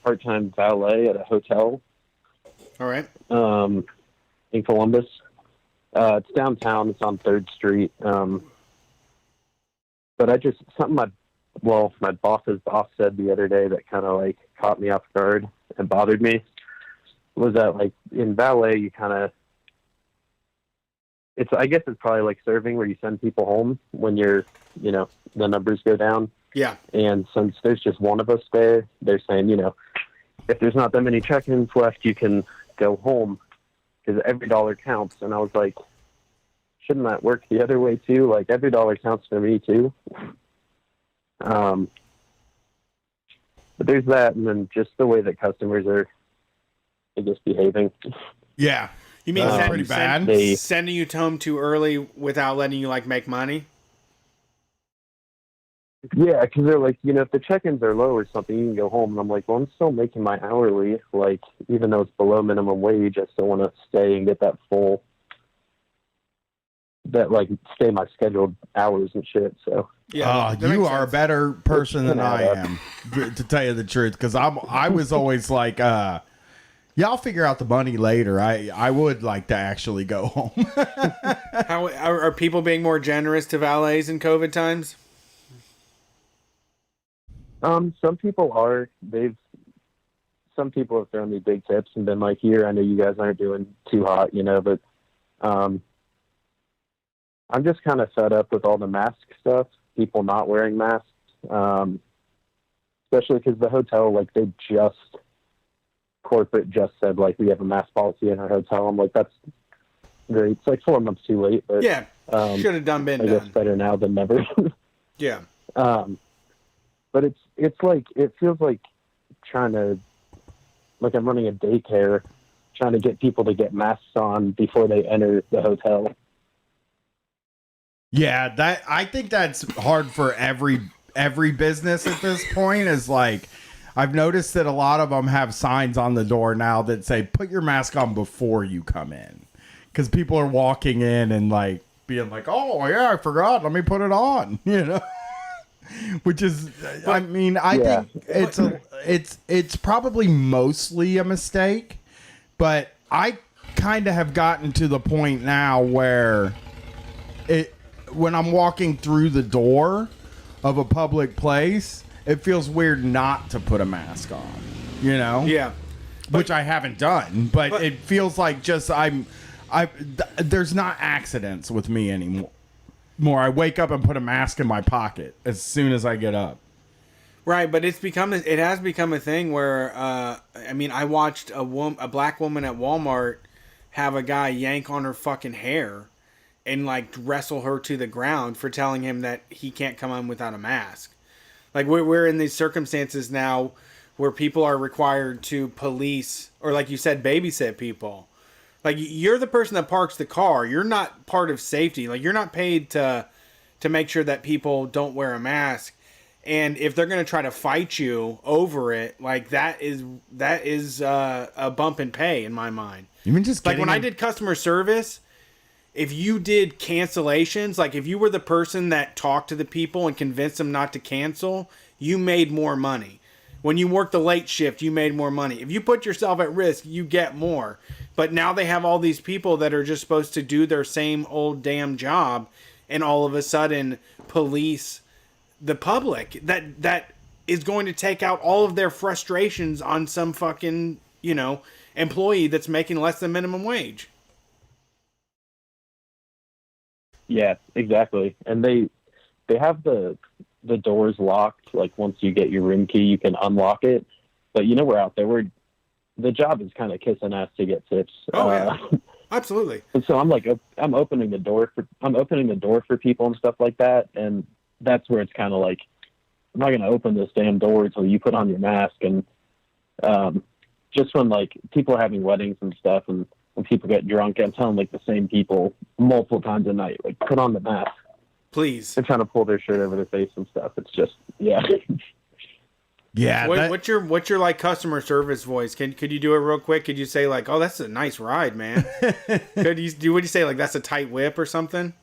part-time valet at a hotel. All right. And in Columbus. It's downtown. It's on 3rd Street. But my boss's boss said the other day that kind of like caught me off guard and bothered me was that like in valet, you kind of, I guess it's probably like serving where you send people home when the numbers go down. Yeah. And since there's just one of us there, they're saying, if there's not that many check-ins left, you can go home because every dollar counts. And I was like, shouldn't that work the other way too? Like every dollar counts for me too. But there's that, and then just the way that customers are, I guess, behaving. Yeah. You mean pretty bad? Sending you home too early without letting you like make money? Yeah, because they're like, if the check-ins are low or something, you can go home. And I'm like, well, I'm still making my hourly. Like, even though it's below minimum wage, I still want to stay and get that stay my scheduled hours and shit. So yeah, you are a better person than I am, to tell you the truth. Because I was always like, yeah, I'll figure out the money later. I would like to actually go home. How are people being more generous to valets in COVID times? Some people are. Some people have thrown me big tips and been like, "Here, I know you guys aren't doing too hot, but I'm just kind of fed up with all the mask stuff. People not wearing masks, especially because the hotel, like corporate just said like we have a mask policy in our hotel. I'm like, that's great. It's like 4 months too late, but yeah, should have been I guess better now than never. Yeah. But it's like, it feels like trying to, like I'm running a daycare, trying to get people to get masks on before they enter the hotel. Yeah, I think that's hard for every business at this point. Is like, I've noticed that a lot of them have signs on the door now that say, put your mask on before you come in. Because people are walking in and like being like, oh yeah, I forgot, let me put it on, which is, I think it's probably mostly a mistake, but I kind of have gotten to the point now where when I'm walking through the door of a public place, it feels weird not to put a mask on, Yeah. Which I haven't done, but it feels like just there's not accidents with me anymore. I wake up and put a mask in my pocket as soon as I get up. Right, but it has become a thing where I watched a black woman at Walmart have a guy yank on her fucking hair and like wrestle her to the ground for telling him that he can't come in without a mask. Like we're in these circumstances now where people are required to police or, like you said, babysit people. Like, you're the person that parks the car. You're not part of safety. Like, you're not paid to make sure that people don't wear a mask. And if they're going to try to fight you over it, like, that is a bump in pay in my mind. Even just like when I did customer service, if you did cancellations, like if you were the person that talked to the people and convinced them not to cancel, you made more money. When you worked the late shift, you made more money. If you put yourself at risk, you get more. But now they have all these people that are just supposed to do their same old damn job, and all of a sudden police the public. That is going to take out all of their frustrations on some fucking, employee that's making less than minimum wage. Yeah, exactly. And they have the doors locked. Like, once you get your room key, you can unlock it. But we're out there. The job is kind of kissing ass to get tips. Oh yeah, absolutely. And so I'm like, I'm opening the door for people and stuff like that. And that's where it's kind of like, I'm not going to open this damn door until you put on your mask. And just when like people are having weddings and stuff, and when people get drunk, I'm telling like the same people multiple times a night, like, put on the mask. Please. They're trying to pull their shirt over their face and stuff. It's just, yeah. Yeah. What's your like customer service voice? Could you do it real quick? Could you say like, "Oh, that's a nice ride, man"? Would you say like, "That's a tight whip" or something?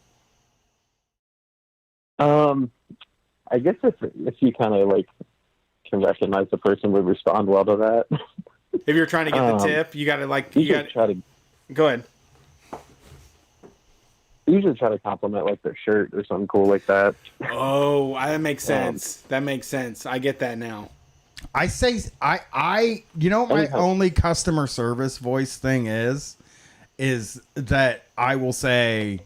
I guess if you kind of like can recognize the person would respond well to that. If you're trying to get the tip, you got to like, you got to try to go ahead. usually try to compliment like their shirt or something cool like that. Oh, that makes sense. That makes sense. I get that now. I say I you know what my only customer service voice thing is that I will say,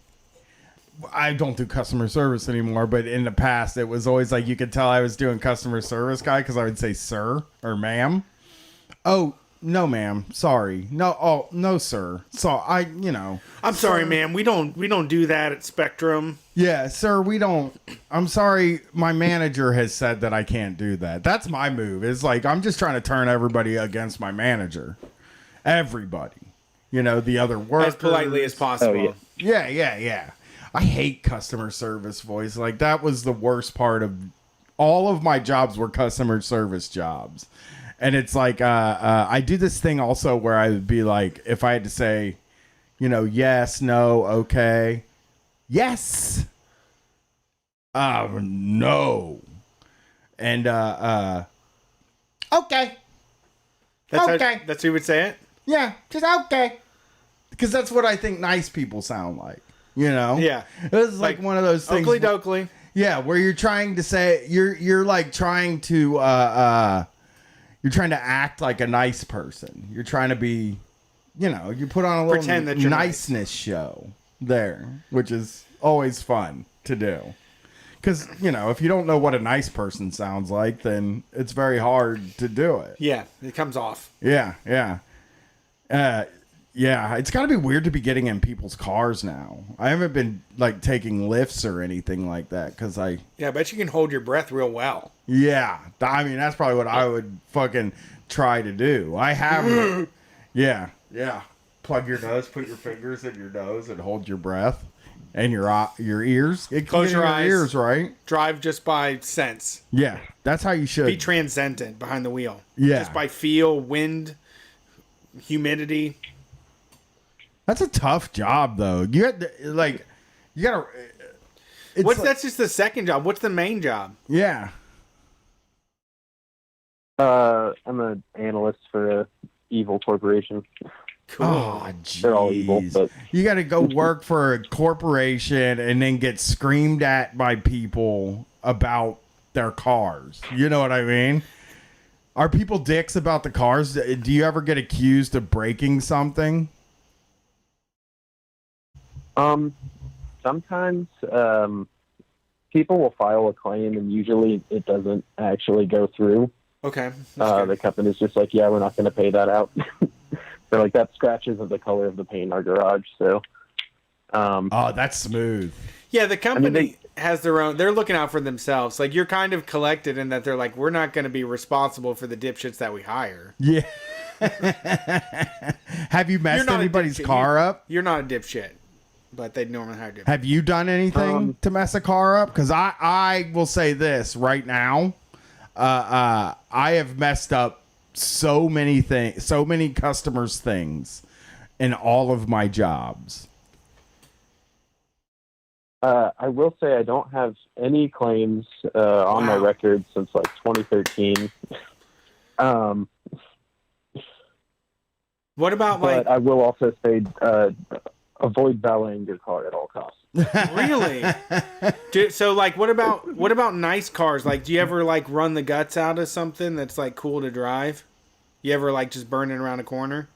I don't do customer service anymore, but in the past it was always like you could tell I was doing customer service guy because I would say sir or ma'am. Oh, no, ma'am. Sorry. No. Oh, no, sir. So I'm sorry, ma'am. We don't do that at Spectrum. Yeah, sir, we don't. I'm sorry. My manager has said that I can't do that. That's my move. It's like I'm just trying to turn everybody against my manager. Everybody. The other workers. As politely as possible. Oh, yeah. Yeah. I hate customer service voice. Like, that was the worst part of all of my jobs were customer service jobs. And it's like, I do this thing also where I would be like, if I had to say, yes, no, okay, yes, no, and okay. That's how you would say it? Yeah, just okay. Because that's what I think nice people sound like, Yeah. It's like one of those things. Oakley dokley. Yeah, where you're trying to say, you're like trying to, you're trying to act like a nice person. You're trying to be, you put on a little Pretend that you're niceness show there, which is always fun to do. Because, if you don't know what a nice person sounds like, then it's very hard to do it. Yeah, it comes off. Yeah. It's got to be weird to be getting in people's cars now. I haven't been, like, taking lifts or anything like that because Yeah, I bet you can hold your breath real well. Yeah. I mean, that's probably what I would fucking try to do. I have. Yeah. Plug your nose, put your fingers in your nose and hold your breath and your ears. Close your eyes. Ears, right? Drive just by sense. Yeah. That's how you should. Be transcendent behind the wheel. Yeah. Just by feel, wind, humidity. That's a tough job, though. You had to, you gotta. That's just the second job. What's the main job? Yeah. I'm an analyst for a evil corporation. Cool. Oh, jeez. They're all evil, but you got to go work for a corporation and then get screamed at by people about their cars. You know what I mean? Are people dicks about the cars? Do you ever get accused of breaking something? Sometimes people will file a claim, and usually it doesn't actually go through. Okay. The company's just like, yeah, we're not going to pay that out. They're like, that scratch isn't the color of the paint in our garage. So, oh, that's smooth. Yeah, the company has their own. They're looking out for themselves. Like, you're kind of collected in that they're like, we're not going to be responsible for the dipshits that we hire. Yeah. Have you messed anybody's car up? You're not a dipshit, but they normally hire dipshits. Have you done anything to mess a car up? Because I will say this right now. I have messed up so many things, so many customers' things in all of my jobs. I will say I don't have any claims on my record since like 2013. What about but I will also say avoid valeting your car at all costs. Really? So like, what about nice cars? Like, do you ever like run the guts out of something that's like cool to drive? You ever like just burning around a corner?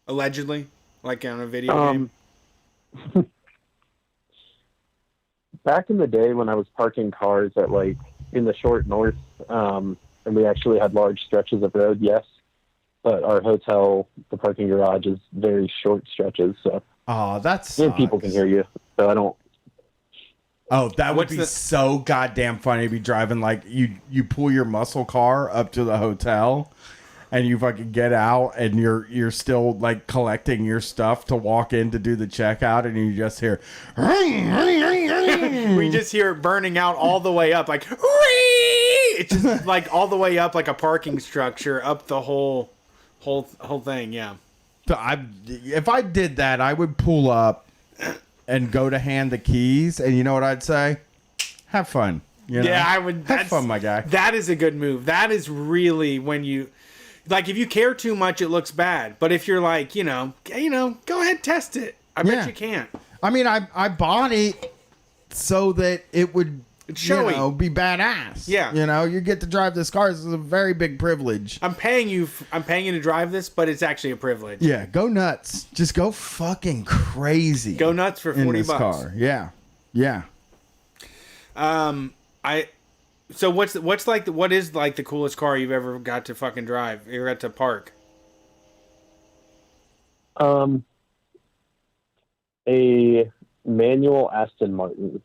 Allegedly, like on a video game. Back in the day when I was parking cars at like in the short north, and we actually had large stretches of road, yes. But our hotel, the parking garage is very short stretches, so that's and people can hear you. So I don't. Oh, that would be so goddamn funny to be driving like you pull your muscle car up to the hotel and you fucking get out and you're still like collecting your stuff to walk in to do the checkout and you just hear we just hear it burning out all the way up like it's just like all the way up like a parking structure up the whole thing. Yeah. So if I did that, I would pull up and go to hand the keys, and you know what I'd say? Have fun. You know? Yeah, I would. Have fun, my guy. That is a good move. That is really when you, like, if you care too much, it looks bad. But if you're like, go ahead, test it. I bet you can't. I mean, I bought it so that it would showy. be badass. Yeah. You get to drive this car. This is a very big privilege. I'm paying you to drive this, but it's actually a privilege. Yeah, go nuts. Just go fucking crazy. Go nuts for $40. in this car. Yeah. Yeah. So what is like the coolest car you've ever got to fucking drive? You ever got to park? A manual Aston Martin.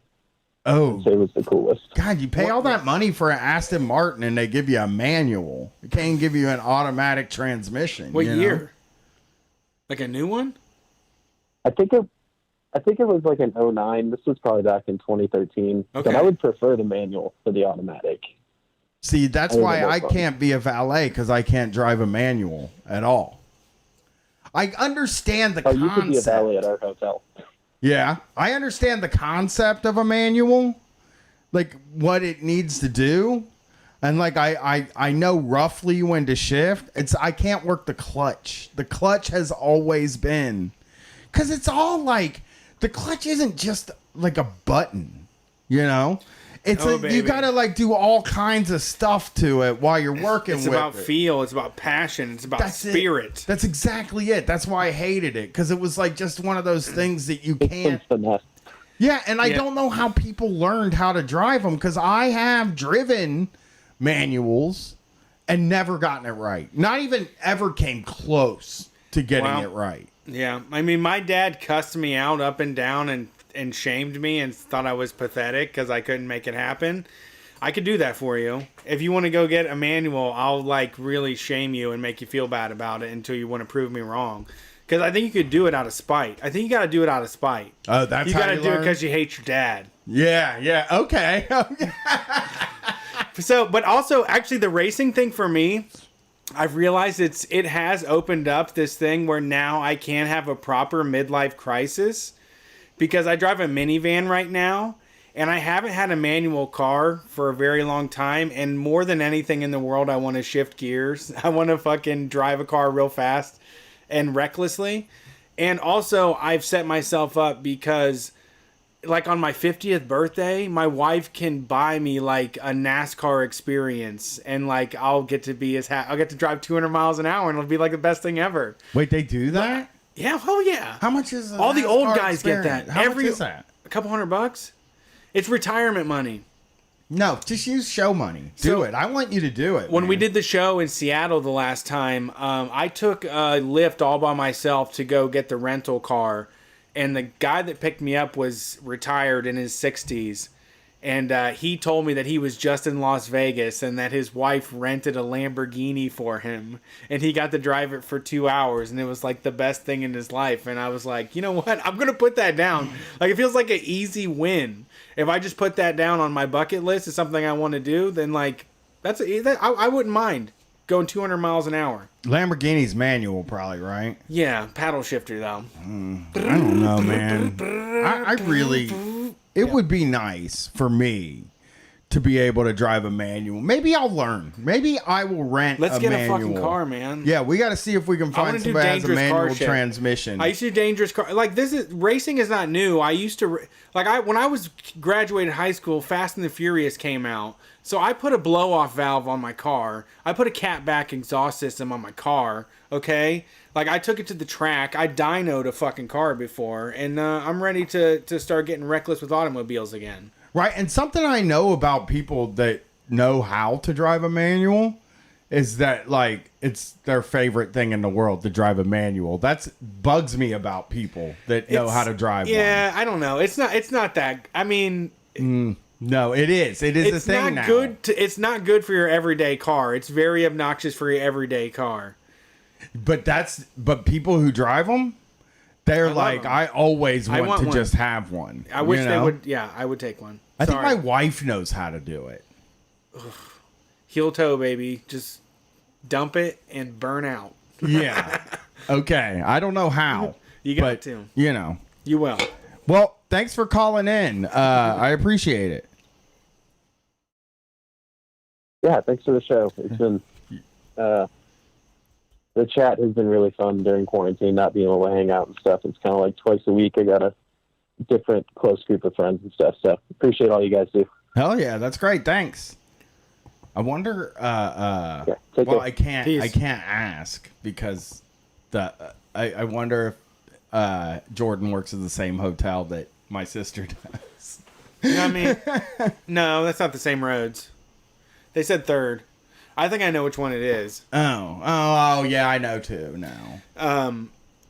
Oh, I'd say was the coolest. God, you pay all that money for an Aston Martin and they give you a manual. They can't give you an automatic transmission. What you know? year? Like a new one? I think it was like an 09. This was probably back in 2013. Okay. But I would prefer the manual to the automatic. See, that's why I can't be a valet, because I can't drive a manual at all. I understand the concept. You could be a valet at our hotel. Yeah, I understand the concept of a manual, like what it needs to do. And like I know roughly when to shift. I can't work the clutch. The clutch has always been, because it's all like, the clutch isn't just like a button, It's you gotta like do all kinds of stuff to it while you're working with it. It's about feel. It's about passion. It's about spirit. That's exactly it. That's why I hated it, because it was like just one of those things that you can't. Yeah, and I don't know how people learned how to drive them, because I have driven manuals and never gotten it right. Not even ever came close to getting it right. Yeah, I mean, my dad cussed me out up and down and shamed me and thought I was pathetic because I couldn't make it happen. I could do that for you. If you want to go get a manual, I'll like really shame you and make you feel bad about it until you want to prove me wrong. Because I think you could do it out of spite. I think you got to do it out of spite. Oh, that's how you got to do it because you hate your dad. Yeah, okay. So, but also, actually, the racing thing for me, I've realized it has opened up this thing where now I can have a proper midlife crisis. Because I drive a minivan right now, and I haven't had a manual car for a very long time, and more than anything in the world, I want to shift gears. I want to fucking drive a car real fast and recklessly. And also, I've set myself up because, like, on my 50th birthday, my wife can buy me, like, a NASCAR experience, and, like, I'll get to drive 200 miles an hour, and it'll be, like, the best thing ever. Wait, they do that? Yeah, oh yeah. How much is all the old guys experience? get that? How much is that? A couple $100. It's retirement money. No, just use show money. Do it. I want you to do it. When we did the show in Seattle the last time, I took a Lyft all by myself to go get the rental car, and the guy that picked me up was retired in his 60s. And he told me that he was just in Las Vegas and that his wife rented a Lamborghini for him. And he got to drive it for 2 hours. And it was like the best thing in his life. And I was like, you know what? I'm going to put that down. Like, it feels like an easy win. If I just put that down on my bucket list as something I want to do, then like, I wouldn't mind going 200 miles an hour. Lamborghini's manual probably, right? Yeah, paddle shifter though. I don't know, man. I really... It would be nice for me to be able to drive a manual. Maybe I'll learn. Maybe I will rent Let's a get manual. a fucking car, man. Yeah, we got to see if we can find somebody that has a manual transmission. I used to do dangerous car. Like, racing is not new. I used to, when I was graduated high school, Fast and the Furious came out. So I put a blow-off valve on my car. I put a catback exhaust system on my car, okay? Like, I took it to the track. I dynoed a fucking car before, and I'm ready to start getting reckless with automobiles again. Right, and something I know about people that know how to drive a manual is that, like, it's their favorite thing in the world to drive a manual. That's bugs me about people that know how to drive one. Yeah, I don't know. It's not that... I mean... No, it is. It is a thing now. It's not good for your everyday car. It's very obnoxious for your everyday car. But people who drive them, they're like, I always want to just have one. I wish they would. Yeah, I would take one. I think my wife knows how to do it. Heel toe, baby. Just dump it and burn out. Yeah. Okay. I don't know how. You got to. You know. You will. Well, thanks for calling in. I appreciate it. Yeah, thanks for the show. It's been the chat has been really fun during quarantine, not being able to hang out and stuff. It's kind of like twice a week I gotta different close group of friends and stuff. So appreciate all you guys do. Hell yeah, that's great. Thanks. I wonder. Take Well, care. I can't ask because I wonder if Jordan works at the same hotel that my sister does. You know what I mean? No, that's not the same roads. They said third. I think I know which one it is. Oh, yeah, I know too now.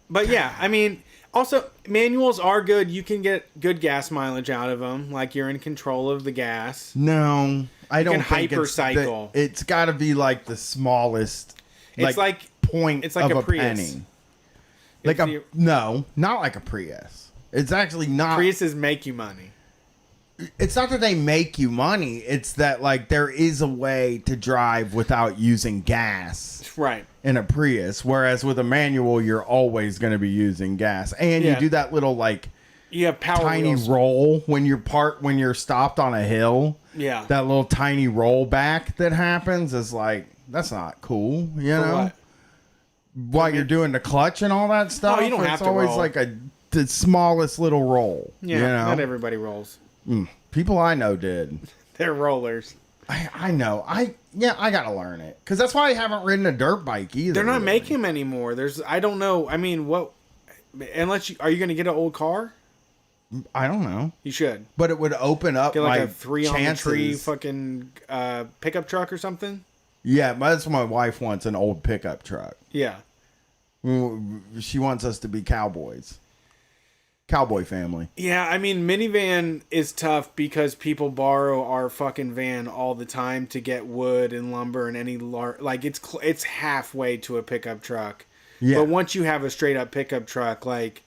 But yeah, I mean, also manuals are good. You can get good gas mileage out of them. Like you're in control of the gas. No, I don't can think hypercycle. It's got to be like the smallest. It's like point. it's like of a a Prius. penny. Like no, not like a Prius. It's actually not. Priuses make you money. It's not that they make you money. It's that like there is a way to drive without using gas. Right. In a Prius, whereas with a manual, you're always going to be using gas, and Yeah. you do that little like You have power tiny wheels. roll when you're stopped on a hill. Yeah. That little tiny roll back that happens is like that's not cool, you For know. what? While you're doing the clutch and all that stuff, you don't have it's to always roll. like the smallest little roll. Yeah, you know? not everybody rolls. People I know did. They're rollers. I know. I gotta learn it because that's why I haven't ridden a dirt bike either. They're not really. making them anymore. I don't know. I mean, what? Unless are you going to get an old car? I don't know. You should But it would open up get like my a 3 on the chances. tree fucking pickup truck or something. Yeah, that's what my wife wants, an old pickup truck. Yeah. She wants us to be cowboys. Cowboy family. Yeah, I mean, minivan is tough because people borrow our fucking van all the time to get wood and lumber and any like it's halfway to a pickup truck. Yeah. But once you have a straight up pickup truck, like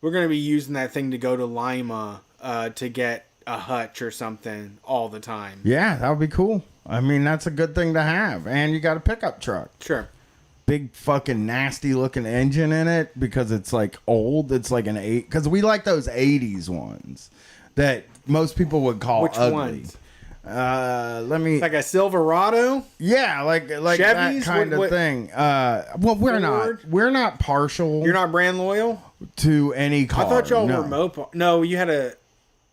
we're gonna be using that thing to go to Lima to get a hutch or something all the time. Yeah, that would be cool. I mean, that's a good thing to have. And you got a pickup truck. Sure. Big fucking nasty looking engine in it because it's like old. It's like an 8 because we like those 80s ones that most people would call Which ugly. ones? Let me Like a Silverado? yeah, like Chevys? that kind What- of thing. Well, we're not partial You're not brand loyal? to any car. I thought y'all no. were Mopar. No, you had a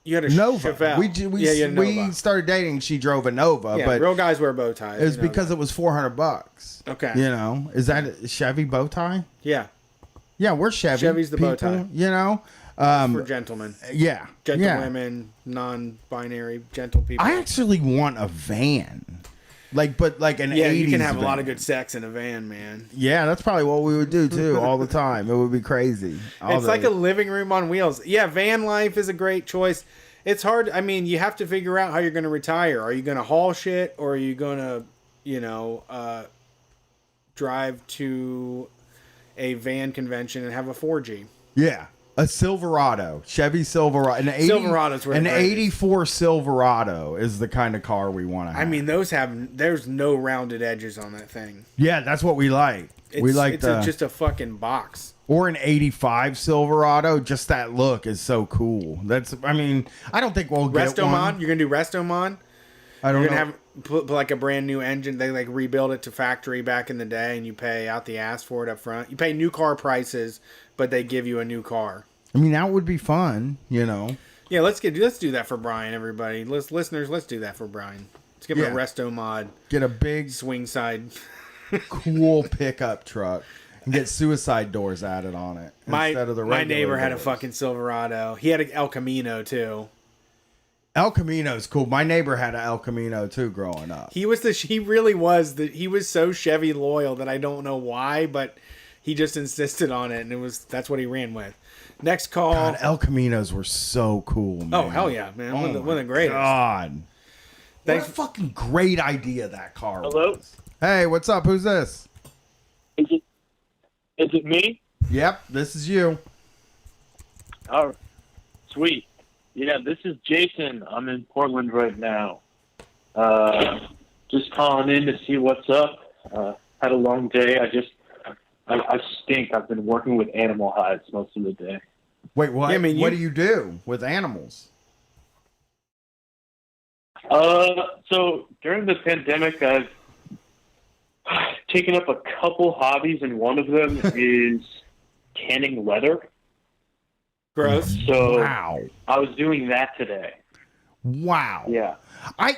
Nova. Chevelle. We you had Nova. started dating. She drove a Nova, Yeah, but real guys wear bow ties. it was you know because that. it was $400. Okay. You know, is that a Chevy bow tie? Yeah, Yeah, we're Chevy. Chevy's the bow people, tie. You know, for gentlemen, yeah, gentle yeah. women, non-binary, gentle people. I actually want a van, but like an 80s. you can have a lot van. of good sex in a van, man. Yeah, that's probably what we would do too, all the time. It would be crazy. It's like a living room on wheels. Yeah, van life is a great choice. It's hard. I mean, you have to figure out how you're going to retire. Are you going to haul shit, or are you going to, drive to a van convention and have a 4G? Yeah, a Silverado, Chevy Silverado, Silverados were an the greatest. 84 Silverado is the kind of car we want to have. I mean, there's no rounded edges on that thing. yeah, that's what we like. We like it's the just a fucking box. or an 85 Silverado. Just that look is so cool. I mean, I don't think we'll get Restomod, one. you're gonna do Restomod. I don't You're know. gonna have put like a brand new engine. They like rebuild it to factory back in the day, and you pay out the ass for it up front. You pay new car prices, but they give you a new car. I mean, that would be fun, you know. Yeah, let's do that for Brian, everybody. Listeners, let's do that for Brian. Let's give him Yeah. a Restomod Get a big, swing side. cool pickup truck and get suicide doors added on it instead of the My regular neighbor had a doors. fucking Silverado. He had an El Camino too. El Camino's cool. My neighbor had an El Camino too growing up. He was he was so Chevy loyal that I don't know why, but he just insisted on it, and that's what he ran with. Next call. God, El Caminos were so cool, man. Oh hell yeah, man! One of the greatest. God. Thanks. What a fucking great idea that car Hello? was. Hey, what's up? Who's this? Is it me? Yep, this is you. Oh, sweet. Yeah, this is Jason. I'm in Portland right now. Just calling in to see what's up. Had a long day. I stink. I've been working with animal hides most of the day. Wait, what? Yeah, I mean, what do you do with animals? So during the pandemic, I've taken up a couple hobbies, and one of them is tanning leather. Gross. So Wow. I was doing that today. Wow. Yeah. I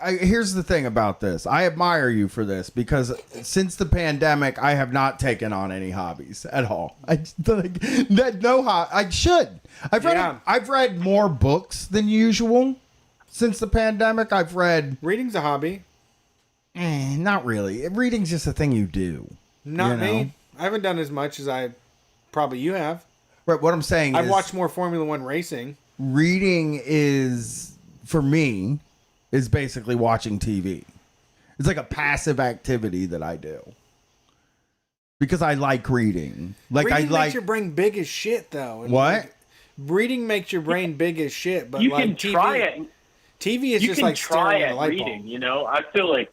here's the thing about this. I admire you for this because since the pandemic, I have not taken on any hobbies at all. I should. I've read more books than usual since the pandemic. I've read. Reading's a hobby. Not really. Reading's just a thing you do. Not you know? me. I haven't done as much as you have. Right. What I'm saying I've is, watched more Formula One racing. reading is, for me, is basically watching TV. It's like a passive activity that I do because I like reading. Reading makes your brain big as shit, though. And What? Reading makes your brain big as shit, but You like can TV, try it. TV is You just can like try staring at a at light reading, bulb. you know? I feel like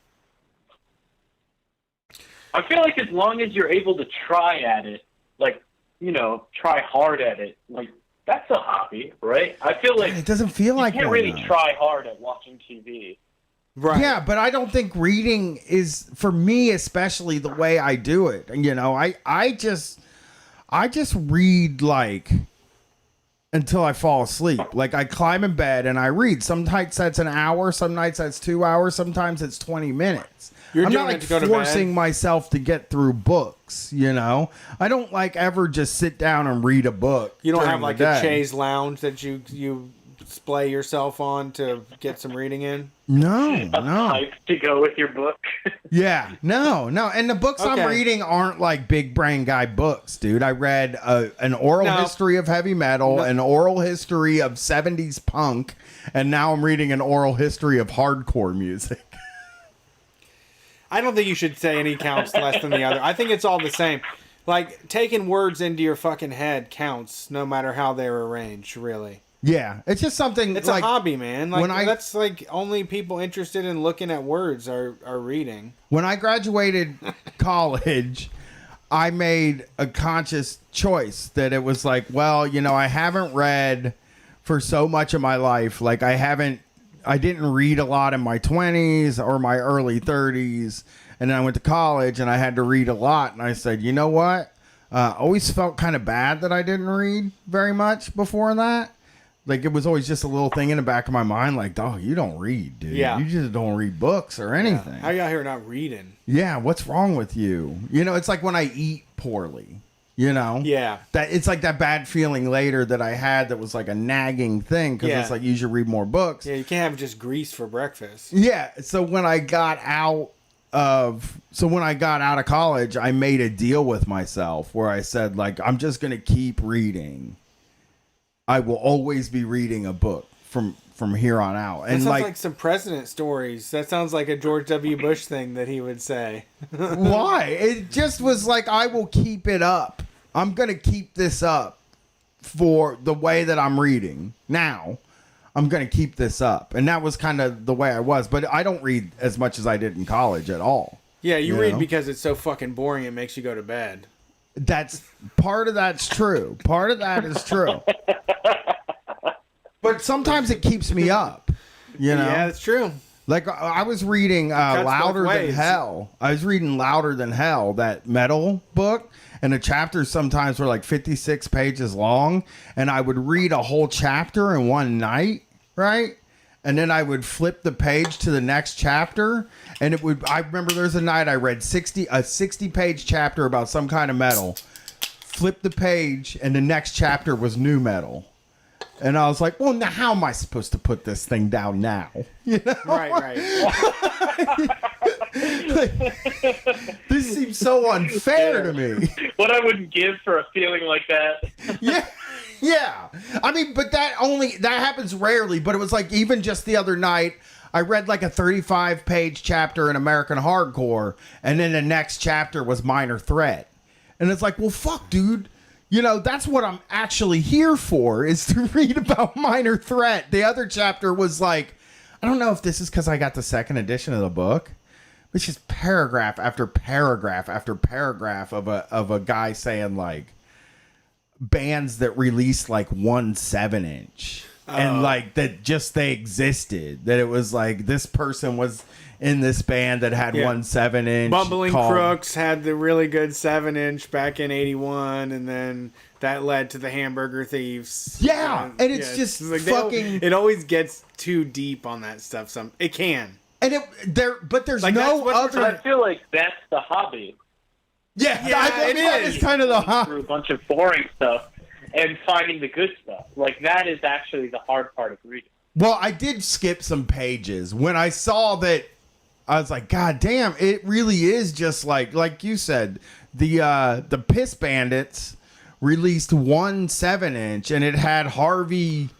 as long as you're able to try at it, like, you know, try hard at it, like, that's a hobby, right? I feel like It doesn't feel like you can't one, really though. try hard at watching TV. Right. Yeah, but I don't think reading is, for me especially, the way I do it. And, you know, I just read like until I fall asleep. Like I climb in bed and I read. Some nights that's an hour, some nights that's 2 hours, sometimes it's 20 minutes. You're I'm doing not it like to go to forcing bed? myself to get through books, you know? I don't like ever just sit down and read a book. You don't during have the like day. a chaise lounge that you splay yourself on to get some reading in? No. Type to go with your book. Yeah, no. And the books Okay. I'm reading aren't like big brain guy books, dude. I read an oral No. history of heavy metal, an oral history of 70s punk, and now I'm reading an oral history of hardcore music. I don't think you should say any counts less than the other. I think it's all the same. Like, taking words into your fucking head counts no matter how they're arranged, really. Yeah, it's just something. It's like, a hobby, man. Like, when that's like only people interested in looking at words are reading. When I graduated college, I made a conscious choice that it was like, well, you know, I haven't read for so much of my life. Like I didn't read a lot in my 20s or my early 30s. And then I went to college and I had to read a lot. And I said, you know what? Always felt kind of bad that I didn't read very much before that. Like it was always just a little thing in the back of my mind, like, dog, you don't read, dude. Yeah. You just don't read books or anything. How you out here not reading? Yeah, what's wrong with you? You know, it's like when I eat poorly, you know? Yeah. That it's like that bad feeling later that I had that was like a nagging thing because Yeah. it's like you should read more books. Yeah, you can't have just grease for breakfast. Yeah, so when I got out of college, I made a deal with myself where I said, like, I'm just going to keep reading. I will always be reading a book from here on out. That And sounds like some president stories. That sounds like a George W. Bush thing that he would say. why? It just was like, I will keep it up. I'm going to keep this up for the way that I'm reading now. I'm going to keep this up. And that was kind of the way I was. But I don't read as much as I did in college at all. Yeah, you You read know? because it's so fucking boring it makes you go to bed. That's true. Part of that is true. But sometimes it keeps me up. You know? Yeah, that's true. Like I was reading Cuts both Louder Than ways. Hell. I was reading Louder Than Hell, that metal book, and the chapters sometimes were like 56 pages long, and I would read a whole chapter in one night, right? And then I would flip the page to the next chapter, and I remember there's a night I read a 60-page chapter about some kind of metal. Flip the page, and the next chapter was new metal. And I was like, well, now how am I supposed to put this thing down now? You know? Right. This seems so unfair to me. What I wouldn't give for a feeling like that. Yeah. I mean, but that happens rarely. But it was like, even just the other night, I read like a 35-page chapter in American Hardcore, and then the next chapter was Minor Threat. And it's like, well, fuck, dude. You know, that's what I'm actually here for, is to read about Minor Threat. The other chapter was like, I don't know if this is because I got the second edition of the book, but it's just paragraph after paragraph after paragraph of a guy saying, like, bands that released like 1 7-inch. and like that just they existed. That it was like this person was in this band that had 1 7-inch. Bumbling Crooks had the really good 7-inch back in '81, and then that led to the Hamburger Thieves. Yeah, and it's just like fucking. It always gets too deep on that stuff. It can. And there's Like, that's no what other. I feel like that's the hobby. Yeah, I think that is kind of the hobby. Through a bunch of boring stuff and finding the good stuff. Like, that is actually the hard part of reading. Well, I did skip some pages when I saw that. I was like, God damn! It really is just like you said. The Piss Bandits released 1 7-inch, and it had Harvey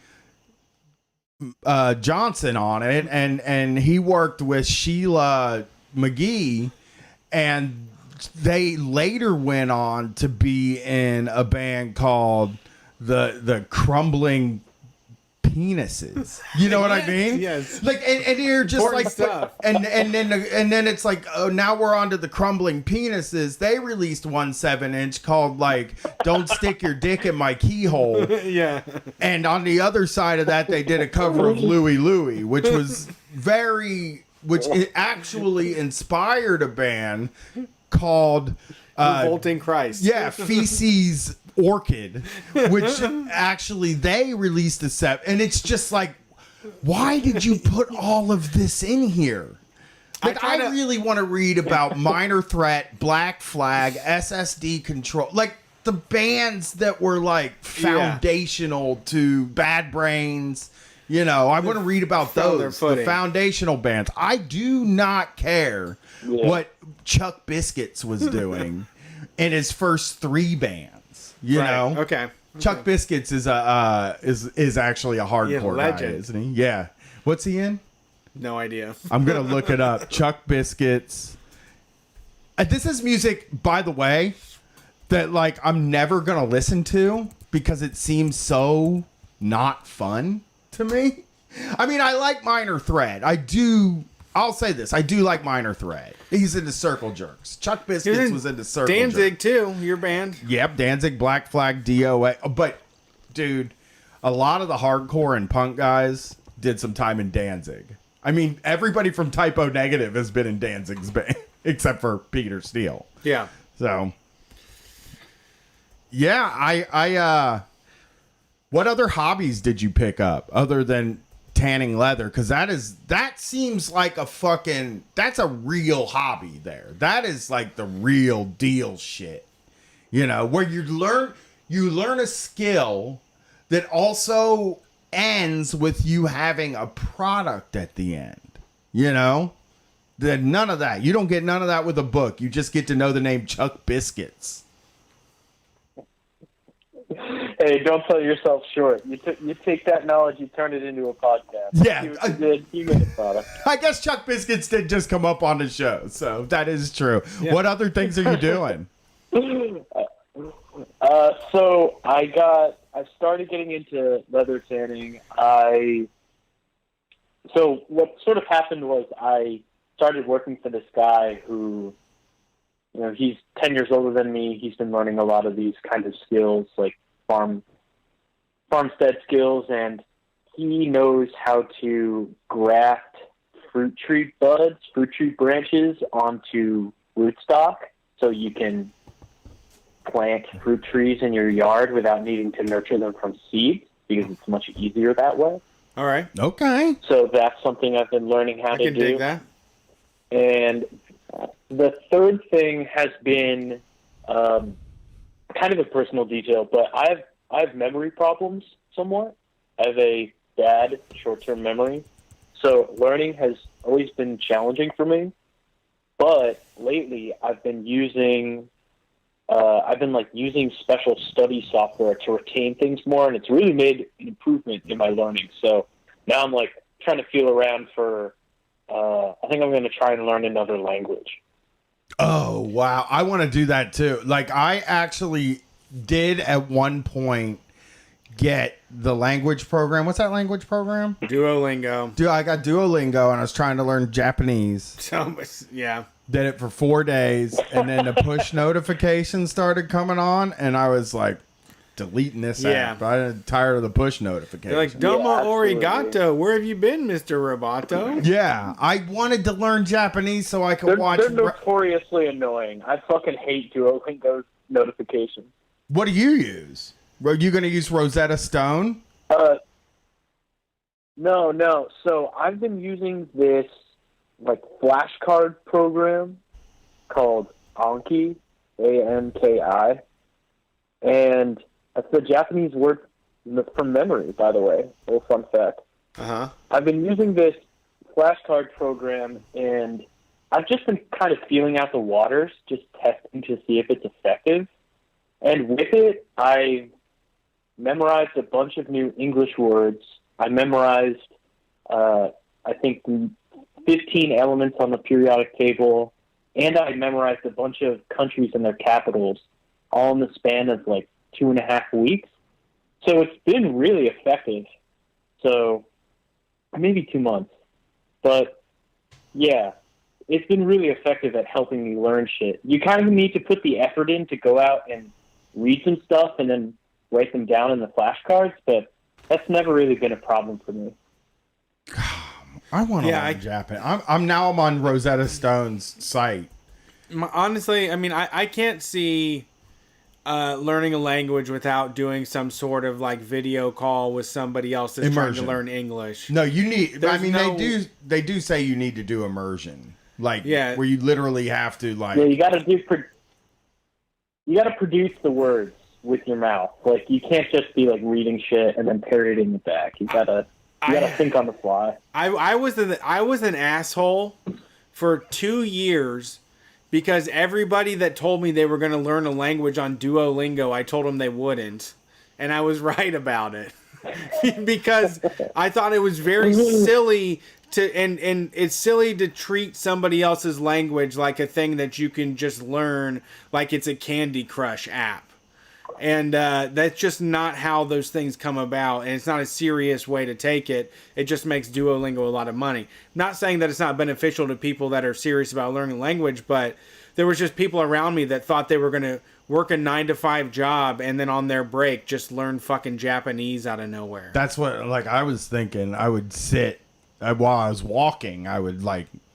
Johnson on it, and he worked with Sheila McGee, and they later went on to be in a band called the Crumbling Penises. You know what I mean? Yes. Like, and you're just Important like stuff. and then it's like, oh, now we're on to the Crumbling Penises. They released 1 7-inch called like "Don't Stick Your Dick in My Keyhole." Yeah. And on the other side of that, they did a cover of Louie Louie, which was which it actually inspired a band called Revolting Christ. Yeah, Feces Orchid, which actually they released a set, and it's just like, why did you put all of this in here? Like, I really want to read about Minor Threat, Black Flag, SSD Control, like the bands that were like foundational to Bad Brains. You know, I want to read about those, the foundational bands. I do not care what Chuck Biscuits was doing in his first 3 bands. You know, okay. Chuck Biscuits is actually a hardcore guy, legend. isn't he? Yeah. What's he in? No idea. I'm gonna look it up. Chuck Biscuits. This is music, by the way, that like I'm never gonna listen to because it seems so not fun to me. I mean, I like Minor Threat. I'll say this. I do like Minor Threat. He's into Circle Jerks. Chuck Biscuits was into Circle Danzig Jerks. too, your band. Yep, Danzig, Black Flag, DOA. But, dude, a lot of the hardcore and punk guys did some time in Danzig. I mean, everybody from Type O Negative has been in Danzig's band, except for Peter Steele. Yeah. So, yeah, what other hobbies did you pick up other than tanning leather? Because that seems like that's a real hobby there. That is like the real deal shit. You know, where you learn a skill that also ends with you having a product at the end. You know? None of that. You don't get none of that with a book. You just get to know the name Chuck Biscuits. Hey, don't sell yourself short. You take that knowledge, you turn it into a podcast. Yeah. You made a product. I guess Chuck Biscuits did just come up on the show, so that is true. Yeah. What other things are you doing? So I started getting into leather tanning. So what sort of happened was I started working for this guy who, you know, he's 10 years older than me. He's been learning a lot of these kinds of skills, like farmstead skills, and he knows how to graft fruit tree branches onto rootstock, so you can plant fruit trees in your yard without needing to nurture them from seeds, because it's much easier that way. All right. Okay. So that's something I've been learning how to do. I can dig that. And the third thing has been kind of a personal detail, but I have memory problems somewhat. I have a bad short-term memory, so learning has always been challenging for me. But lately, I've been using special study software to retain things more, and it's really made an improvement in my learning. So now I'm like trying to feel around for. I think I'm going to try and learn another language. Oh, wow. I want to do that too. Like, I actually did at one point get the language program. What's that language program? Duolingo. I got Duolingo, and I was trying to learn Japanese. So, yeah. Did it for 4 days, and then the push notifications started coming on, and I was like, deleting this Yeah. app. I'm tired of the push notifications. They're like, Domo absolutely. Origato, where have you been, Mr. Roboto? yeah, I wanted to learn Japanese so I could watch. They're notoriously annoying. I fucking hate Duolingo's notifications. What do you use? Are you going to use Rosetta Stone? No. So I've been using this like flashcard program called Anki, Anki, and that's the Japanese word from memory, by the way. A little fun fact. Uh-huh. I've been using this flashcard program, and I've just been kind of feeling out the waters, just testing to see if it's effective. And with it, I memorized a bunch of new English words. I memorized, I think, 15 elements on the periodic table, and I memorized a bunch of countries and their capitals, all in the span of like 2.5 weeks. So it's been really effective. So maybe 2 months. But yeah, it's been really effective at helping me learn shit. You kind of need to put the effort in to go out and read some stuff and then write them down in the flashcards, but that's never really been a problem for me. I want to learn Japan. I'm on Rosetta Stone's site. Honestly, I mean, I can't see learning a language without doing some sort of like video call with somebody else that's Immersion. trying to learn English. No, you need. There's they do say you need to do immersion, like Yeah. where you literally have to like. Yeah, you got to produce the words with your mouth. Like you can't just be like reading shit and then parroting it back. You gotta think on the fly. I was an asshole for 2 years because everybody that told me they were going to learn a language on Duolingo, I told them they wouldn't, and I was right about it because I thought it was very silly and it's silly to treat somebody else's language like a thing that you can just learn like it's a Candy Crush app. And that's just not how those things come about, and it's not a serious way to take it. It just makes Duolingo a lot of money. Not saying that it's not beneficial to people that are serious about learning language, but there was just people around me that thought they were going to work a 9-to-5 job and then on their break just learn fucking Japanese out of nowhere. That's what I was thinking. I would sit while I was walking. I would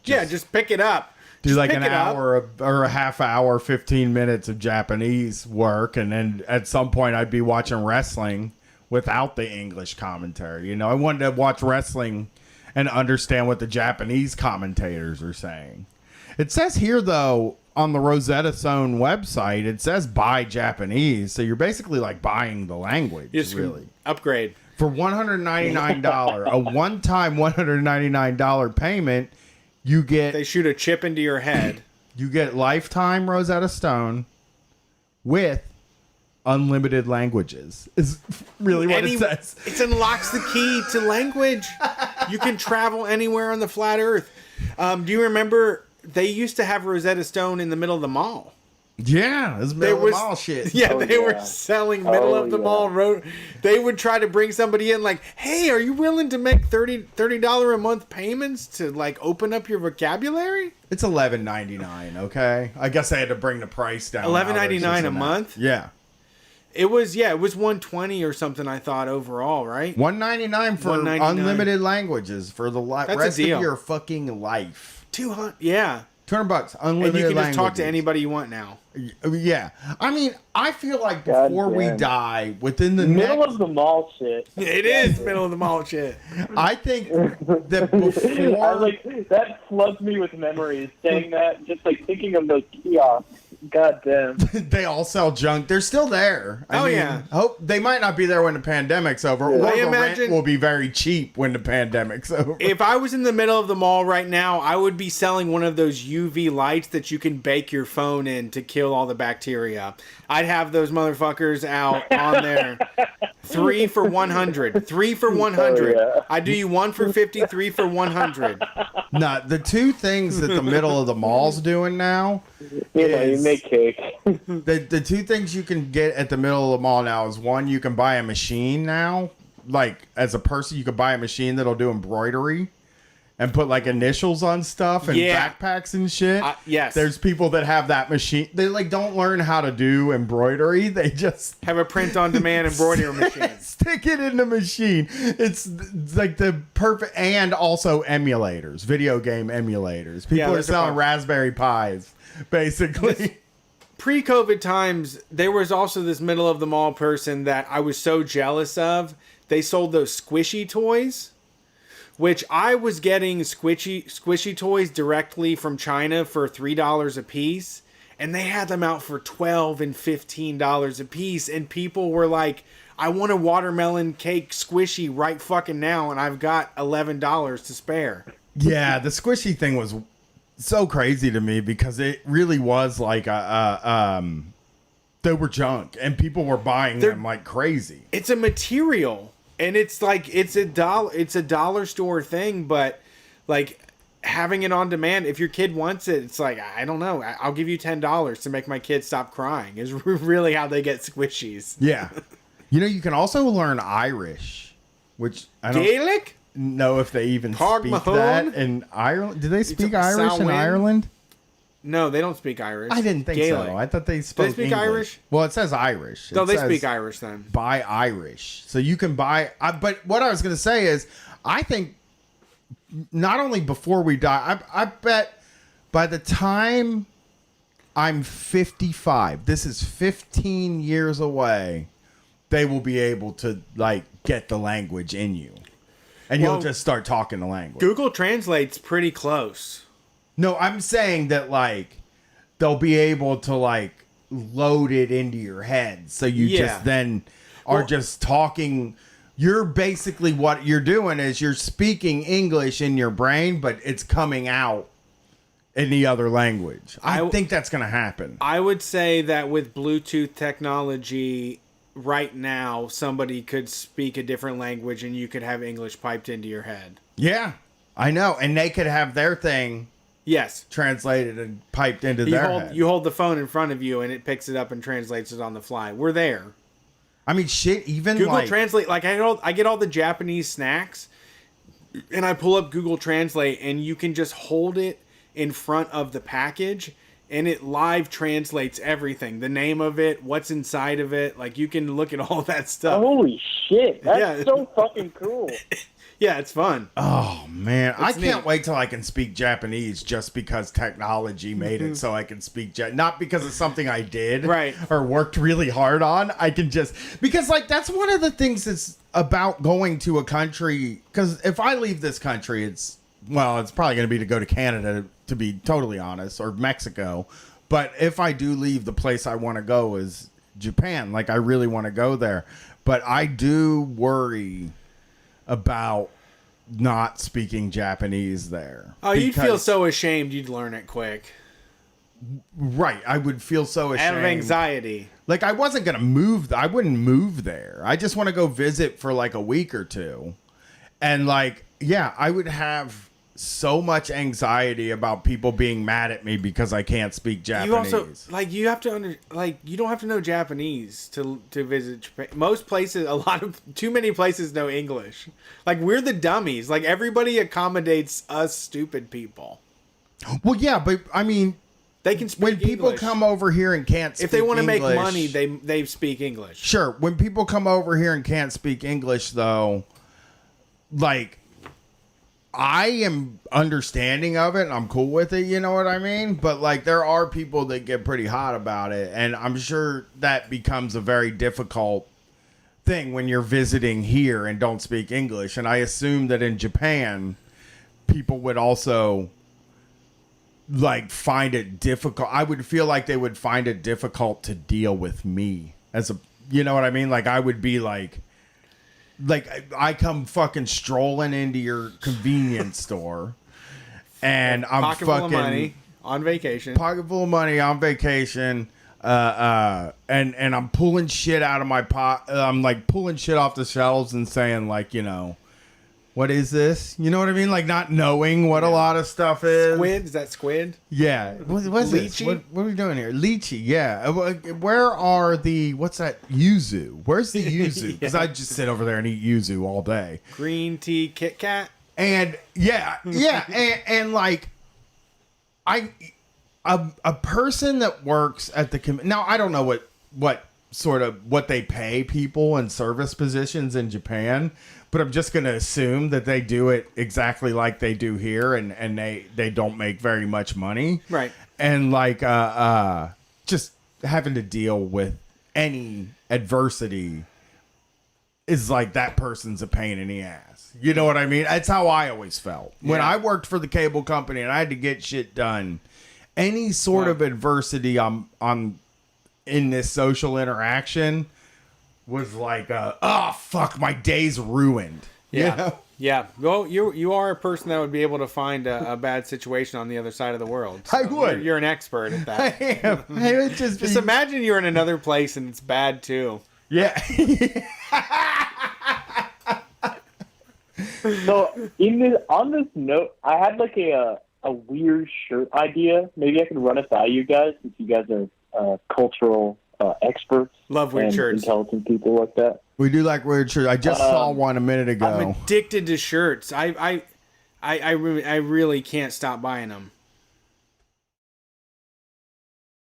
just pick it up. Do Just like pick an it up. hour or a half hour, 15 minutes of Japanese work, and then at some point I'd be watching wrestling without the English commentary. You know, I wanted to watch wrestling and understand what the Japanese commentators are saying. It says here though on the Rosetta Stone website, it says buy Japanese, so you're basically like buying the language. Just really upgrade for $199, a one-time $199 payment. You get they shoot a chip into your head. You get lifetime Rosetta Stone with unlimited languages. Is really what it says. It unlocks the key to language. You can travel anywhere on the flat Earth. Do you remember they used to have Rosetta Stone in the middle of the mall? Yeah, it's middle of the mall shit. Yeah, they were selling middle of the mall road. They would try to bring somebody in like, hey, are you willing to make $30 a month payments to like open up your vocabulary? It's $11.99. Okay, I guess I had to bring the price down. $11.99 a month. Yeah, it was $120 or something. I thought overall, right? $199 for $199. unlimited languages for the That's rest a deal. of your fucking life. $200, yeah. $200 unlimited. And you can just talk to languages. anybody you want now. Yeah, I mean, I feel like before we damn. die, within the Middle next, of the mall shit. It is middle of the mall shit. I think that before I like that floods me with memories. Saying that, just like thinking of those kiosks. God damn. they all sell junk, they're still there. I Oh, mean, yeah. Hope they might not be there when the pandemic's over, or I the imagine- rent will be very cheap when the pandemic's over. If I was in the middle of the mall right now, I would be selling one of those UV lights that you can bake your phone in to kill all the bacteria. I'd have those motherfuckers out on there. 3 for 100. 3 for 100. Oh, yeah. I do you 1 for 50, 3 for 100. Nah, the two things that the middle of the mall's doing now You know, you is make cake. the two things you can get at the middle of the mall now is one, you can buy a machine now. Like as a person, you can buy a machine that'll do embroidery. and put like initials on stuff and Yeah. backpacks and shit. Yes. There's people that have that machine. They like don't learn how to do embroidery. They just have a print-on-demand embroidery machine. stick it in the machine. It's like the perfect, and also emulators, video game emulators. People are those are selling fun. Raspberry Pis, basically. Pre-COVID times, there was also this middle of the mall person that I was so jealous of. They sold those squishy toys, which I was getting squishy toys directly from China for $3 a piece, and they had them out for $12 and $15 a piece, and people were like, I want a watermelon cake squishy right fucking now, and I've got $11 to spare. Yeah, the squishy thing was so crazy to me because it really was like they were junk and people were buying them like crazy. It's a material, and it's like it's a dollar store thing, but like having it on demand, if your kid wants it, it's like, I don't know, I'll give you $10 to make my kid stop crying is really how they get squishies. Yeah. You can also learn Irish, which I don't Gaelic? know if they even Park speak Mahone? that in Ireland. Do they speak talking Irish in Samhain? Ireland? No, they don't speak Irish. I didn't think Gaelic. so. I thought they spoke Do they speak English. Irish? Well, it says Irish. No, It they says speak Irish then. buy Irish. So you can buy. But what I was going to say is, I think not only before we die, I bet by the time I'm 55, this is 15 years away, they will be able to like get the language in you. And Well, you'll just start talking the language. Google Translate's pretty close. No, I'm saying that like they'll be able to like load it into your head, so you Yeah. just then are just talking. You're basically what you're doing is you're speaking English in your brain, but it's coming out in the other language. I think that's gonna happen. I would say that with Bluetooth technology right now, somebody could speak a different language and you could have English piped into your head. Yeah, I know, and they could have their thing. Yes. Translated and piped into their head. You hold the phone in front of you and it picks it up and translates it on the fly. We're there. I mean, shit, even Google like Translate, like I get all the Japanese snacks and I pull up Google Translate and you can just hold it in front of the package and it live translates everything. The name of it, what's inside of it. Like you can look at all that stuff. Holy shit. That's Yeah. so fucking cool. Yeah, it's fun. Oh man, I It's can't neat. wait till I can speak Japanese just because technology made it so I can speak not because of something I did Right. or worked really hard on. I can just because like that's one of the things that's about going to a country, because if I leave this country, it's probably going to be to go to Canada, to be totally honest, or Mexico. But if I do leave, the place I want to go is Japan. Like I really want to go there, but I do worry about not speaking Japanese there. Oh, you'd feel Because- so ashamed you'd learn it quick. right. I would feel so I ashamed. have anxiety. Like I wasn't gonna move. I wouldn't move there. I just want to go visit for like a week or two, and like yeah, I would have so much anxiety about people being mad at me because I can't speak Japanese. You also like you have to you don't have to know Japanese to visit Japan. Most places, too many places know English. Like we're the dummies. Like everybody accommodates us stupid people. Well, yeah, but I mean, they can speak when people English. come over here and can't speak If they want to make English- money, they speak English. Sure, when people come over here and can't speak English, though, like, I am understanding of it and I'm cool with it, you know what I mean? But, like, there are people that get pretty hot about it, and I'm sure that becomes a very difficult thing when you're visiting here and don't speak English. And I assume that in Japan, people would also, like, find it difficult. I would feel like they would find it difficult to deal with me as a, you know what I mean? Like, I would be like I come fucking strolling into your convenience store and I'm Pocket full fucking of money on vacation. pocket full of money on vacation, and I'm pulling shit out of my pot. I'm like pulling shit off the shelves and saying like, you know, what is this? You know what I mean? Like not knowing what a lot of stuff is. Squid? Is that squid? Yeah. What's this? Lychee? What are we doing here? Lychee, yeah. Where are the, what's that? Yuzu. Where's the yuzu? Because I just sit over there and eat yuzu all day. Green tea Kit Kat? And and like a person that works at the now I don't know what sort of what they pay people in service positions in Japan, but I'm just going to assume that they do it exactly like they do here, and they don't make very much money, Right. And like just having to deal with any adversity is like that person's a pain in the ass. You know what I mean? That's how I always felt when I worked for the cable company and I had to get shit done. Any sort of adversity on in this social interaction was like, oh fuck, my day's ruined. Yeah. You know? Yeah. Well, you are a person that would be able to find a bad situation on the other side of the world. I would. You're an expert at that. I am. I would just imagine you're in another place and it's bad too. Yeah. So on this note, I had like a weird shirt idea. Maybe I could run it by you guys since you guys are cultural experts. Love weird and shirts. Intelligent people like that. We do like weird shirts. I just saw one a minute ago. I'm addicted to shirts. I really can't stop buying them.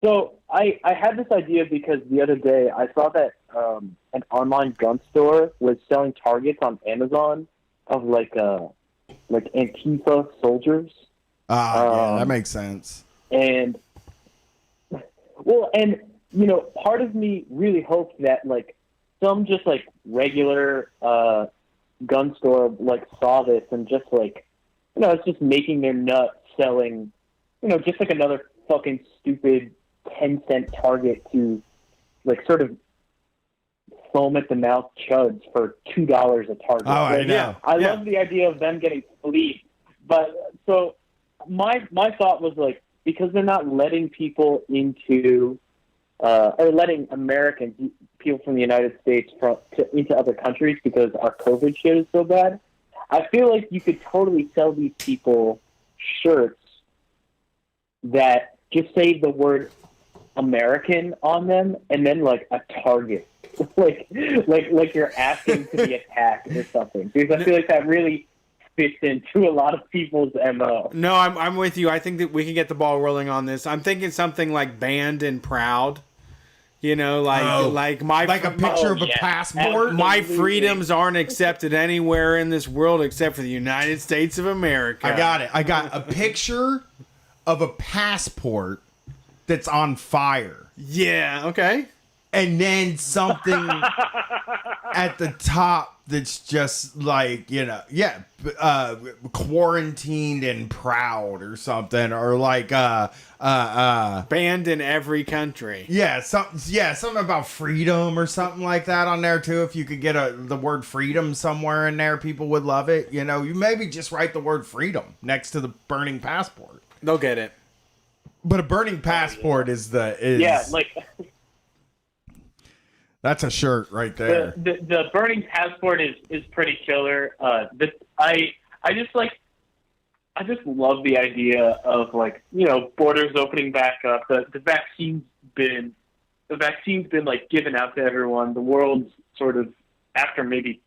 So I had this idea because the other day I saw that an online gun store was selling targets on Amazon of like Antifa soldiers. Yeah, that makes sense. And you know, part of me really hoped that like some just like regular gun store like saw this and just like, you know, it's just making their nut selling, you know, just like another fucking stupid 10-cent target to like sort of foam at the mouth chuds for $2 a target. Oh, I know. Yeah, I love the idea of them getting fleeced, but so my thought was like, because they're not letting people into or letting Americans, people from the United States, into other countries because our COVID shit is so bad, I feel like you could totally sell these people shirts that just say the word American on them and then like a target. like you're asking to be attacked or something. Because I feel like that really fits into a lot of people's MO. No, I'm with you. I think that we can get the ball rolling on this. I'm thinking something like Banned and Proud. You know, like a picture of a passport. My freedoms aren't accepted anywhere in this world except for the United States of America. I got it. I got a picture of a passport that's on fire. Yeah, okay. And then something at the top that's just like, you know, quarantined and proud or something, or like banned in every country. Yeah, something about freedom or something like that on there too. If you could get the word freedom somewhere in there, people would love it. You know, you maybe just write the word freedom next to the burning passport. They'll get it. But a burning passport is that's a shirt right there. The burning passport is pretty killer. I just love the idea of like, you know, borders opening back up. The vaccine's been like given out to everyone. The world's sort of, after maybe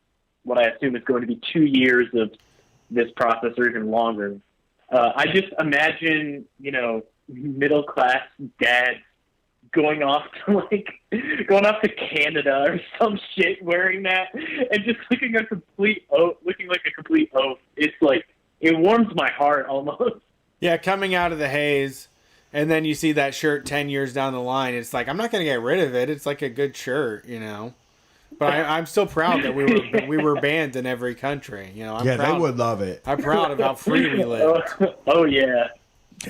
what I assume is going to be 2 years of this process or even longer. I just imagine, you know, middle class dads going off to Canada or some shit wearing that and just looking like a complete oaf. It's like, it warms my heart almost. Yeah, coming out of the haze, and then you see that shirt 10 years down the line. It's like, I'm not going to get rid of it. It's like a good shirt, you know. But I'm still proud that we were banned in every country. You know, I'm proud, they would love it. I'm proud of how free we live. Oh yeah.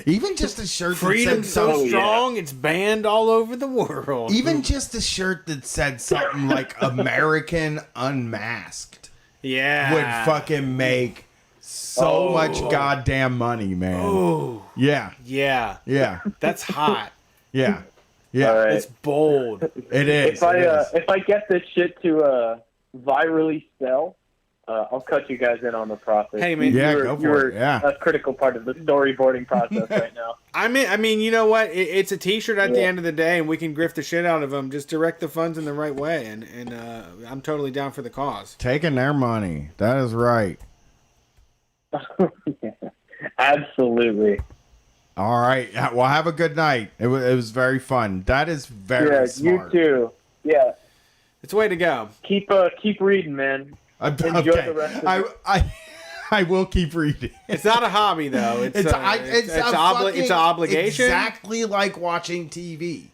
Even just a shirt. Freedom's so strong, it's banned all over the world. Even just a shirt that said something like "American Unmasked," would fucking make so much goddamn money, man. Oh, yeah, that's hot. Yeah. All right. It's bold. It is. If I get this shit to virally sell, I'll cut you guys in on the process. Hey man, you're a critical part of the storyboarding process right now. I mean, you know what? It's a T-shirt at the end of the day, and we can grift the shit out of them. Just direct the funds in the right way, and I'm totally down for the cause. Taking their money. That is right. Absolutely. All right. Well, have a good night. It was very fun. That is very Yeah, smart. you too. Yeah. It's a way to go. Keep reading, man. Enjoy Okay. the rest of it. I will keep reading. It's not a hobby though. It's It's it's an obligation. Exactly like watching TV.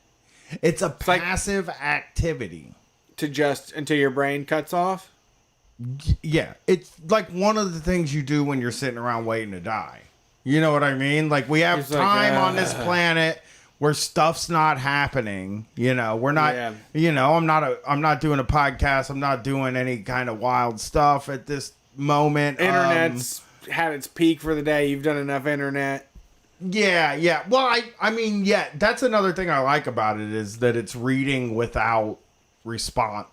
It's a like- passive activity. To just until your brain cuts off. Yeah, it's like one of the things you do when you're sitting around waiting to die. You know what I mean? Like we have It's like, time on this planet where stuff's not happening. You know, we're not. Yeah. You know, I'm not doing a podcast. I'm not doing any kind of wild stuff at this moment. Internet's had its peak for the day. You've done enough internet. Yeah. Well, I mean, yeah. That's another thing I like about it is that it's reading without response.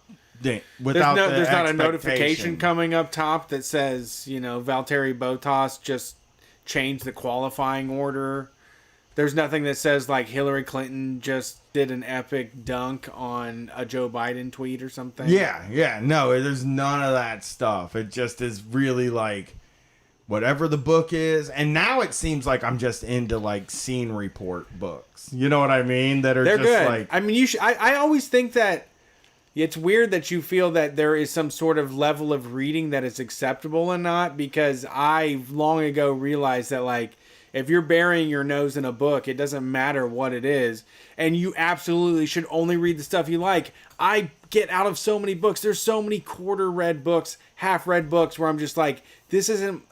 Without There's not a notification expectation. coming up top that says, Valtteri Bottas just changed the qualifying order. There's nothing that says like Hillary Clinton just did an epic dunk on a Joe Biden tweet or something. Yeah. No, there's none of that stuff. It just is really like whatever the book is. And now it seems like I'm just into like scene report books. You know what I mean? That are They're just good. like I mean, you should. I always think that it's weird that you feel that there is some sort of level of reading that is acceptable and not, because I long ago realized that like if you're burying your nose in a book, it doesn't matter what it is, and you absolutely should only read the stuff you like. I get out of so many books. There's so many quarter-read books, half-read books where I'm just like,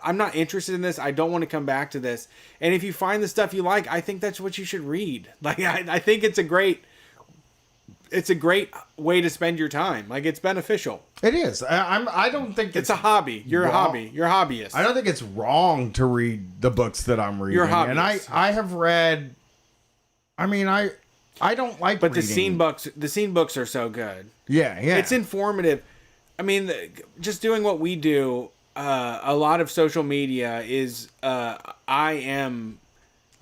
I'm not interested in this. I don't want to come back to this. And if you find the stuff you like, I think that's what you should read. Like, I think it's a great way to spend your time. Like, it's beneficial. it is. I don't think It's a hobby. You're a wrong. hobby. You're a hobbyist. I don't think it's wrong to read the books that I'm reading. You're a And I have read. I mean, I don't like. But the reading. scene books are so good. Yeah. It's informative. I mean, just doing what we do, a lot of social media is I am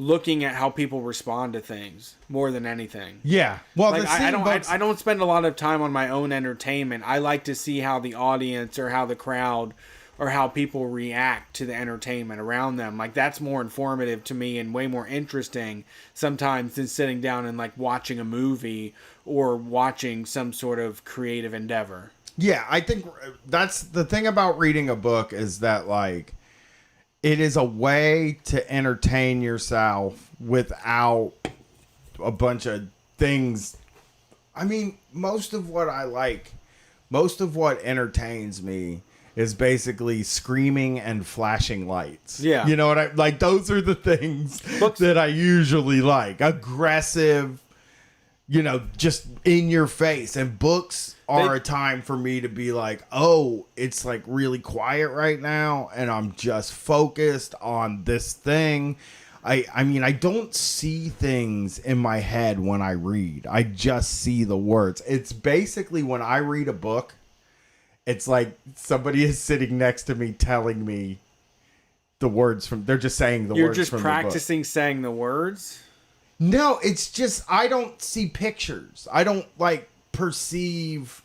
looking at how people respond to things more than anything. Yeah. Well, Like, the I scene books. don't spend a lot of time on my own entertainment. I like to see how the audience or how the crowd or how people react to the entertainment around them. Like, that's more informative to me and way more interesting sometimes than sitting down and like watching a movie or watching some sort of creative endeavor. Yeah, I think that's the thing about reading a book is that like it is a way to entertain yourself without a bunch of things. I mean, most of what entertains me is basically screaming and flashing lights. Yeah. You know what I like? Those are the things that I usually like. Aggressive, just in your face. And books are a time for me to be like, oh, it's like really quiet right now and I'm just focused on this thing. I mean, I don't see things in my head when I read. I just see the words. It's basically when I read a book, it's like somebody is sitting next to me telling me the words they're just saying the You're words just from practicing saying the words? No, it's just I don't see pictures. I don't like perceive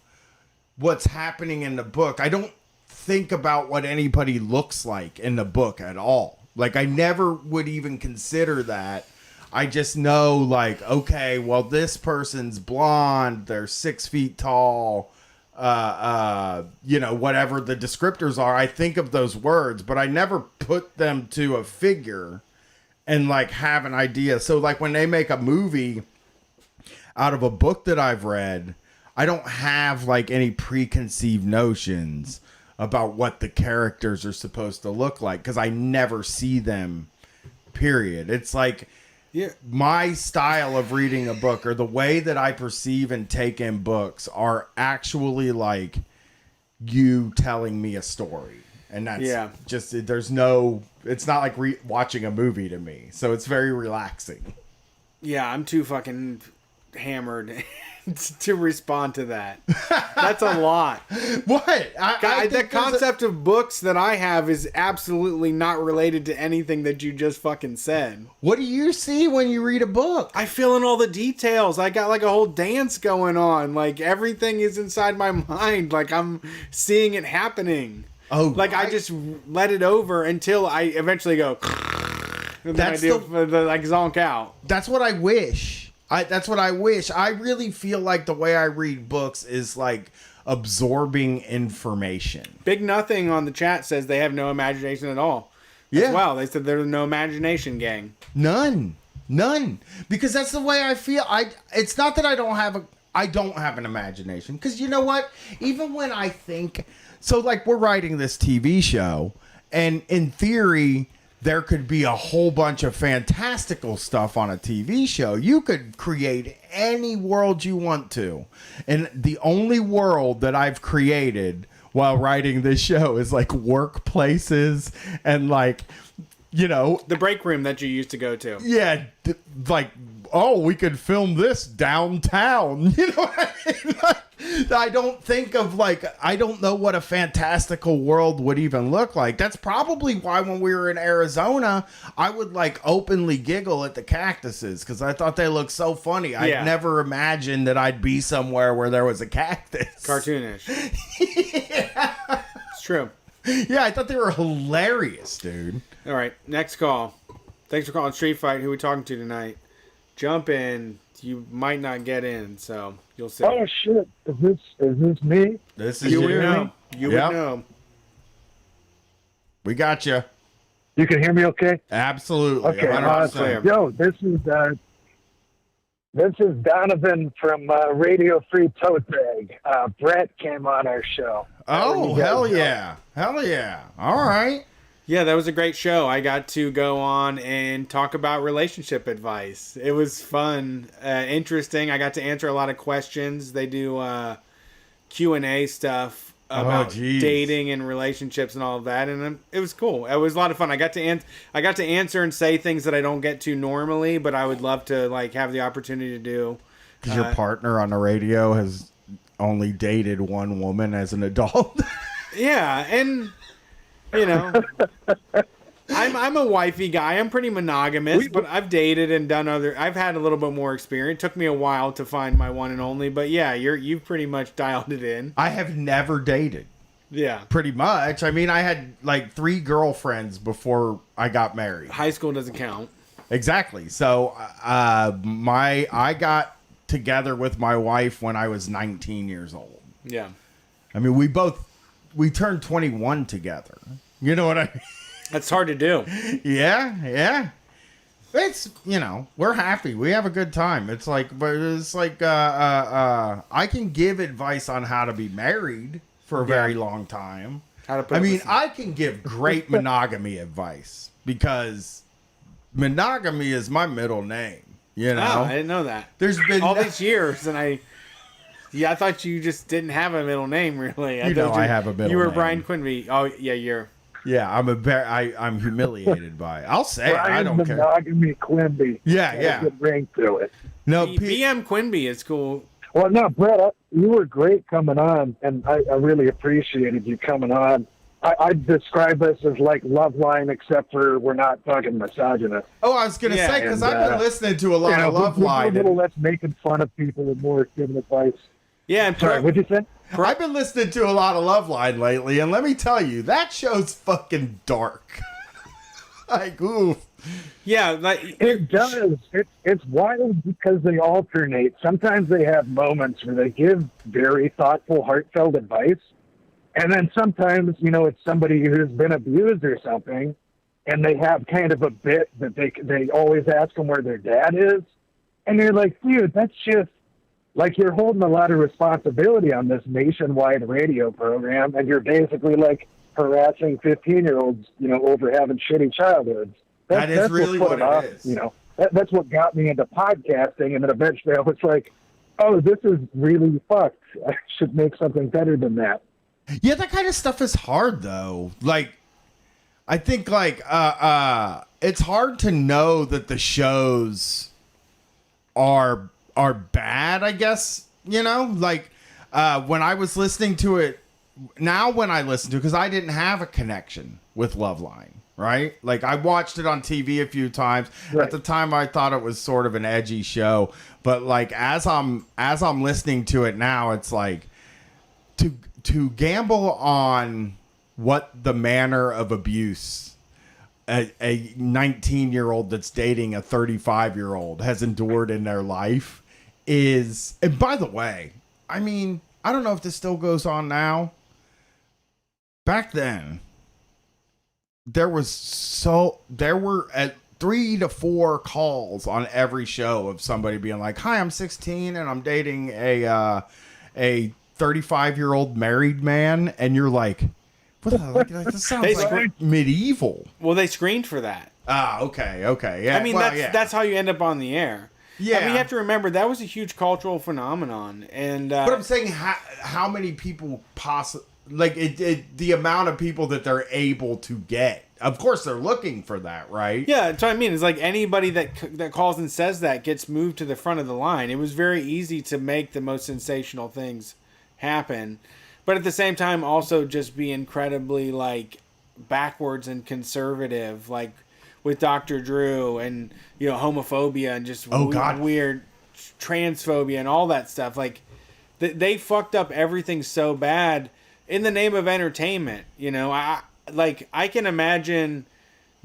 what's happening in the book. I don't think about what anybody looks like in the book at all. Like I never would even consider that. I just know like, okay, well this person's blonde, they're 6 feet tall, whatever the descriptors are. I think of those words, but I never put them to a figure and like have an idea. So like when they make a movie out of a book that I've read, I don't have like any preconceived notions about what the characters are supposed to look like because I never see them, period. It's like my style of reading a book or the way that I perceive and take in books are actually like you telling me a story. And that's just, it's not like watching a movie to me. So it's very relaxing. Yeah, I'm too fucking hammered to respond to that. That's a lot. What? The concept of books that I have is absolutely not related to anything that you just fucking said. What do you see when you read a book? I fill in all the details. I got like a whole dance going on. Like everything is inside my mind. Like I'm seeing it happening. Oh, Like I just let it over until I eventually go. And then I do like zonk out. That's what I wish. That's what I wish. I really feel like the way I read books is like absorbing information. Big Nothing on the chat says they have no imagination at all. Yeah. Well, they said there's no imagination, gang. None. Because that's the way I feel. It's not that I don't have an imagination. Because you know what? Even when I think, so like we're writing this TV show, and in theory, there could be a whole bunch of fantastical stuff on a TV show. You could create any world you want to. And the only world that I've created while writing this show is like workplaces and like, you know, the break room that you used to go to. Yeah, like, oh, we could film this downtown. You know what I mean? Like, I don't think of like, I don't know what a fantastical world would even look like. That's probably why when we were in Arizona, I would like openly giggle at the cactuses because I thought they looked so funny. I'd never imagined that I'd be somewhere where there was a cactus. Cartoonish. Yeah. It's true. Yeah, I thought they were hilarious, dude. All right, next call. Thanks for calling Street Fight. Who are we talking to tonight? Jump in. You might not get in, so you'll see. Oh shit! Is this me? This is you. you. Would know. You would know. We got you. You can hear me, okay? Absolutely. Okay. 100%. Yo, this is Donovan from Radio Free Tote Bag. Brett came on our show. Oh, hell yeah. Hell yeah. All right. Yeah, that was a great show. I got to go on and talk about relationship advice. It was fun, interesting. I got to answer a lot of questions. They do Q&A stuff about dating and relationships and all of that, and it was cool. It was a lot of fun. I got to answer and say things that I don't get to normally, but I would love to like have the opportunity to do. Because your partner on the radio has only dated one woman as an adult. Yeah, and you know, I'm a wifey guy. I'm pretty monogamous, but I've dated and done other. I've had a little bit more experience. It took me a while to find my one and only, but yeah, you've pretty much dialed it in. I have never dated. Yeah, pretty much. I mean, I had like 3 girlfriends before I got married. High school doesn't count. Exactly. So, I got together with my wife when I was 19 years old. Yeah. I mean, we turned 21 together. You know what I mean? That's hard to do. Yeah. It's, you know, we're happy. We have a good time. It's like, I can give advice on how to be married for a very long time. I can give great monogamy advice because monogamy is my middle name. You know? Oh, I didn't know that. There's been all these years, and I thought you just didn't have a middle name, really. I have a middle name. You were Brian Quinby. Oh, yeah, I'm humiliated by it. I'll say Brian I don't care. Monogamy Quimby. Yeah. Good ring to it. No, BM Quinby is cool. Well, no, Brett, you were great coming on, and I really appreciated you coming on. I'd describe this as like Loveline, except for we're not talking misogynist. Oh, I was going to say, because I've been listening to a lot of Loveline. A little less making fun of people and more giving advice. Yeah, and sorry, what'd you say? I've been listening to a lot of Loveline lately, and let me tell you, that show's fucking dark. Like, ooh. Yeah, like it does. It's wild because they alternate. Sometimes they have moments where they give very thoughtful, heartfelt advice, and then sometimes, you know, it's somebody who's been abused or something, and they have kind of a bit that they always ask them where their dad is, and you're like, dude, that's just like you're holding a lot of responsibility on this nationwide radio program, and you're basically like harassing 15-year-olds, you know, over having shitty childhoods. That's really what it is. You know, that's what got me into podcasting, and then eventually I was like, oh, this is really fucked. I should make something better than that. Yeah, that kind of stuff is hard, though. Like, I think, like, it's hard to know that the shows are bad, I guess, you know? Like, when I was listening to it, now when I listen to it, because I didn't have a connection with Loveline, right? Like, I watched it on TV a few times. Right. At the time, I thought it was sort of an edgy show. But, like, as I'm listening to it now, it's like, to gamble on what the manner of abuse a 19-year-old that's dating a 35-year-old has endured in their life is, and by the way, I mean, I don't know if this still goes on now. Back then, there were at 3 to 4 calls on every show of somebody being like, "Hi, I'm 16 and I'm dating a 35-year-old married man," and you're like, "What the hell? Like, this sounds like medieval." Well, they screened for that. Ah, okay, yeah. I mean, that's how you end up on the air. Yeah. I mean, you have to remember that was a huge cultural phenomenon, and but I'm saying how many people the amount of people that they're able to get. Of course, they're looking for that, right? Yeah, that's what I mean. It's like anybody that calls and says that gets moved to the front of the line. It was very easy to make the most sensational things happen, but at the same time, also just be incredibly like backwards and conservative, like with Dr. Drew and homophobia and just weird transphobia and all that stuff. Like they fucked up everything so bad in the name of entertainment. I can imagine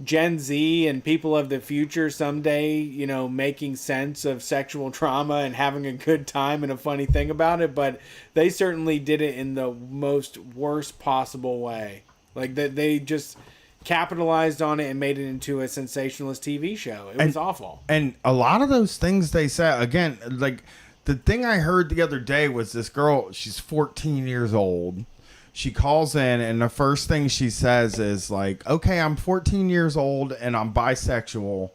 Gen Z and people of the future someday, making sense of sexual trauma and having a good time and a funny thing about it, but they certainly did it in the most worst possible way. Like they just capitalized on it and made it into a sensationalist TV show. It was awful. And a lot of those things they said, again, like the thing I heard the other day was this girl, she's 14 years old. She calls in and the first thing she says is like, "Okay, I'm 14 years old and I'm bisexual."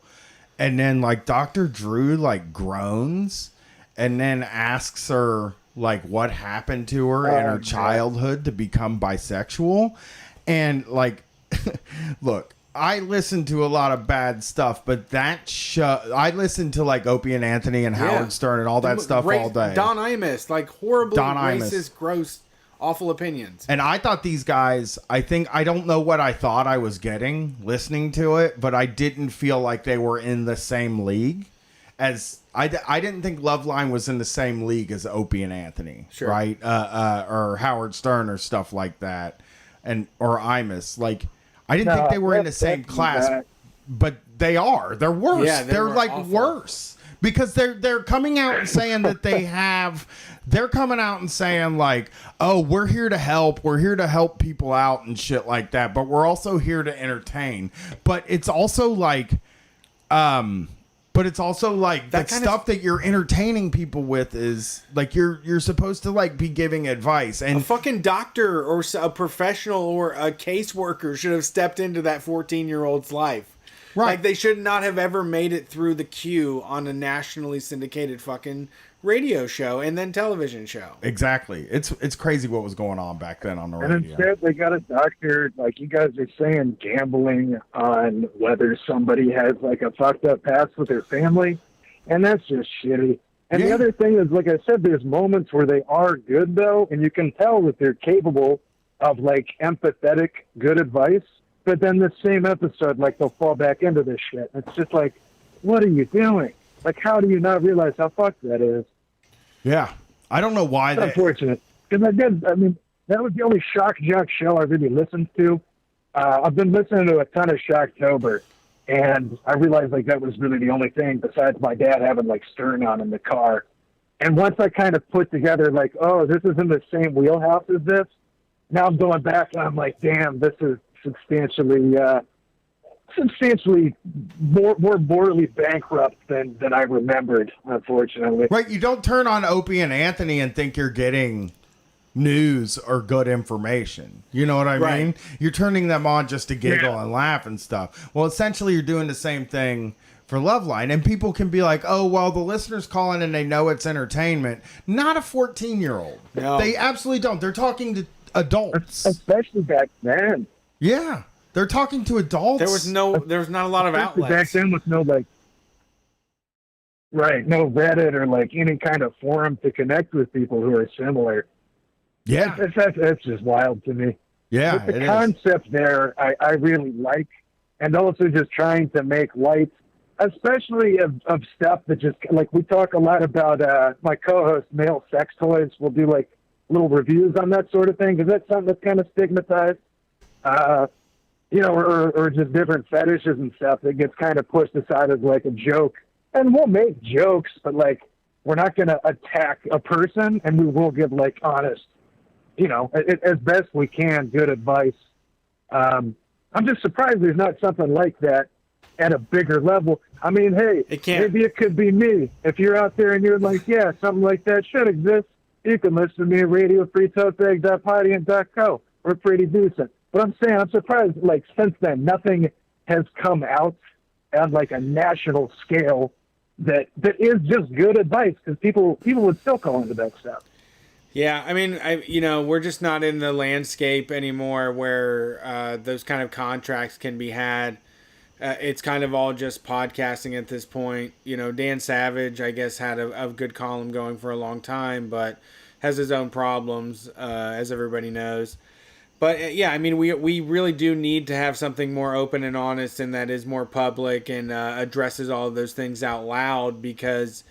And then like Dr. Drew like groans and then asks her like what happened to her in her childhood to become bisexual. And like, look, I listen to a lot of bad stuff, but that show, I listen to like Opie and Anthony and Howard Stern and all that stuff all day. Don Imus, like horribly racist, gross, awful opinions. And I thought these guys, I don't know what I thought I was getting listening to it, but I didn't feel like they were in the same league as, I didn't think Loveline was in the same league as Opie and Anthony, right? Or Howard Stern or stuff like that. Or Imus. Like, I didn't think they were in the same class, but they are. They're worse. Yeah, they're like awful. Worse. Because they're coming out and saying that they're coming out and saying like, "Oh, we're here to help. We're here to help people out and shit like that, but we're also here to entertain." But it's also like that stuff that you're entertaining people with is like you're supposed to like be giving advice, and a fucking doctor or a professional or a caseworker should have stepped into that 14-year-old's life. Right. Like they should not have ever made it through the queue on a nationally syndicated fucking radio show and then television show. Exactly. It's crazy what was going on back then on the radio. And instead they got a doctor, like you guys are saying, gambling on whether somebody has like a fucked up past with their family. And that's just shitty. And the other thing is, like I said, there's moments where they are good though, and you can tell that they're capable of like empathetic, good advice. But then the same episode, like they'll fall back into this shit. It's just like, what are you doing? Like, how do you not realize how fucked that is? Yeah, I don't know why. It's unfortunate because that was the only shock jock show I really listened to. I've been listening to a ton of Shocktober, and I realized like that was really the only thing besides my dad having like Stern on in the car. And once I kind of put together like, oh, this is in the same wheelhouse as this. Now I'm going back and I'm like, damn, this is substantially more morally bankrupt than I remembered, unfortunately. Right, you don't turn on Opie and Anthony and think you're getting news or good information. You know what I mean? You're turning them on just to giggle and laugh and stuff. Well, essentially you're doing the same thing for Loveline, and people can be like, "Oh, well, the listeners call in and they know it's entertainment." Not a 14-year-old. No. They absolutely don't. They're talking to adults. Especially back then. Yeah, they're talking to adults. There was not a lot of outlets back then with no no Reddit or like any kind of forum to connect with people who are similar. Yeah, that's just wild to me. Yeah, but the concept there, I really like, and also just trying to make light, especially of stuff that just like we talk a lot about. My co-host, male sex toys, will do like little reviews on that sort of thing because that's something that's kind of stigmatized. you know, or just different fetishes and stuff that gets kind of pushed aside as like a joke. And we'll make jokes, but like we're not going to attack a person, and we will give like honest, you know, as best we can, good advice. I'm just surprised there's not something like that at a bigger level. I mean, hey, maybe it could be me. If you're out there and you're like, yeah, something like that should exist, you can listen to me at radiofreetotebag.podium.co. We're pretty decent. But I'm saying, I'm surprised, like, since then, nothing has come out on, like, a national scale that is just good advice, because people would still call into that stuff. Yeah, I mean, you know, we're just not in the landscape anymore where those kind of contracts can be had. It's kind of all just podcasting at this point. You know, Dan Savage, I guess, had a good column going for a long time, but has his own problems, as everybody knows. But yeah, I mean, we really do need to have something more open and honest, and that is more public and addresses all of those things out loud, because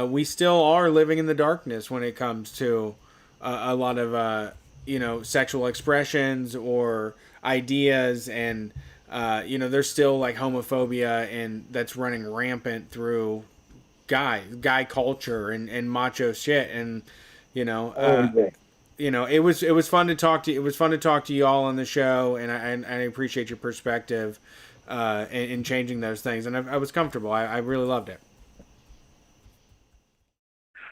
we still are living in the darkness when it comes to a lot of you know, sexual expressions or ideas, and you know, there's still like homophobia and that's running rampant through guy culture and macho shit, and you know. You know, it was fun to talk to you. It was fun to talk to you all on the show, and I appreciate your perspective in changing those things. And I was comfortable. I really loved it.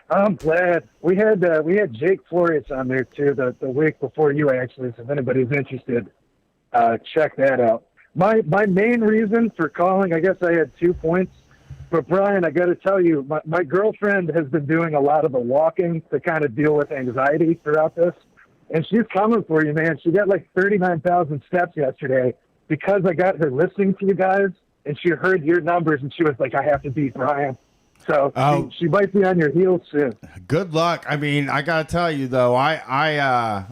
I'm glad we had Jake Flores on there too the week before you, actually. So if anybody's interested, check that out. My main reason for calling, I guess I had 2 points. But Brian, I got to tell you, my girlfriend has been doing a lot of the walking to kind of deal with anxiety throughout this. And she's coming for you, man. She got like 39,000 steps yesterday because I got her listening to you guys, and she heard your numbers, and she was like, I have to beat Brian. So she might be on your heels soon. Good luck. I mean, I got to tell you, though, I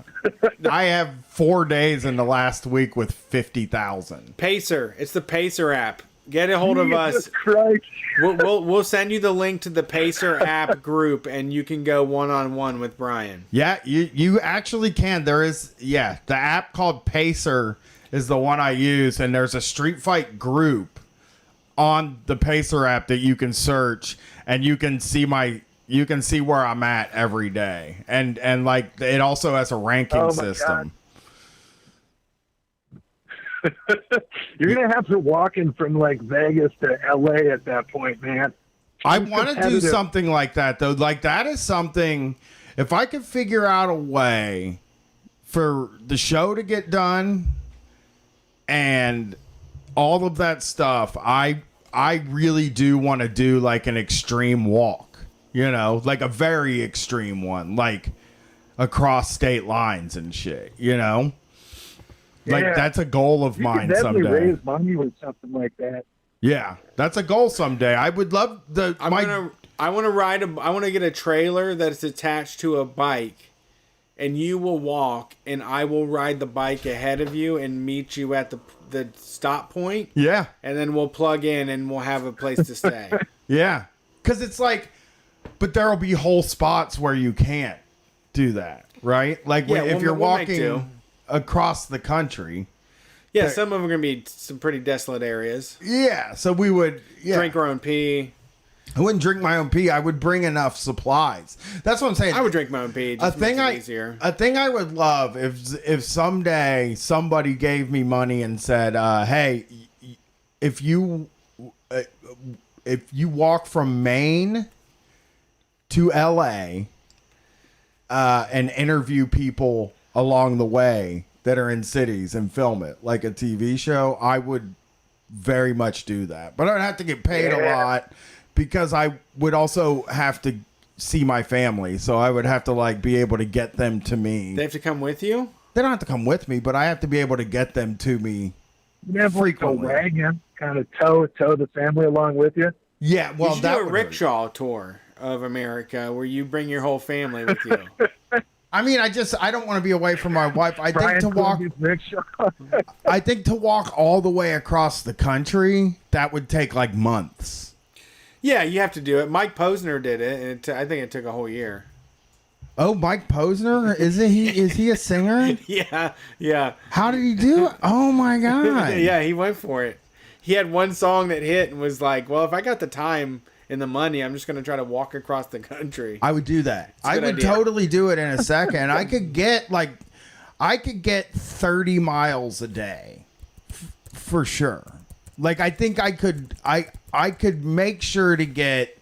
have 4 days in the last week with 50,000. Pacer. It's the Pacer app. Get a hold of us. Christ. We'll send you the link to the Pacer app group, and you can go one-on-one with Brian. Yeah, you actually can. There is, the app called Pacer is the one I use, and there's a Street Fight group on the Pacer app that you can search, and you can see where I'm at every day, and like it also has a ranking system. You're gonna have to walk in from like Vegas to LA at that point, man. I want to do something like that, though. Like, that is something, if I could figure out a way for the show to get done and all of that stuff, I really do want to do like an extreme walk, you know, like a very extreme one, like across state lines and shit, you know? Like, that's a goal of mine someday. Raise money with something like that. Yeah, that's a goal someday. I would love the. I want to get a trailer that's attached to a bike, and you will walk, and I will ride the bike ahead of you and meet you at the stop point. Yeah, and then we'll plug in and we'll have a place to stay. Yeah, because it's like, but there will be whole spots where you can't do that, right? Like if you're walking across the country. Yeah, some of them are going to be some pretty desolate areas. Yeah, so we would drink our own pee. I wouldn't drink my own pee. I would bring enough supplies. That's what I'm saying. I would drink my own pee. Just makes it easier. A thing I would love if someday somebody gave me money and said, "Hey, if you walk from Maine to LA and interview people along the way that are in cities and film it like a TV show," I would very much do that. But I'd have to get paid a lot because I would also have to see my family. So I would have to like be able to get them to me. They have to come with you? They don't have to come with me, but I have to be able to get them to me frequently. Like a wagon, kind of tow the family along with you. Yeah, well, you should do a rickshaw tour of America where you bring your whole family with you. I mean, I don't want to be away from my wife. I think to walk all the way across the country, that would take like months. Yeah, you have to do it. Mike Posner did it, and I think it took a whole year. Oh, Mike Posner? Is he a singer? Yeah. How did he do it? Oh my god. Yeah, he went for it. He had one song that hit and was like, well, if I got the time and the money, I'm just going to try to walk across the country. I would do that. a I good would idea. totally do it in a second. I could get 30 miles a day for sure. Like I think I could make sure to get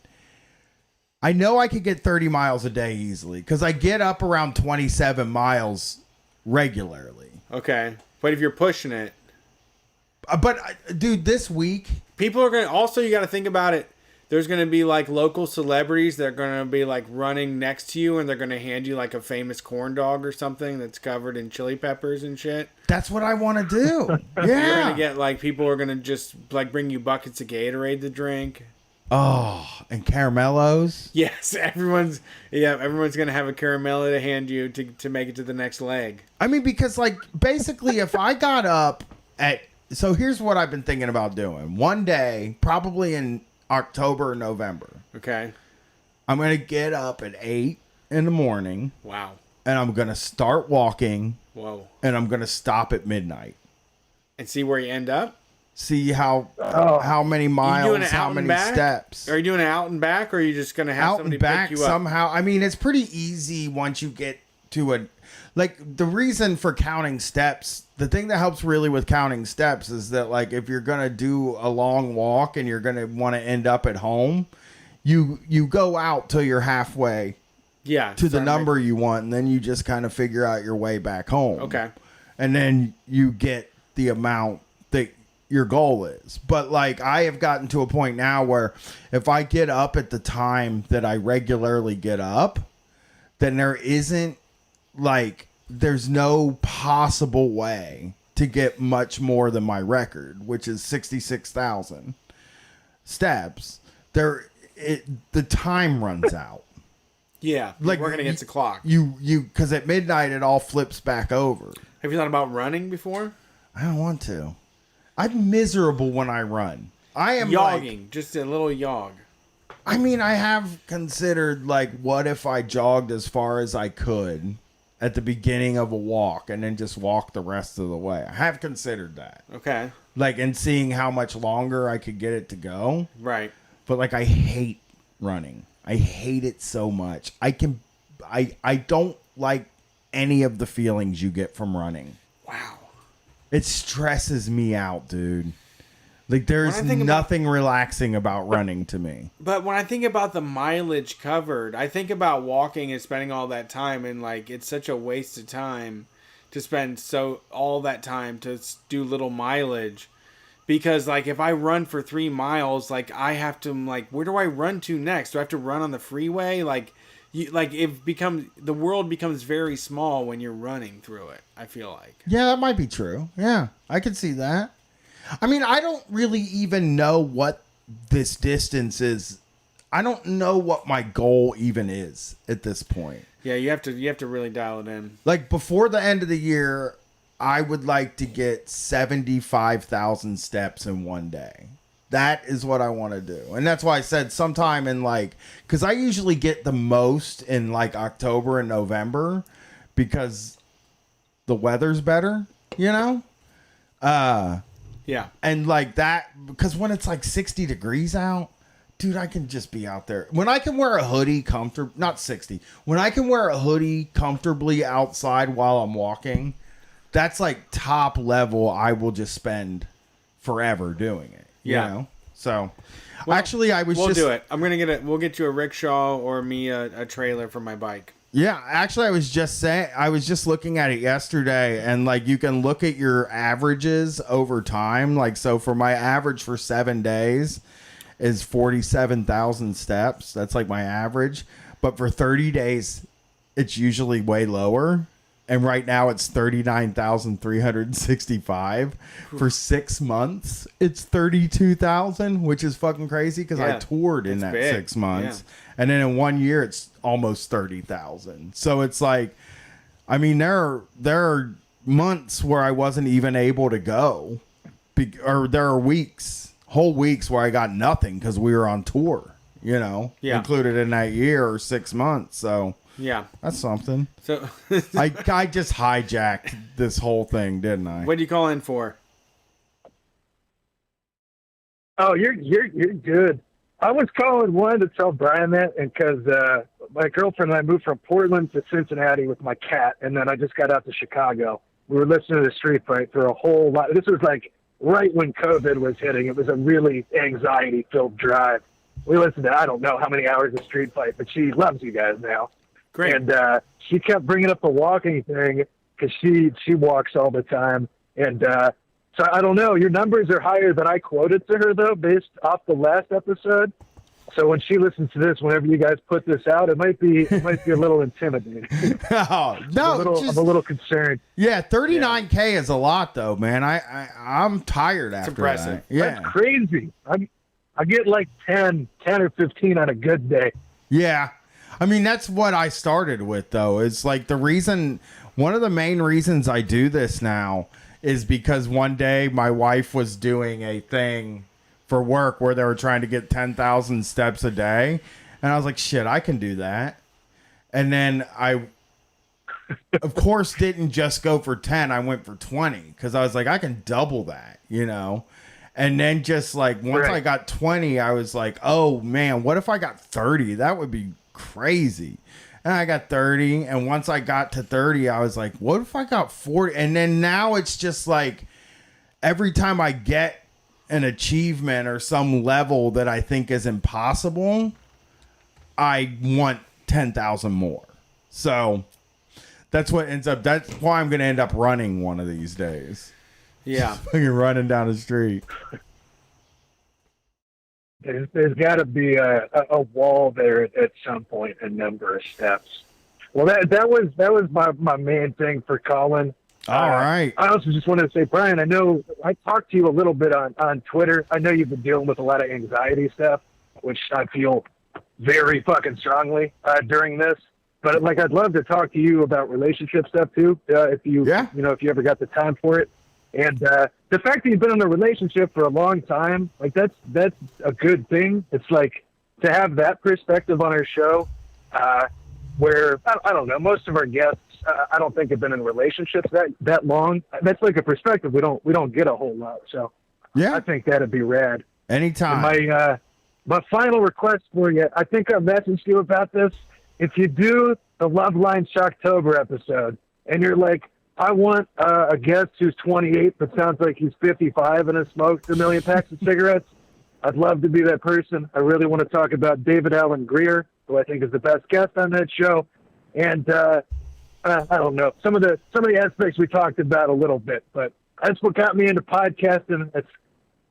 I know I could get 30 miles a day easily cuz I get up around 27 miles regularly. Okay. But if you're pushing it, But dude, this week people are going to also, you got to think about it. There's going to be like local celebrities that are going to be like running next to you and they're going to hand you like a famous corn dog or something that's covered in chili peppers and shit. that's what I want to do. You're Yeah. going to get like people are going to just like bring you buckets of Gatorade to drink. Oh, and caramellos. Yes, everyone's going to have a caramel to hand you to make it to the next leg. I mean, because like basically if I got up so here's what I've been thinking about doing. One day, probably in October or November, Okay. I'm going to get up at 8 in the morning Wow. and I'm going to start walking Whoa. and I'm going to stop at midnight. And see where you end up? See how many You doing miles, it how out and many back? steps. Are you doing it out and back, or are you just going to have Out somebody and back pick you up? somehow. I mean, it's pretty easy once you get to the reason for counting steps, the thing that helps really with counting steps is that like if you're going to do a long walk and you're going to want to end up at home, you go out till you're halfway Yeah. to the start number you want, and then you just kind of figure out your way back home. Okay. And then you get the amount that your goal is. But like I have gotten to a point now where if I get up at the time that I regularly get up, then there's no possible way to get much more than my record, which is 66,000 steps. The time runs out. Yeah. Like, Working against the clock. Because at midnight it all flips back over. Have you thought about running before? I don't want to. I'm miserable when I run. I am Yogging. Just a little yog. I mean, I have considered what if I jogged as far as I could at the beginning of a walk and then just walk the rest of the way. I have considered that. Okay. And seeing how much longer I could get it to go. Right. But I hate running. I hate it so much. I don't like any of the feelings you get from running. Wow. It stresses me out, dude. There's nothing relaxing about running to me. But when I think about the mileage covered, I think about walking and spending all that time, and it's such a waste of time to spend all that time to do little mileage. Because if I run for 3 miles, I have to where do I run to next? Do I have to run on the freeway? The world becomes very small when you're running through it. I feel like. Yeah, that might be true. Yeah, I could see that. I mean, I don't really even know what this distance is. I don't know what my goal even is at this point. Yeah, you have to really dial it in. Before the end of the year, I would like to get 75,000 steps in one day. That is what I want to do. And that's why I said sometime in because I usually get the most in October and November because the weather's better, Yeah. And that, because when it's 60 degrees out, dude, I can just be out there. When I can wear a hoodie not 60, when I can wear a hoodie comfortably outside while I'm walking, that's top level. I will just spend forever doing it. You know? So actually we'll do it. We'll get you a rickshaw or me a trailer for my bike. Yeah, actually, I was just looking at it yesterday, and you can look at your averages over time. So for my average for 7 days is 47,000 steps. That's my average. But for 30 days, it's usually way lower. And right now it's 39,365. For 6 months, it's 32,000, which is fucking crazy because I toured in that big. 6 months. Yeah. And then in 1 year, it's almost 30,000. So it's I mean, there are months where I wasn't even able to go. Or there are whole weeks where I got nothing because we were on tour, included in that year or 6 months. So Yeah. That's something. So, I just hijacked this whole thing, didn't I? what did you call in for? Oh, you're good. I was calling one to tell Brian that, and because my girlfriend and I moved from Portland to Cincinnati with my cat, and then I just got out to Chicago. We were listening to the Street Fight for a whole lot. This was like right when COVID was hitting. It was a really anxiety-filled drive. We listened to I don't know how many hours of Street Fight, but she loves you guys now. Great. And she kept bringing up the walking thing because she walks all the time, and so I don't know. Your numbers are higher than I quoted to her, though, based off the last episode. So when she listens to this, whenever you guys put this out, it might be a little intimidating. Oh, no, I'm a little concerned. Yeah, 39K is a lot, though, man. I'm tired after impressive. that. Yeah, That's crazy. I get like 10 or 15 on a good day. yeah. I mean, that's what I started with, though. It's like one of the main reasons I do this now is because one day my wife was doing a thing for work where they were trying to get 10,000 steps a day. And I was like, shit, I can do that. And then I, of course, didn't just go for 10. I went for 20 because I was like, I can double that, And then just like once I got 20, I was like, oh, man, what if I got 30? That would be crazy. And I got 30. And once I got to 30, I was like, what if I got 40? And then now it's just like every time I get an achievement or some level that I think is impossible, I want 10,000 more. So that's why I'm going to end up running one of these days. Yeah. Just fucking running down the street. There's got to be a wall there at some point, a number of steps. Well, that was my main thing for Colin. All right. I also just wanted to say, Brian, I know I talked to you a little bit on Twitter. I know you've been dealing with a lot of anxiety stuff, which I feel very fucking strongly during this. But like, I'd love to talk to you about relationship stuff too, if you ever got the time for it. And the fact that you've been in a relationship for a long time, like that's a good thing. It's like to have that perspective on our show, where I don't know, most of our guests I don't think have been in relationships that long. That's like a perspective we don't get a whole lot. So yeah, I think that'd be rad. Anytime. And my final request for you, I think I messaged you about this. If you do the Love Line Shocktober episode, and you're like, I want a guest who's 28 but sounds like he's 55 and has smoked 1 million packs of cigarettes, I'd love to be that person. I really want to talk about David Allen Greer, who I think is the best guest on that show. And I don't know, some of the aspects we talked about a little bit, but that's what got me into podcasting.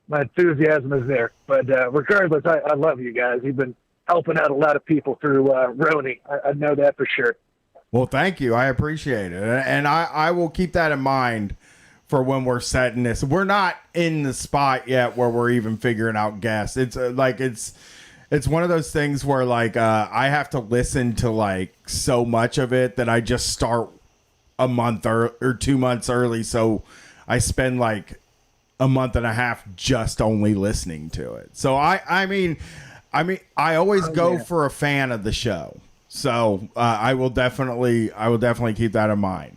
My enthusiasm is there. But regardless, I love you guys. You've been helping out a lot of people through Roni. I know that for sure. Well, thank you. I appreciate it. And I will keep that in mind for when we're setting this. We're not in the spot yet where we're even figuring out guests. It's it's one of those things where like I have to listen to like so much of it that I just start a month or 2 months early. So I spend like a month and a half just only listening to it. So I mean, I always go for a fan of the show. So I will definitely keep that in mind.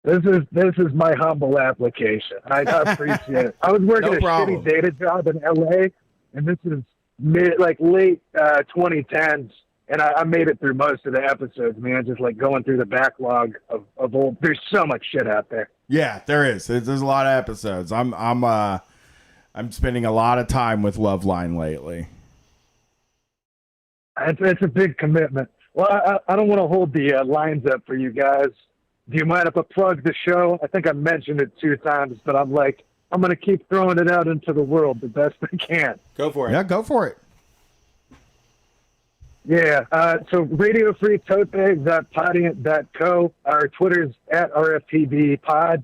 This is my humble application. I appreciate it. I was working a shitty data job in LA, and this is late 2010s, and I made it through most of the episodes, man. Just like going through the backlog of old. There's so much shit out there. Yeah, there is. There's a lot of episodes. I'm spending a lot of time with Loveline lately. It's a big commitment. Well, I don't want to hold the lines up for you guys. Do you mind if I plug the show? I think I mentioned it 2 times, but I'm going to keep throwing it out into the world the best I can. Go for it. Yeah, go for it. Yeah. So Radio Free Totebags.podiant.co. Our Twitter's at RFTBpod.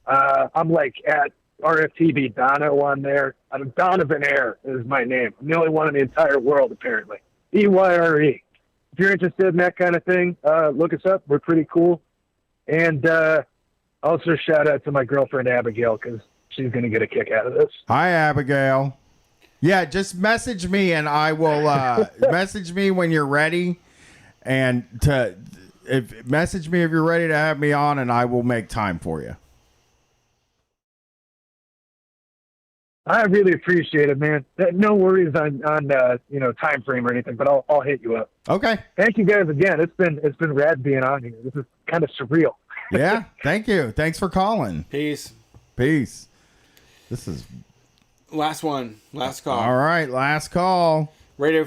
I'm like at RFTB Dono on there. Donovan Air is my name. I'm the only one in the entire world, apparently. EYRE. If you're interested in that kind of thing, look us up. We're pretty cool. And also shout out to my girlfriend, Abigail, because she's going to get a kick out of this. Hi, Abigail. Yeah, just message me and I will message me when you're ready. and message me if you're ready to have me on, and I will make time for you. I really appreciate it, man. No worries on time frame or anything, but I'll hit you up. Okay. Thank you guys again. It's been rad being on here. This is kind of surreal. Yeah. Thank you. Thanks for calling. Peace. Peace. This is last one. Last call. All right. Last call. Radio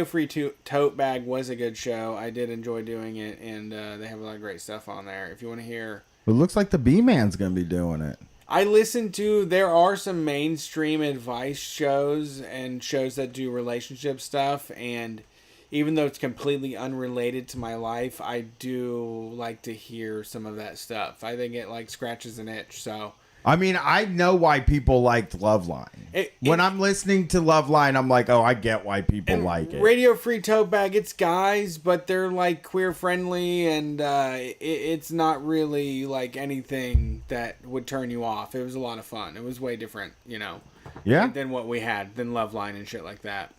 Free Tote Bag was a good show. I did enjoy doing it, and they have a lot of great stuff on there. If you want to hear, it looks like the B-Man's gonna be doing it. I listened to. There are some mainstream advice shows and shows that do relationship stuff, and even though it's completely unrelated to my life, I do like to hear some of that stuff. I think it like scratches an itch. So. I mean, I know why people liked Loveline. When I'm listening to Loveline, I'm like, oh, I get why people like it. Radio Free Tote Bag, it's guys, but they're like queer friendly, and it's not really like anything that would turn you off. It was a lot of fun. It was way different, Yeah. than what we had, than Loveline and shit like that.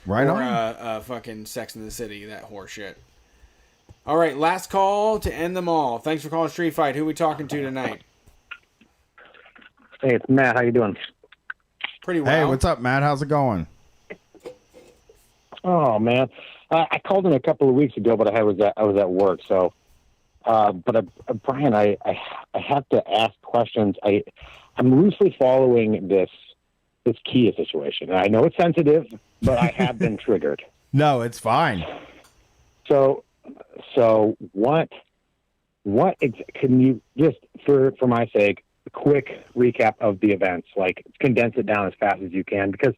Right or, on. Fucking Sex in the City, that horse shit. All right, last call to end them all. Thanks for calling Street Fight. Who we talking to tonight? Hey, it's Matt. How you doing? Pretty well. Hey, what's up, Matt? How's it going? Oh man, I called in a couple of weeks ago, but I was at work. So, Brian, I have to ask questions. I'm loosely following this Kia situation. And I know it's sensitive, but I have been triggered. No, it's fine. So what can you just for my sake? A quick recap of the events, like condense it down as fast as you can, because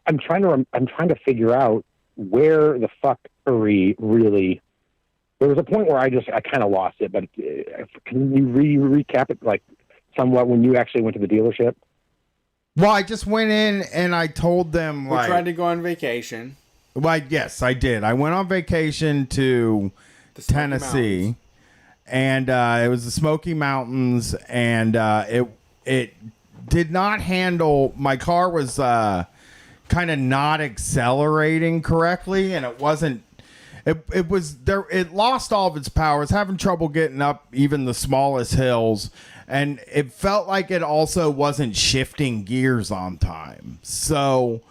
I'm trying to figure out where the fuckery really. There was a point where I kind of lost it, but can you recap it like somewhat when you actually went to the dealership? Well, I just went in and I told them We tried to go on vacation. Well, yes, I did. I went on vacation to Tennessee. And it was the Smoky Mountains, and it did not handle. My car was kind of not accelerating correctly, and it wasn't. It was there. It lost all of its power. It was having trouble getting up even the smallest hills, and it felt like it also wasn't shifting gears on time. So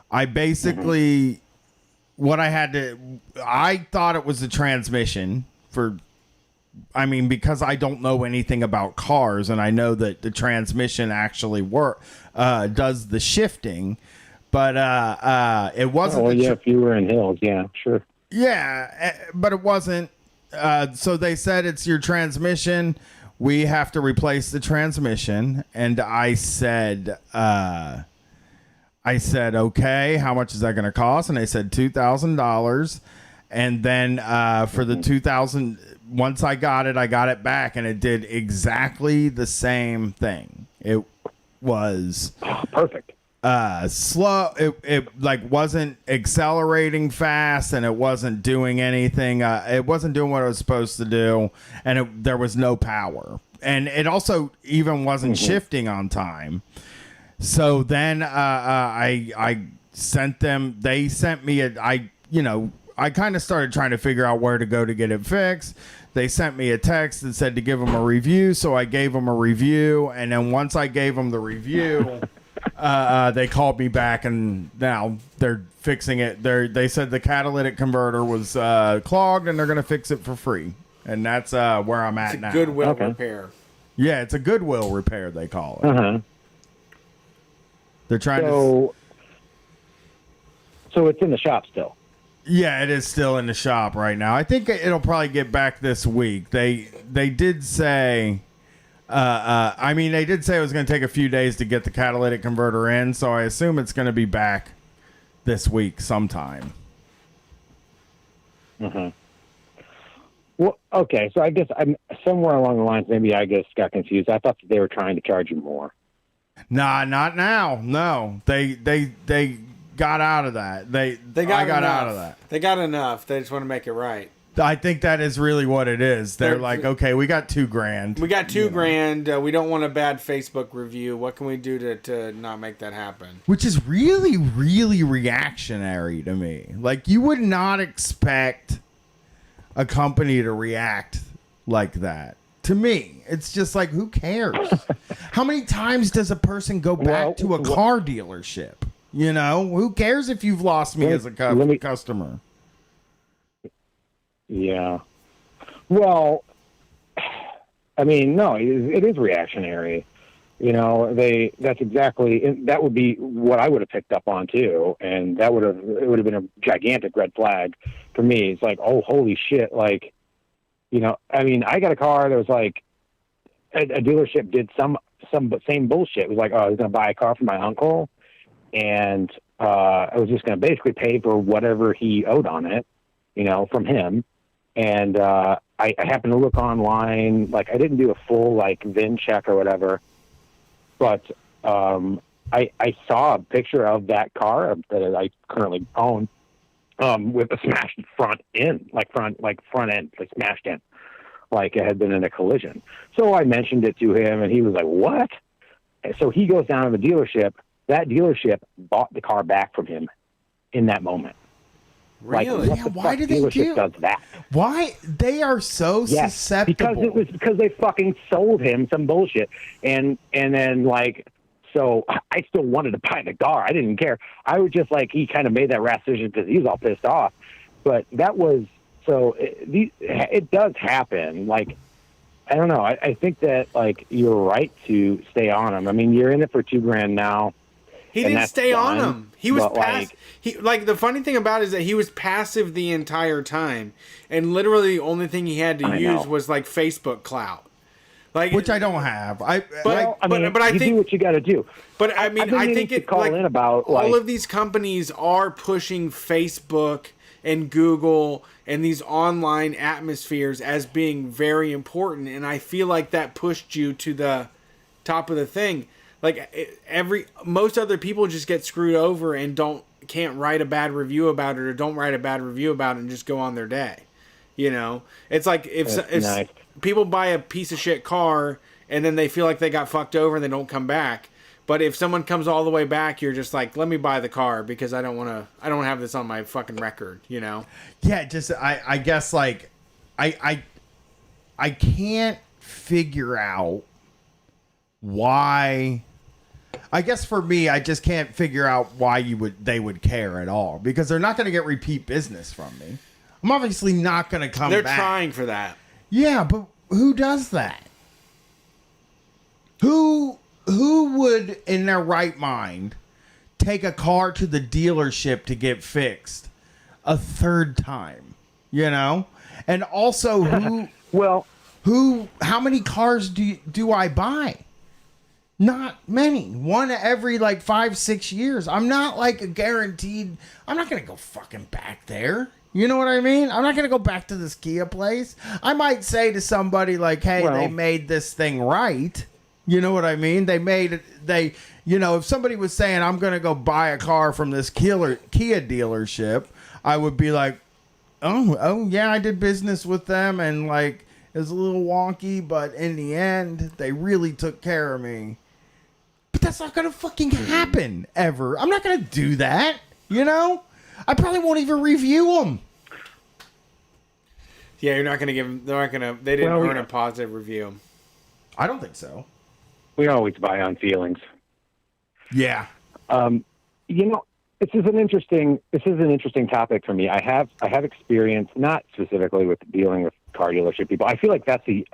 I basically I thought it was the transmission because I don't know anything about cars, and I know that the transmission actually does the shifting, but it wasn't. Oh, yeah, if you were in hills, yeah, sure. Yeah, but it wasn't. So they said it's your transmission. We have to replace the transmission, and I said, okay, how much is that going to cost? And they said $2,000, and then for the $2,000. Once I got it back, and it did exactly the same thing. It was perfect. Slow. It like wasn't accelerating fast, and it wasn't doing anything. It wasn't doing what it was supposed to do, and there was no power, and it also even wasn't shifting on time. So then I sent them. They sent me I kind of started trying to figure out where to go to get it fixed. They sent me a text that said to give them a review, so I gave them a review, and then once I gave them the review, they called me back, and now they're fixing it. They said the catalytic converter was clogged, and they're going to fix it for free, and that's where I'm at now. Goodwill repair. Yeah, it's a Goodwill repair, they call it. Uh-huh. They're trying So it's in the shop still? Yeah, it is still in the shop right now. I think it'll probably get back this week. They did say, they did say it was going to take a few days to get the catalytic converter in, so I assume it's going to be back this week sometime. Mm-hmm. Well, okay, so I guess I'm somewhere along the lines. Maybe I got confused. I thought that they were trying to charge you more. Nah, not now. No, they got out of that. I got out of that. They got enough. They just want to make it right. I think that is really what it is. They're like, okay, we got $2,000. We got $2,000. We don't want a bad Facebook review. What can we do to not make that happen? Which is really, really reactionary to me. Like, you would not expect a company to react like that. To me, it's just like, who cares? How many times does a person go back to a car dealership? You know, who cares if you've lost me as a customer? Yeah. Well, I mean, no, it is reactionary. You know, that would be what I would have picked up on too, and it would have been a gigantic red flag for me. It's like, oh, holy shit! Like, you know, I mean, I got a car that was like a dealership did some same bullshit. It was like, oh, I was going to buy a car for my uncle, and I was just going to basically pay for whatever he owed on it, you know, from him. And I happened to look online, like I didn't do a full like VIN check or whatever, but I saw a picture of that car that I currently own with a smashed front end, like front end, like smashed in, like it had been in a collision. So I mentioned it to him, and he was like, "What?" And so he goes down to the dealership. That dealership bought the car back from him in that moment. Really? Like, why did they does that? Why they are so susceptible? Because they fucking sold him some bullshit, and then like, so I still wanted to buy the car. I didn't care. I was just like, he kind of made that rash decision because he was all pissed off. But that was so. It does happen. Like, I don't know. I think that like you're right to stay on him. I mean, you're in it for $2,000 now. He didn't stay on him. He was passive. The funny thing about it is that he was passive the entire time, and literally the only thing he had to use was like Facebook clout, like which I don't have. I think do what you got to do. But I mean, I think it like in about all of these companies are pushing Facebook and Google and these online atmospheres as being very important, and I feel like that pushed you to the top of the thing. Like most other people just get screwed over and can't write a bad review about it, or don't write a bad review about it and just go on their day. You know, it's like if nice. People buy a piece of shit car and then they feel like they got fucked over and they don't come back. But if someone comes all the way back, you're just like, let me buy the car because I don't have this on my fucking record. You know? Yeah, just I guess like I can't figure out why. I guess for me, I just can't figure out why they would care at all, because they're not going to get repeat business from me. I'm obviously not going to come back. They're trying for that. Yeah, but who does that? Who would, in their right mind, take a car to the dealership to get fixed a third time? You know? And also, how many cars do I buy? Not many. One every like 5-6 years. I'm not like guaranteed. I'm not going to go fucking back there. You know what I mean? I'm not going to go back to this Kia place. I might say to somebody like, hey, they made this thing right. You know what I mean? If somebody was saying, I'm going to go buy a car from this Kia dealership, I would be like, oh yeah, I did business with them, and like, it was a little wonky, but in the end, they really took care of me. But that's not going to fucking happen ever. I'm not going to do that. You know? I probably won't even review them. Yeah, you're not going to give them. They didn't earn a positive review. I don't think so. We always buy on feelings. Yeah. This is an interesting topic for me. I have experience, not specifically with dealing with car dealership people. I feel like that's the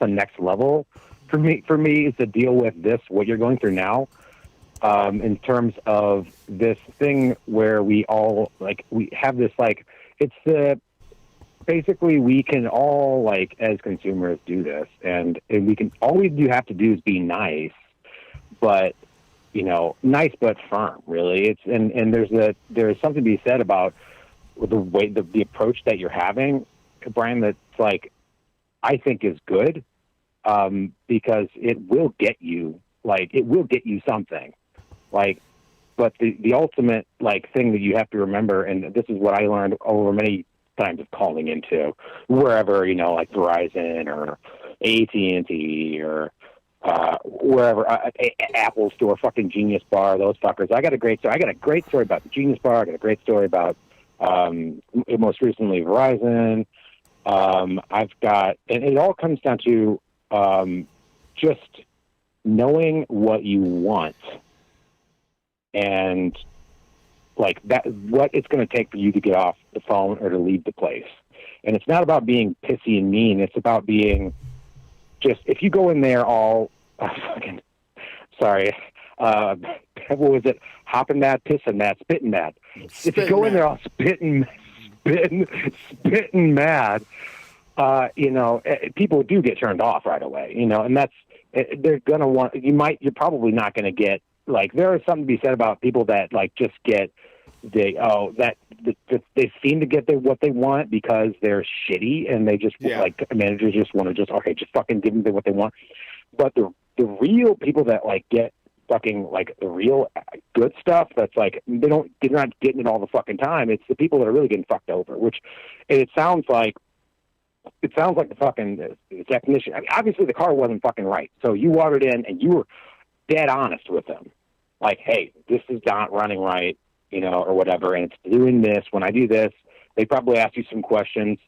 next level for me is to deal with what you're going through now, in terms of this thing where we all we have this basically we can all as consumers do this, and we can all you have to do is be nice, but nice but firm, really. It's and there's something to be said about the way the approach that you're having, Brian, that's I think is good, because it will get you something, but the ultimate thing that you have to remember, and this is what I learned over many that I'm just calling into wherever, you know, like Verizon or AT&T or wherever, Apple Store, fucking Genius Bar, those fuckers. I got a great story about the Genius Bar. I got a great story about most recently Verizon. I've got, and it all comes down to just knowing what you want and like that, what it's going to take for you to get off the phone or to leave the place. And it's not about being pissy and mean. It's about being just, if you go in there all fucking, sorry, what was it? Hopping mad, pissing mad, spitting mad. If you go in there all spitting mad, you know, people do get turned off right away, you know, and that's, they're going to want, you're probably not going to get, like, there is something to be said about people that, like, just get, they seem to get what they want because they're shitty and they just, like, managers just want to just fucking give them what they want. But the real people that, like, get fucking, like, the real good stuff, that's like, they're not getting it all the fucking time. It's the people that are really getting fucked over, which, and it sounds like the fucking technician. I mean, obviously the car wasn't fucking right. So you walked in and you were dead honest with them. Like, hey, this is not running right, you know, or whatever. And it's doing this. When I do this, they probably ask you some questions.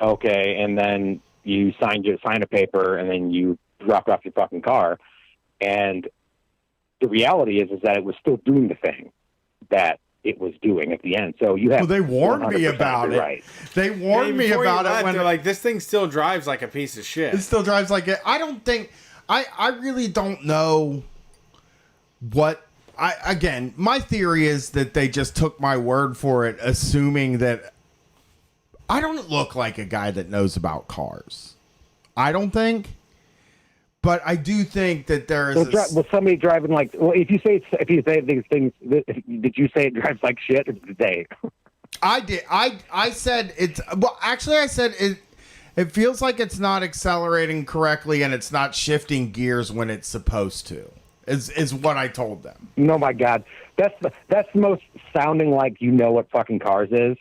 Okay. And then you sign a paper and then you drop off your fucking car. And the reality is that it was still doing the thing that it was doing at the end. So you have. Well, they warned me about it. Right. They warned me about it when they're like, this thing still drives like a piece of shit. It still drives like it. I don't think. I really don't know what. Again, my theory is that they just took my word for it, assuming that I don't look like a guy that knows about cars. I don't think. But I do think that there is. Was somebody driving like? Well, if you say these things, did you say it drives like shit, or did they? I did. I said it's. Well, actually, I said it. It feels like it's not accelerating correctly, and it's not shifting gears when it's supposed to. Is what I told them. No, my God, that's the most sounding like you know what fucking cars is.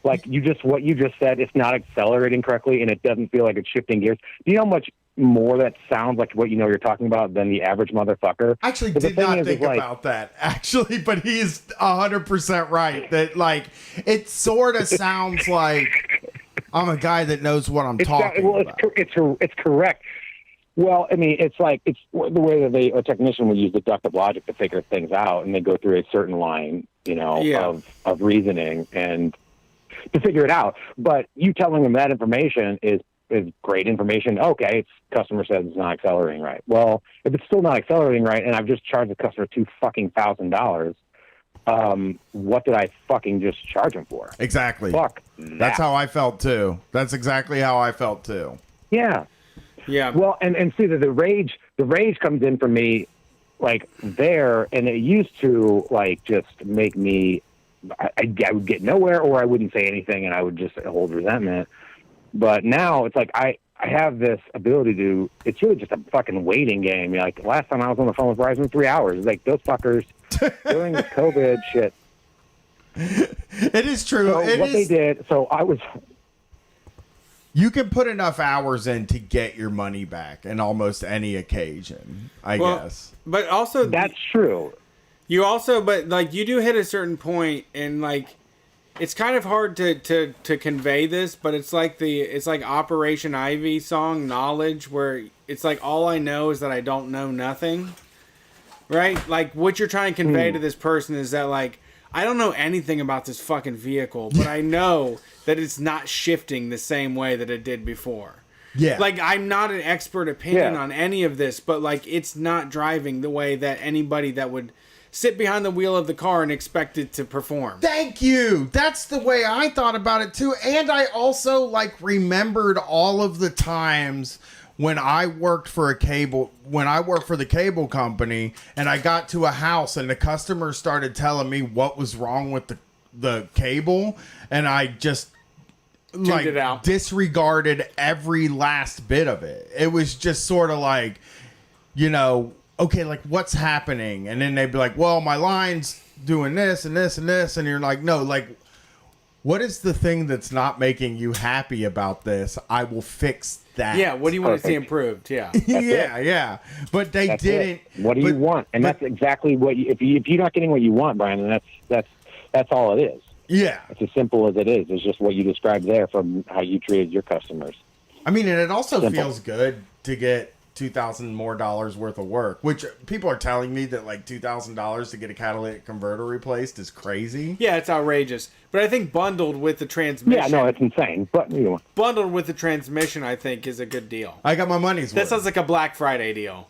Like what you just said, it's not accelerating correctly, and it doesn't feel like it's shifting gears. Do you know how much more that sounds like what you know you're talking about than the average motherfucker? I actually did not think about that, actually, but he's 100% right. That, like, it sort of sounds like I'm a guy that knows what I'm talking about. It's correct. Well, I mean, it's like, it's the way that a technician would use deductive logic to figure things out, and they go through a certain line, you know, of reasoning and to figure it out. But you telling them that information is great information. Okay, customer says it's not accelerating right. Well, if it's still not accelerating right, and I've just charged the customer $2,000, what did I fucking just charge him for? Exactly. Fuck. That's how I felt too. That's exactly how I felt too. Yeah. Yeah. Well, and see that the rage comes in for me, like there, and it used to like just make me, I would get nowhere, or I wouldn't say anything, and I would just hold resentment. But now it's like I have this ability to. It's really just a fucking waiting game. Like last time I was on the phone with Verizon, 3 hours. Like those fuckers during this COVID shit. It is true. So they did. So I was. You can put enough hours in to get your money back in almost any occasion, I guess. But also, that's true. You also, but like you do hit a certain point, and like it's kind of hard to convey this, but it's like Operation Ivy song Knowledge, where it's like all I know is that I don't know nothing, right? Like what you're trying to convey to this person is that like I don't know anything about this fucking vehicle, but I know that it's not shifting the same way that it did before. Yeah. Like, I'm not an expert opinion on any of this, but, like, it's not driving the way that anybody that would sit behind the wheel of the car and expect it to perform. Thank you. That's the way I thought about it, too. And I also, like, remembered all of the times when I worked for the cable company, and I got to a house and the customer started telling me what was wrong with the cable, and I just disregarded every last bit of it. It was just sort of like, you know, okay, like what's happening? And then they'd be like, well, my line's doing this and this and this. And you're like, no, like What is the thing that's not making you happy about this? I will fix that. Yeah, what do you want to see improved? Yeah. Yeah. But they That's didn't. it. What do you want? And that's exactly what if you're not getting what you want, Brian, then that's all it is. Yeah. It's as simple as it is. It's just what you described there from how you treated your customers. I mean, and it also Simple. feels good to get $2,000 more worth of work, which people are telling me that like $2,000 to get a catalytic converter replaced is crazy. Yeah, it's outrageous. But I think bundled with the transmission. Yeah, no, it's insane. But bundled with the transmission, I think, is a good deal. I got my money's That worth. sounds like a Black Friday deal.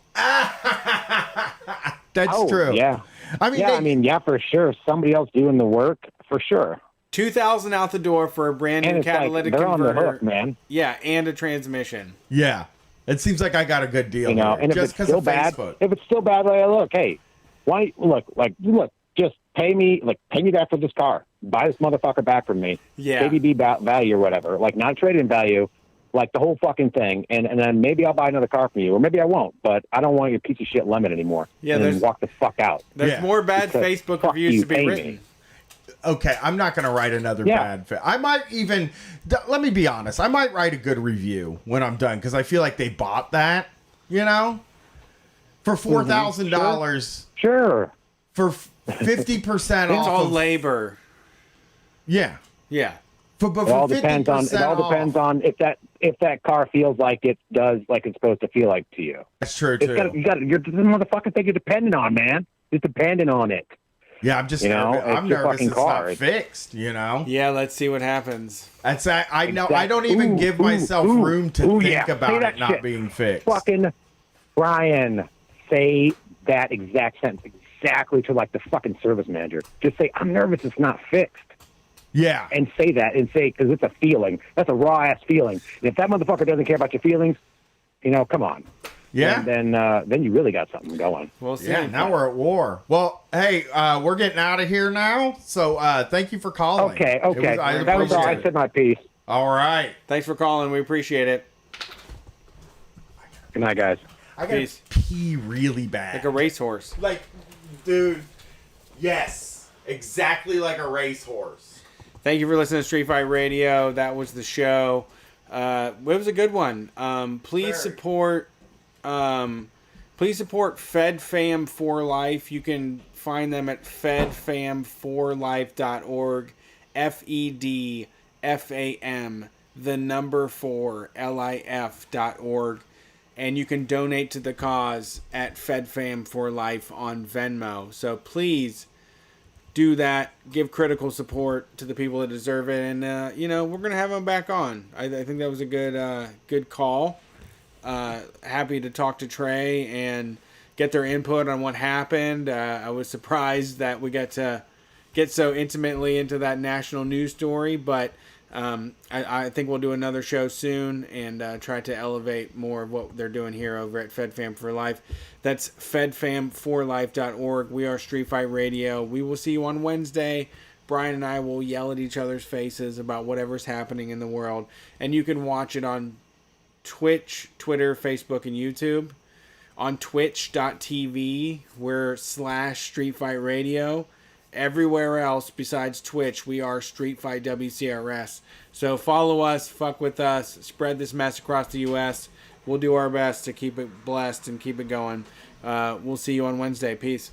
That's true. Yeah. I mean, yeah, for sure. Somebody else doing the work, for sure. $2,000 out the door for a brand new And it's catalytic like, they're converter. on the hook, man. Yeah, and a transmission. Yeah. It seems like I got a good deal. You know, here, and if just it's 'cause still of bad, Facebook. if it's still bad, look, hey, why? Look, just pay me back for this car. Buy this motherfucker back from me. Yeah. ABB value or whatever, like not trade-in value, like the whole fucking thing, and then maybe I'll buy another car from you, or maybe I won't. But I don't want your piece of shit lemon anymore. Yeah, and there's- walk the fuck out. There's more bad Because Facebook fuck reviews you, to be pay me. written. Okay, I'm not going to write another Yeah. bad fit. I might even, let me be honest, I might write a good review when I'm done because I feel like they bought that, you know? For $4,000. Sure. For 50% It's off. all of- labor. Yeah. Yeah. But It for all depends on. 50% It all depends on if that car feels like it does, like it's supposed to feel like to you. That's true, It's too. you're the motherfucking thing you're dependent on, man. You're dependent on it. Yeah, I'm just You know, nervous. I'm it's your nervous fucking it's car. not fixed, you know? Yeah, let's see what happens. That's I know. I don't even give myself room to think yeah. Say about that it not shit. being fixed. Fucking Brian, say that exact sentence exactly to like the fucking service manager. Just say, I'm nervous it's not fixed. Yeah. And say that and say, because it's a feeling. That's a raw ass feeling. And if that motherfucker doesn't care about your feelings, you know, come on. Yeah. And then you really got something going. We'll see. Yeah, now we're at war. Well, hey, we're getting out of here now. So thank you for calling. Okay. I That was all. I appreciate said my piece. it. All right. Thanks for calling. We appreciate it. Good night, guys. I gotta Peace. pee really bad. Like a racehorse. Like, dude, yes. Exactly like a racehorse. Thank you for listening to Street Fight Radio. That was the show. It was a good one. Please support FedFam for Life. You can find them at fedfam4life.org. FEDFAM, the number 4 LIF.org. And you can donate to the cause at FedFam for Life on Venmo. So please do that. Give critical support to the people that deserve it. And, we're going to have them back on. I think that was a good call. Happy to talk to Trey and get their input on what happened. I was surprised that we got to get so intimately into that national news story, but I think we'll do another show soon and try to elevate more of what they're doing here over at FedFam for Life. That's fedfam4life.org. We are Street Fight Radio. We will see you on Wednesday. Brian and I will yell at each other's faces about whatever's happening in the world. And you can watch it on Twitch, Twitter, Facebook, and YouTube. On twitch.tv, we're /Street Fight Radio. Everywhere else besides Twitch, we are Street Fight WCRS. So follow us, fuck with us, spread this mess across the U.S. We'll do our best to keep it blessed and keep it going. We'll see you on Wednesday. Peace.